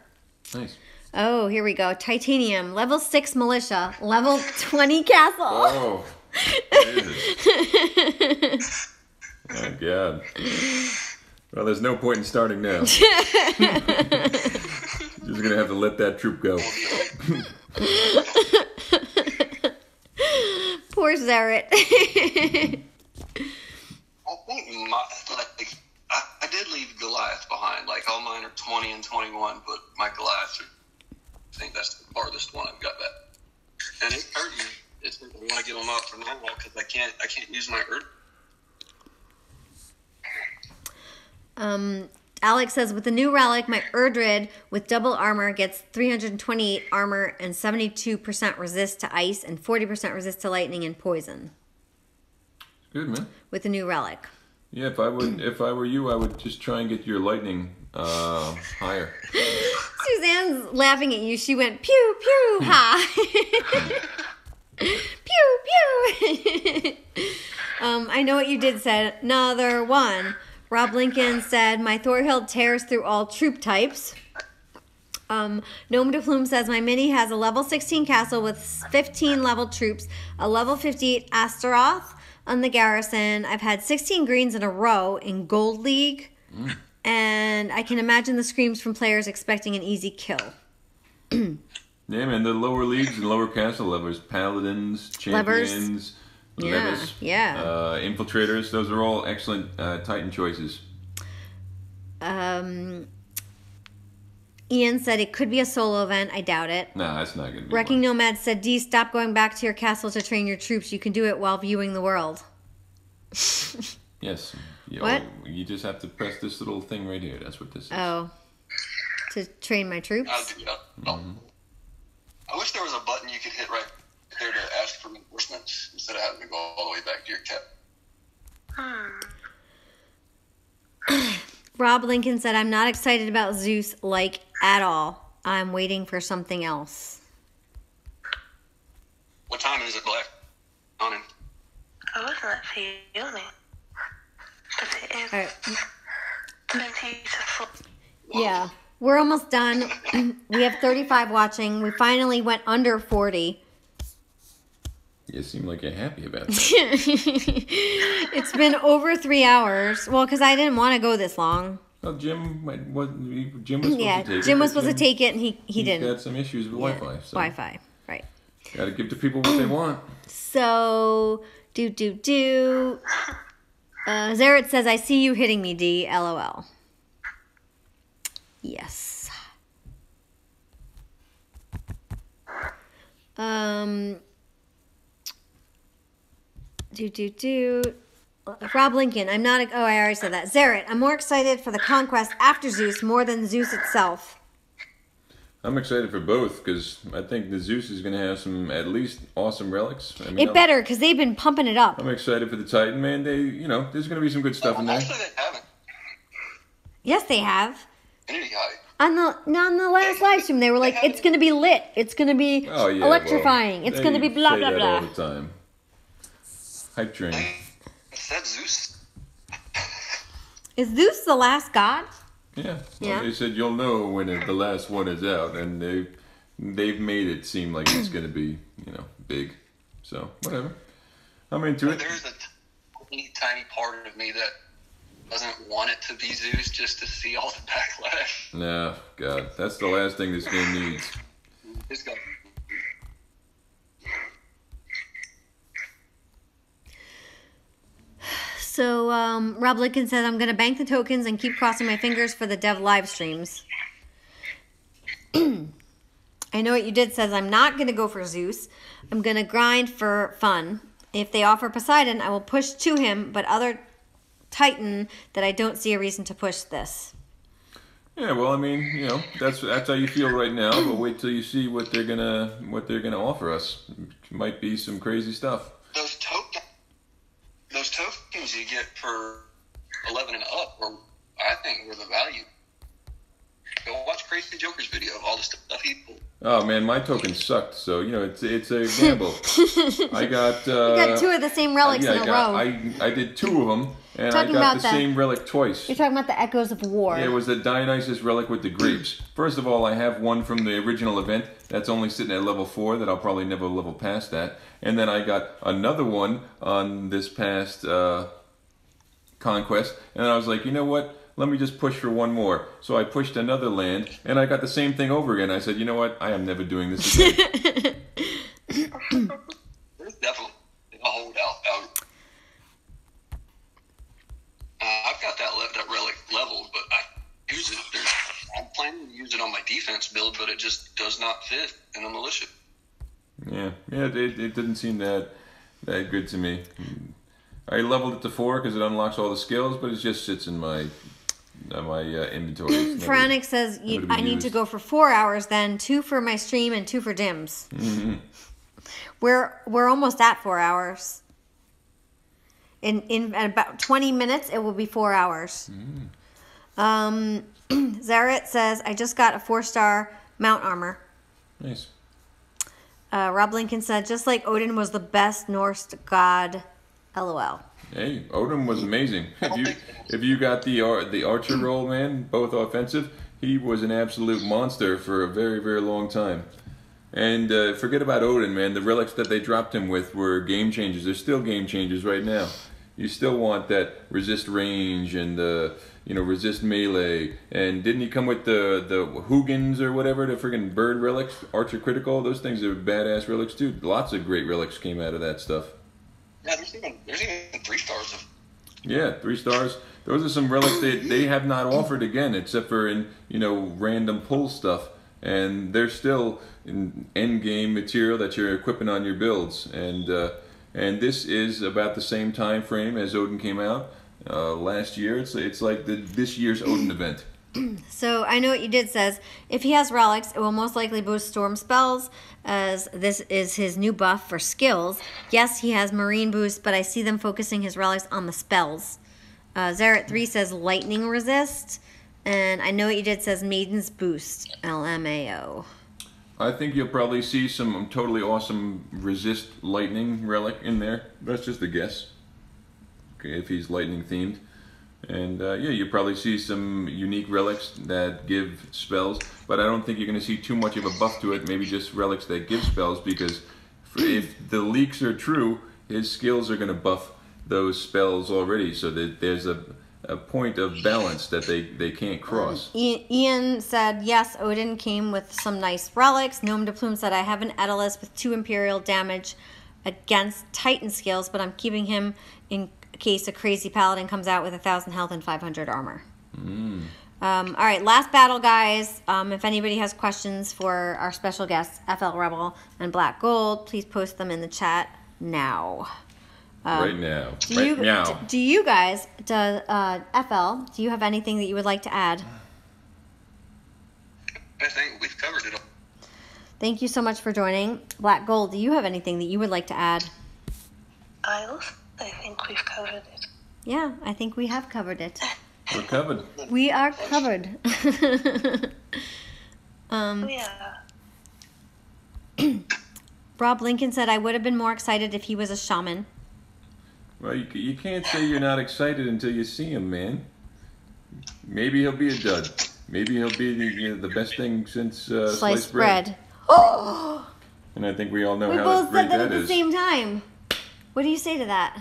Nice. Oh, here we go. Titanium, level 6 militia, level 20 castle. Oh. Jesus. Oh, God. Well, there's no point in starting now. Just going to have to let that troop go. Poor Zerit. I think I did leave Goliath behind. Like all mine are 20 and 21, but my Goliaths I think that's the farthest one I've got back. And it's hurting me. It's I want to get them up for now because I can't use my Urkon. Alex says, with the new relic, my Urdrid with double armor gets 328 armor and 72% resist to ice and 40% resist to lightning and poison. Good, man. With the new relic. Yeah, if I were you, I would just try and get your lightning higher. Suzanne's laughing at you. She went pew pew ha. Pew pew. I know what you did. Said another one. Rob Lincoln said my Thorhild tears through all troop types. Gnome de Plume says my mini has a level 16 castle with 15 level troops, a level 58 Astaroth on the garrison. I've had 16 greens in a row in Gold League, and I can imagine the screams from players expecting an easy kill. Yeah, man, the lower leagues and lower castle levels, paladins, champions, levers, infiltrators, those are all excellent Titan choices. Ian said it could be a solo event. I doubt it. No, that's not going to be Wrecking one. Nomad said, D, stop going back to your castle to train your troops. You can do it while viewing the world. Yes. What? You just have to press this little thing right here. That's what this is. Oh. To train my troops? I'll do that. I wish there was a button you could hit right there to ask for reinforcements instead of having to go all the way back to your cap. Rob Lincoln said, I'm not excited about Zeus, like, at all. I'm waiting for something else. What time is it, Black? On him. I wasn't actually filming. But it is. All right. 20 to 4. Yeah. We're almost done. We have 35 watching. We finally went under 40. You seem like you're happy about that. It's been over 3 hours. Well, because I didn't want to go this long. Well, Jim was supposed to take it. Jim was supposed to take it, and he He's didn't. got some issues with Wi-Fi. So Wi-Fi, right. got to give the people what they want. So, Zaret says, I see you hitting me, D. LOL. Yes. Rob Lincoln, I'm not. I already said that. Zaret, I'm more excited for the conquest after Zeus more than Zeus itself. I'm excited for both because I think the Zeus is going to have some at least awesome relics. I mean, It better because they've been pumping it up. I'm excited for the Titan, man. There's going to be some good stuff in there. Actually, they haven't. Yes, they have. Infinity High. On the last live stream, they were like, it's going to be lit. It's going to be electrifying. It's going to be blah, blah, blah. All the time. Hype train. It said Zeus. Is Zeus the last god? Yeah. Yeah. Well, they said you'll know when the last one is out, and they've made it seem like it's going to be, big. So, whatever. I'm into it. There's a tiny part of me that doesn't want it to be Zeus just to see all the backlash. No, God. That's the last thing this game needs. It's got So, Rob Lincoln said, I'm going to bank the tokens and keep crossing my fingers for the dev live streams. I know what you did says, I'm not going to go for Zeus. I'm going to grind for fun. If they offer Poseidon, I will push to him, but other Titan that I don't see a reason to push this. Yeah, well, I mean, that's how you feel right now, but wait till you see what they're gonna offer us. Might be some crazy stuff. Those tokens you get for 11 and up, I think, were the value. Go watch Crazy Joker's video of all the stuff he pulled. Oh man, my token sucked. So it's a gamble. I got. You got two of the same relics in a row. I did two of them, and Talking I got about the same relic twice. You're talking about the Echoes of War. Yeah, it was the Dionysus relic with the grapes. First of all, I have one from the original event that's only sitting at level 4 that I'll probably never level past that. And then I got another one on this past conquest, and I was like, you know what? Let me just push for one more. So I pushed another land, and I got the same thing over again. I said, you know what? I am never doing this again. There's definitely a holdout. I've got that relic leveled, but I use it. I'm planning to use it on my defense build, but it just does not fit in the militia. Yeah, it didn't seem that good to me. I leveled it to 4 because it unlocks all the skills, but it just sits in my inventory. Pharaonic says I need to go for 4 hours, then 2 for my stream and 2 for Dims. Mm-hmm. We're almost at 4 hours. In about 20 minutes, it will be 4 hours. Mm. Zaret says, I just got a 4-star mount armor. Nice. Rob Lincoln said, just like Odin was the best Norse god, LOL. Hey, Odin was amazing. If you got the archer role, man, both offensive, he was an absolute monster for a very, very long time. And forget about Odin, man. The relics that they dropped him with were game changers. They're still game changers right now. You still want that resist range and resist melee. And didn't he come with the Hugins or whatever, the friggin' bird relics, archer critical? Those things are badass relics too. Lots of great relics came out of that stuff. Yeah, there's even 3 stars of. Yeah, 3 stars. Those are some relics they have not offered again, except for in random pull stuff, and they're still in end game material that you're equipping on your builds. And this is about the same time frame as Odin came out last year. It's like this year's Odin event. So I know what you did says, if he has relics, it will most likely boost storm spells, as this is his new buff for skills. Yes, he has marine boost, but I see them focusing his relics on the spells. Zaret3 says lightning resist, and I know what you did says maiden's boost, LMAO. I think you'll probably see some totally awesome resist lightning relic in there. That's just a guess. Okay, if he's lightning themed. And you probably see some unique relics that give spells, but I don't think you're going to see too much of a buff to it. Maybe just relics that give spells, because if the leaks are true, his skills are going to buff those spells already, so that there's a point of balance that they can't cross. Ian said, yes, Odin came with some nice relics. Gnome de Plume said, I have an Edalus with 2 Imperial damage against Titan skills, but I'm keeping him in case a crazy paladin comes out with 1,000 health and 500 armor. All right, last battle, guys. If anybody has questions for our special guests, FL Rebel and Black Gold, please post them in the chat now. Right now. Do you guys, FL, do you have anything that you would like to add? I think we've covered it all. Thank you so much for joining. Black Gold, do you have anything that you would like to add? I think we've covered it. Yeah, I think we have covered it. We're covered. We are covered. Yeah. Rob Lincoln said, I would have been more excited if he was a shaman. Well, you can't say you're not excited until you see him, man. Maybe he'll be a dud. Maybe he'll be the best thing since sliced bread. Oh! And I think we all know We how both great said that at that the is. same time. What do you say to that?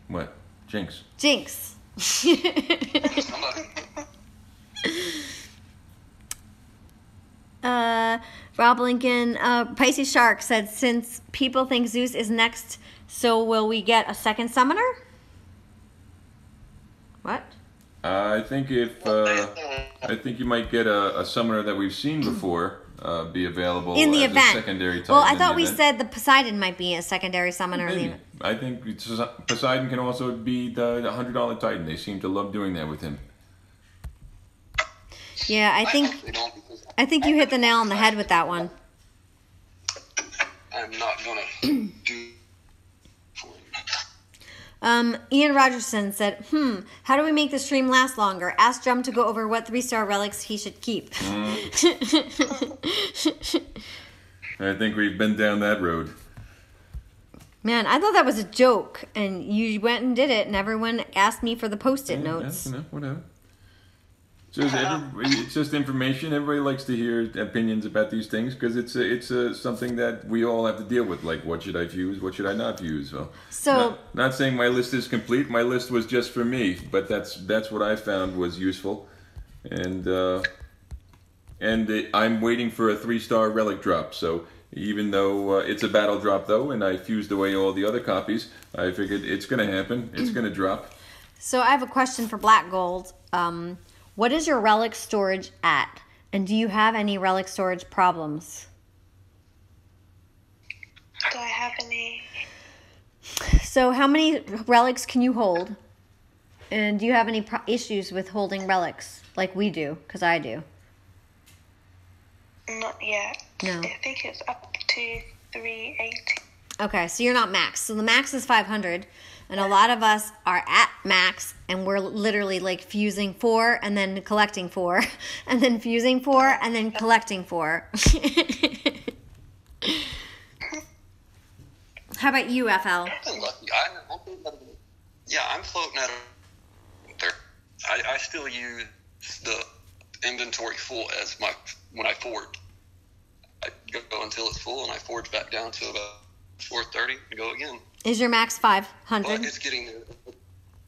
What? Jinx. Jinx. Rob Lincoln, Pisces Shark said, since people think Zeus is next, so will we get a second summoner? What? I think you might get a summoner that we've seen before be available In the as event. a secondary titan. Well, I in thought the we event. said the Poseidon might be a secondary summoner in the Maybe. event. I think Poseidon can also be the $100 titan. They seem to love doing that with him. Yeah, I think you hit the nail on the head with that one. I'm not gonna do for you. Ian Rogerson said, how do we make the stream last longer? Ask Drum to go over what 3-star relics he should keep. I think we've been down that road. Man, I thought that was a joke, and you went and did it, and everyone asked me for the post-it notes. Yeah, whatever. It's just information. Everybody likes to hear opinions about these things because it's something that we all have to deal with. Like, what should I fuse? What should I not fuse? So not saying my list is complete. My list was just for me, but that's what I found was useful, and I'm waiting for a 3-star relic drop. So even though it's a battle drop though, and I fused away all the other copies, I figured it's going to happen. It's going to drop. So I have a question for Black Gold. What is your relic storage at? And do you have any relic storage problems? Do I have any? So how many relics can you hold? And do you have any issues with holding relics like we do? Because I do. Not yet. No. I think it's up to 380. Okay, so you're not max. So the max is 500. And a lot of us are at max, and we're literally like fusing 4 and then collecting 4, and then fusing 4 and then collecting 4. How about you, FL? I've been lucky. I'm floating at I still use the inventory full as when I forge. I go until it's full, and I forge back down to about 430 and go again. Is your max 500? But it's getting there.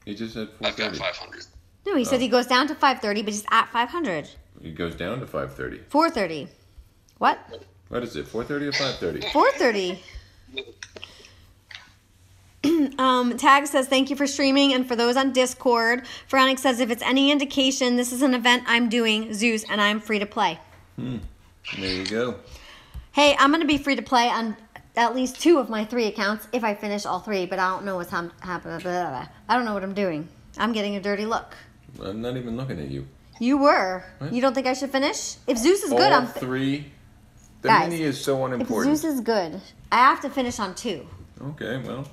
He just said I've 430. got 500. No, he said he goes down to 530, but he's at 500. He goes down to 530. 430. What? What is it, 430 or 530? 430. Tag says, thank you for streaming, and for those on Discord, Veronica says, if it's any indication, this is an event I'm doing, Zeus, and I'm free to play. There you go. Hey, I'm going to be free to play on at least 2 of my 3 accounts if I finish all 3, but I don't know what's happening. I don't know what I'm doing. I'm getting a dirty look. I'm not even looking at you. You were. What? You don't think I should finish? If Zeus is good, All I'm... 3? The Guys, mini is so if unimportant. Zeus is good, I have to finish on 2. Okay, well,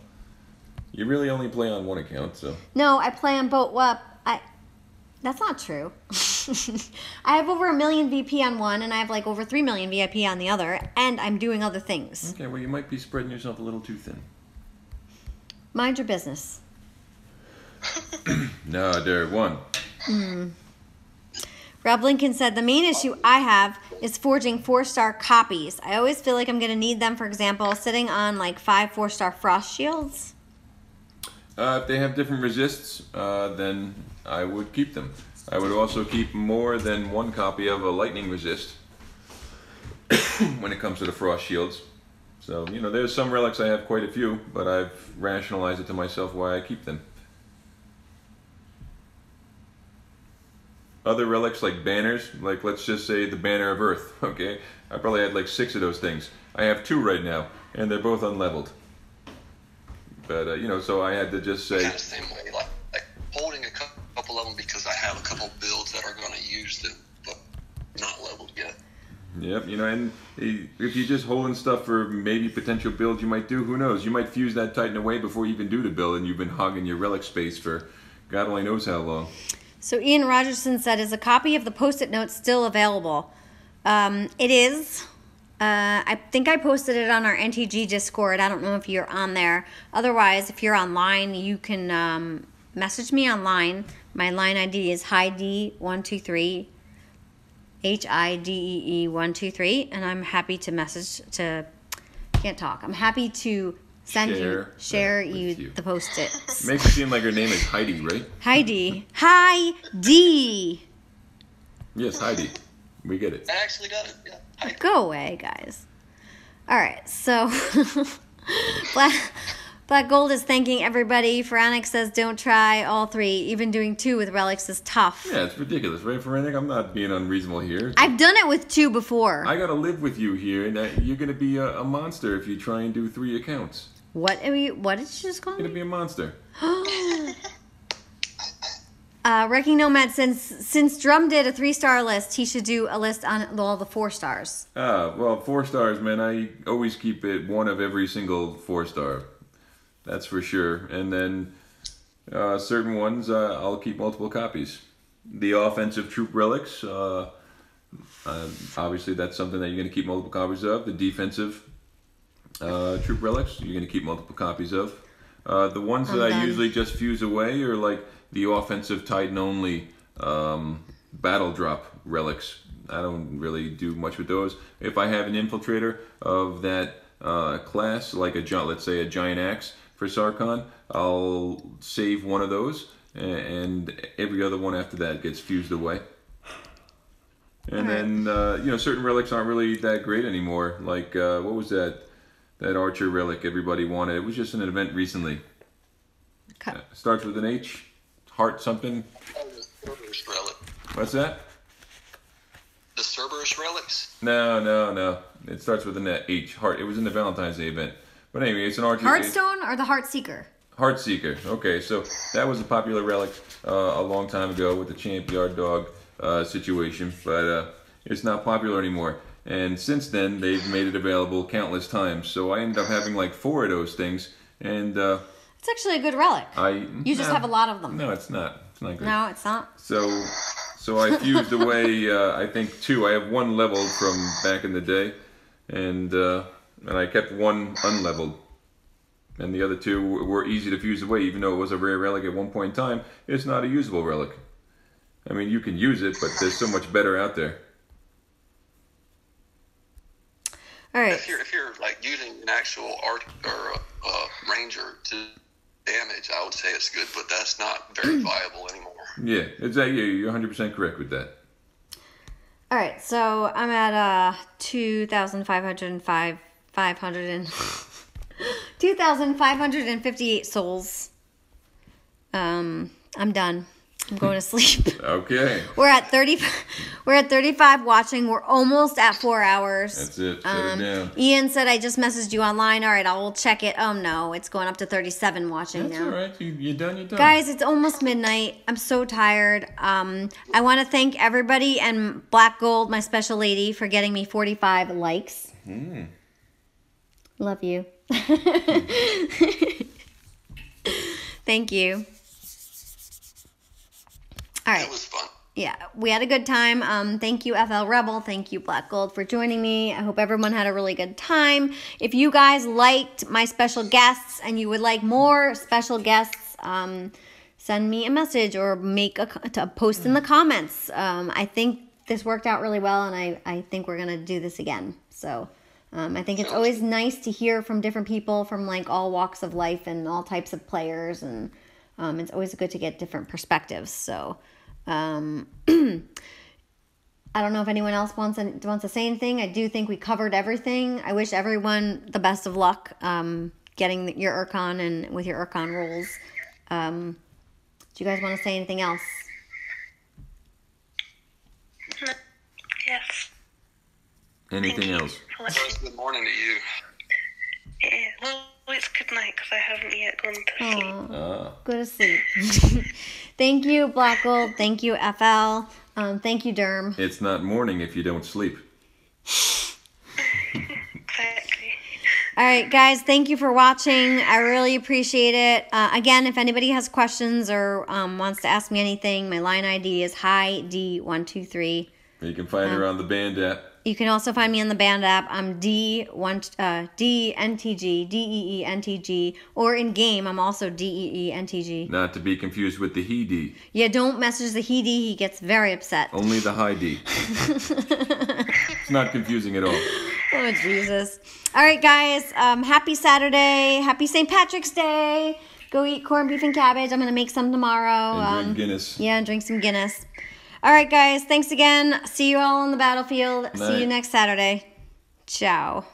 you really only play on 1 account, so. No, I play on both. Well, that's not true. I have over 1 million VP on one, and I have like over 3 million VIP on the other, and I'm doing other things. Okay, well, you might be spreading yourself a little too thin. Mind your business. No, there, 1. Rob Lincoln said, the main issue I have is forging 4-star copies. I always feel like I'm going to need them, for example, sitting on like 5 4-star frost shields. If they have different resists, then I would keep them. I would also keep more than 1 copy of a lightning resist when it comes to the frost shields. So, you know, there's some relics I have quite a few, but I've rationalized it to myself why I keep them. Other relics like banners, like let's just say the Banner of Earth, okay? I probably had like 6 of those things. I have 2 right now, and they're both unleveled. But, you know, so I had to just say... Kind of the same way, like holding a couple of them because I have a couple builds that are going to use them, but not leveled yet. Yep, you know, and if you're just holding stuff for maybe potential builds you might do, who knows? You might fuse that Titan away before you even do the build, and you've been hogging your relic space for God only knows how long. So Ian Rogerson said, is a copy of the Post-it note still available? It is. I think I posted it on our NTG Discord. I don't know if you're on there. Otherwise, if you're online, you can message me online. My line ID is HIDEE123, HIDEE123, and I'm happy to can't talk. I'm happy to share you the Post-its. Makes it seem like her name is Heidi, right? Heidi. Heidi. Yes, Heidi. We get it. I actually got it, yeah. Go away, guys. All right, so Black Gold is thanking everybody. Pharaonic says don't try all 3. Even doing 2 with relics is tough. Yeah, it's ridiculous, right, Pharaonic? I'm not being unreasonable here. I've done it with 2 before. I gotta live with you here, and you're gonna be a monster if you try and do 3 accounts. What did you just call You're gonna me? be a monster. Wrecking Nomad, since Drum did a 3-star list, he should do a list on all the 4 stars. Well, 4 stars, man. I always keep it 1 of every single 4-star. That's for sure. And then certain ones, I'll keep multiple copies. The offensive troop relics, obviously that's something that you're going to keep multiple copies of. The defensive troop relics, you're going to keep multiple copies of. The ones that I usually just fuse away are like the offensive Titan only battle drop relics. I don't really do much with those. If I have an infiltrator of that class, like let's say a giant axe for Sarkon, I'll save 1 of those, and every other one after that gets fused away. And then you know, certain relics aren't really that great anymore. Like what was that archer relic everybody wanted? It was just an event recently. Okay. Starts with an H. Heart something. Oh, the Cerberus relic. What's that? The Cerberus relics? No. It starts with an H. Heart. It was in the Valentine's Day event. But anyway, it's an archer. Heartstone or the Heartseeker? Heartseeker. Okay, so that was a popular relic a long time ago with the Champ Yard Dog situation, but it's not popular anymore. And since then, they've made it available countless times. So I ended up having like 4 of those things, and It's actually a good relic. You just have a lot of them. No, it's not. It's not good. No, it's not. So I fused away, I think 2. I have 1 leveled from back in the day, and I kept 1 unleveled. And the other 2 were easy to fuse away, even though it was a rare relic at one point in time. It's not a usable relic. I mean, you can use it, but there's so much better out there. All right. If you're like using an actual art or a ranger to damage, I would say it's good, but that's not very viable anymore. Yeah, exactly. You're 100% correct with that. All right, so I'm at 2,558 souls. I'm done. I'm going to sleep. Okay. We're at 35 watching. We're almost at 4 hours. That's it. Shut it down. Ian said I just messaged you online. All right, I will check it. Oh no, it's going up to 37 watching That's now. all right. You're done. You're done. Guys, it's almost midnight. I'm so tired. I want to thank everybody and Black Gold, my special lady, for getting me 45 likes. Love you. Thank you. All right. It was fun. Yeah, we had a good time. Thank you, FL Rebel. Thank you, Black Gold, for joining me. I hope everyone had a really good time. If you guys liked my special guests and you would like more special guests, send me a message or make a post in the comments. I think this worked out really well, and I think we're going to do this again. So I think it's always nice to hear from different people from like all walks of life and all types of players, and it's always good to get different perspectives. So I don't know if anyone else wants to say anything. I do think we covered everything. I wish everyone the best of luck getting your Urkon and with your Urkon rolls. Do you guys want to say anything else? Yes. Anything else? Good morning to you. Yeah. Well, it's good night because I haven't yet gone to sleep. Go to sleep. Thank you, Black Gold. Thank you, FL. Thank you, Derm. It's not morning if you don't sleep. Exactly. All right, guys, thank you for watching. I really appreciate it. Again, if anybody has questions or wants to ask me anything, my line ID is HiD123. You can find her on the band app. You can also find me on the band app. I'm DEENTG, DEENTG, or in game, I'm also DEENTG. Not to be confused with the he D. Yeah, don't message the he D. He gets very upset. Only the high D. It's not confusing at all. Oh, Jesus. All right, guys. Happy Saturday. Happy St. Patrick's Day. Go eat corned beef and cabbage. I'm going to make some tomorrow. And drink Guinness. Yeah, and drink some Guinness. All right, guys. Thanks again. See you all on the battlefield. Night. See you next Saturday. Ciao.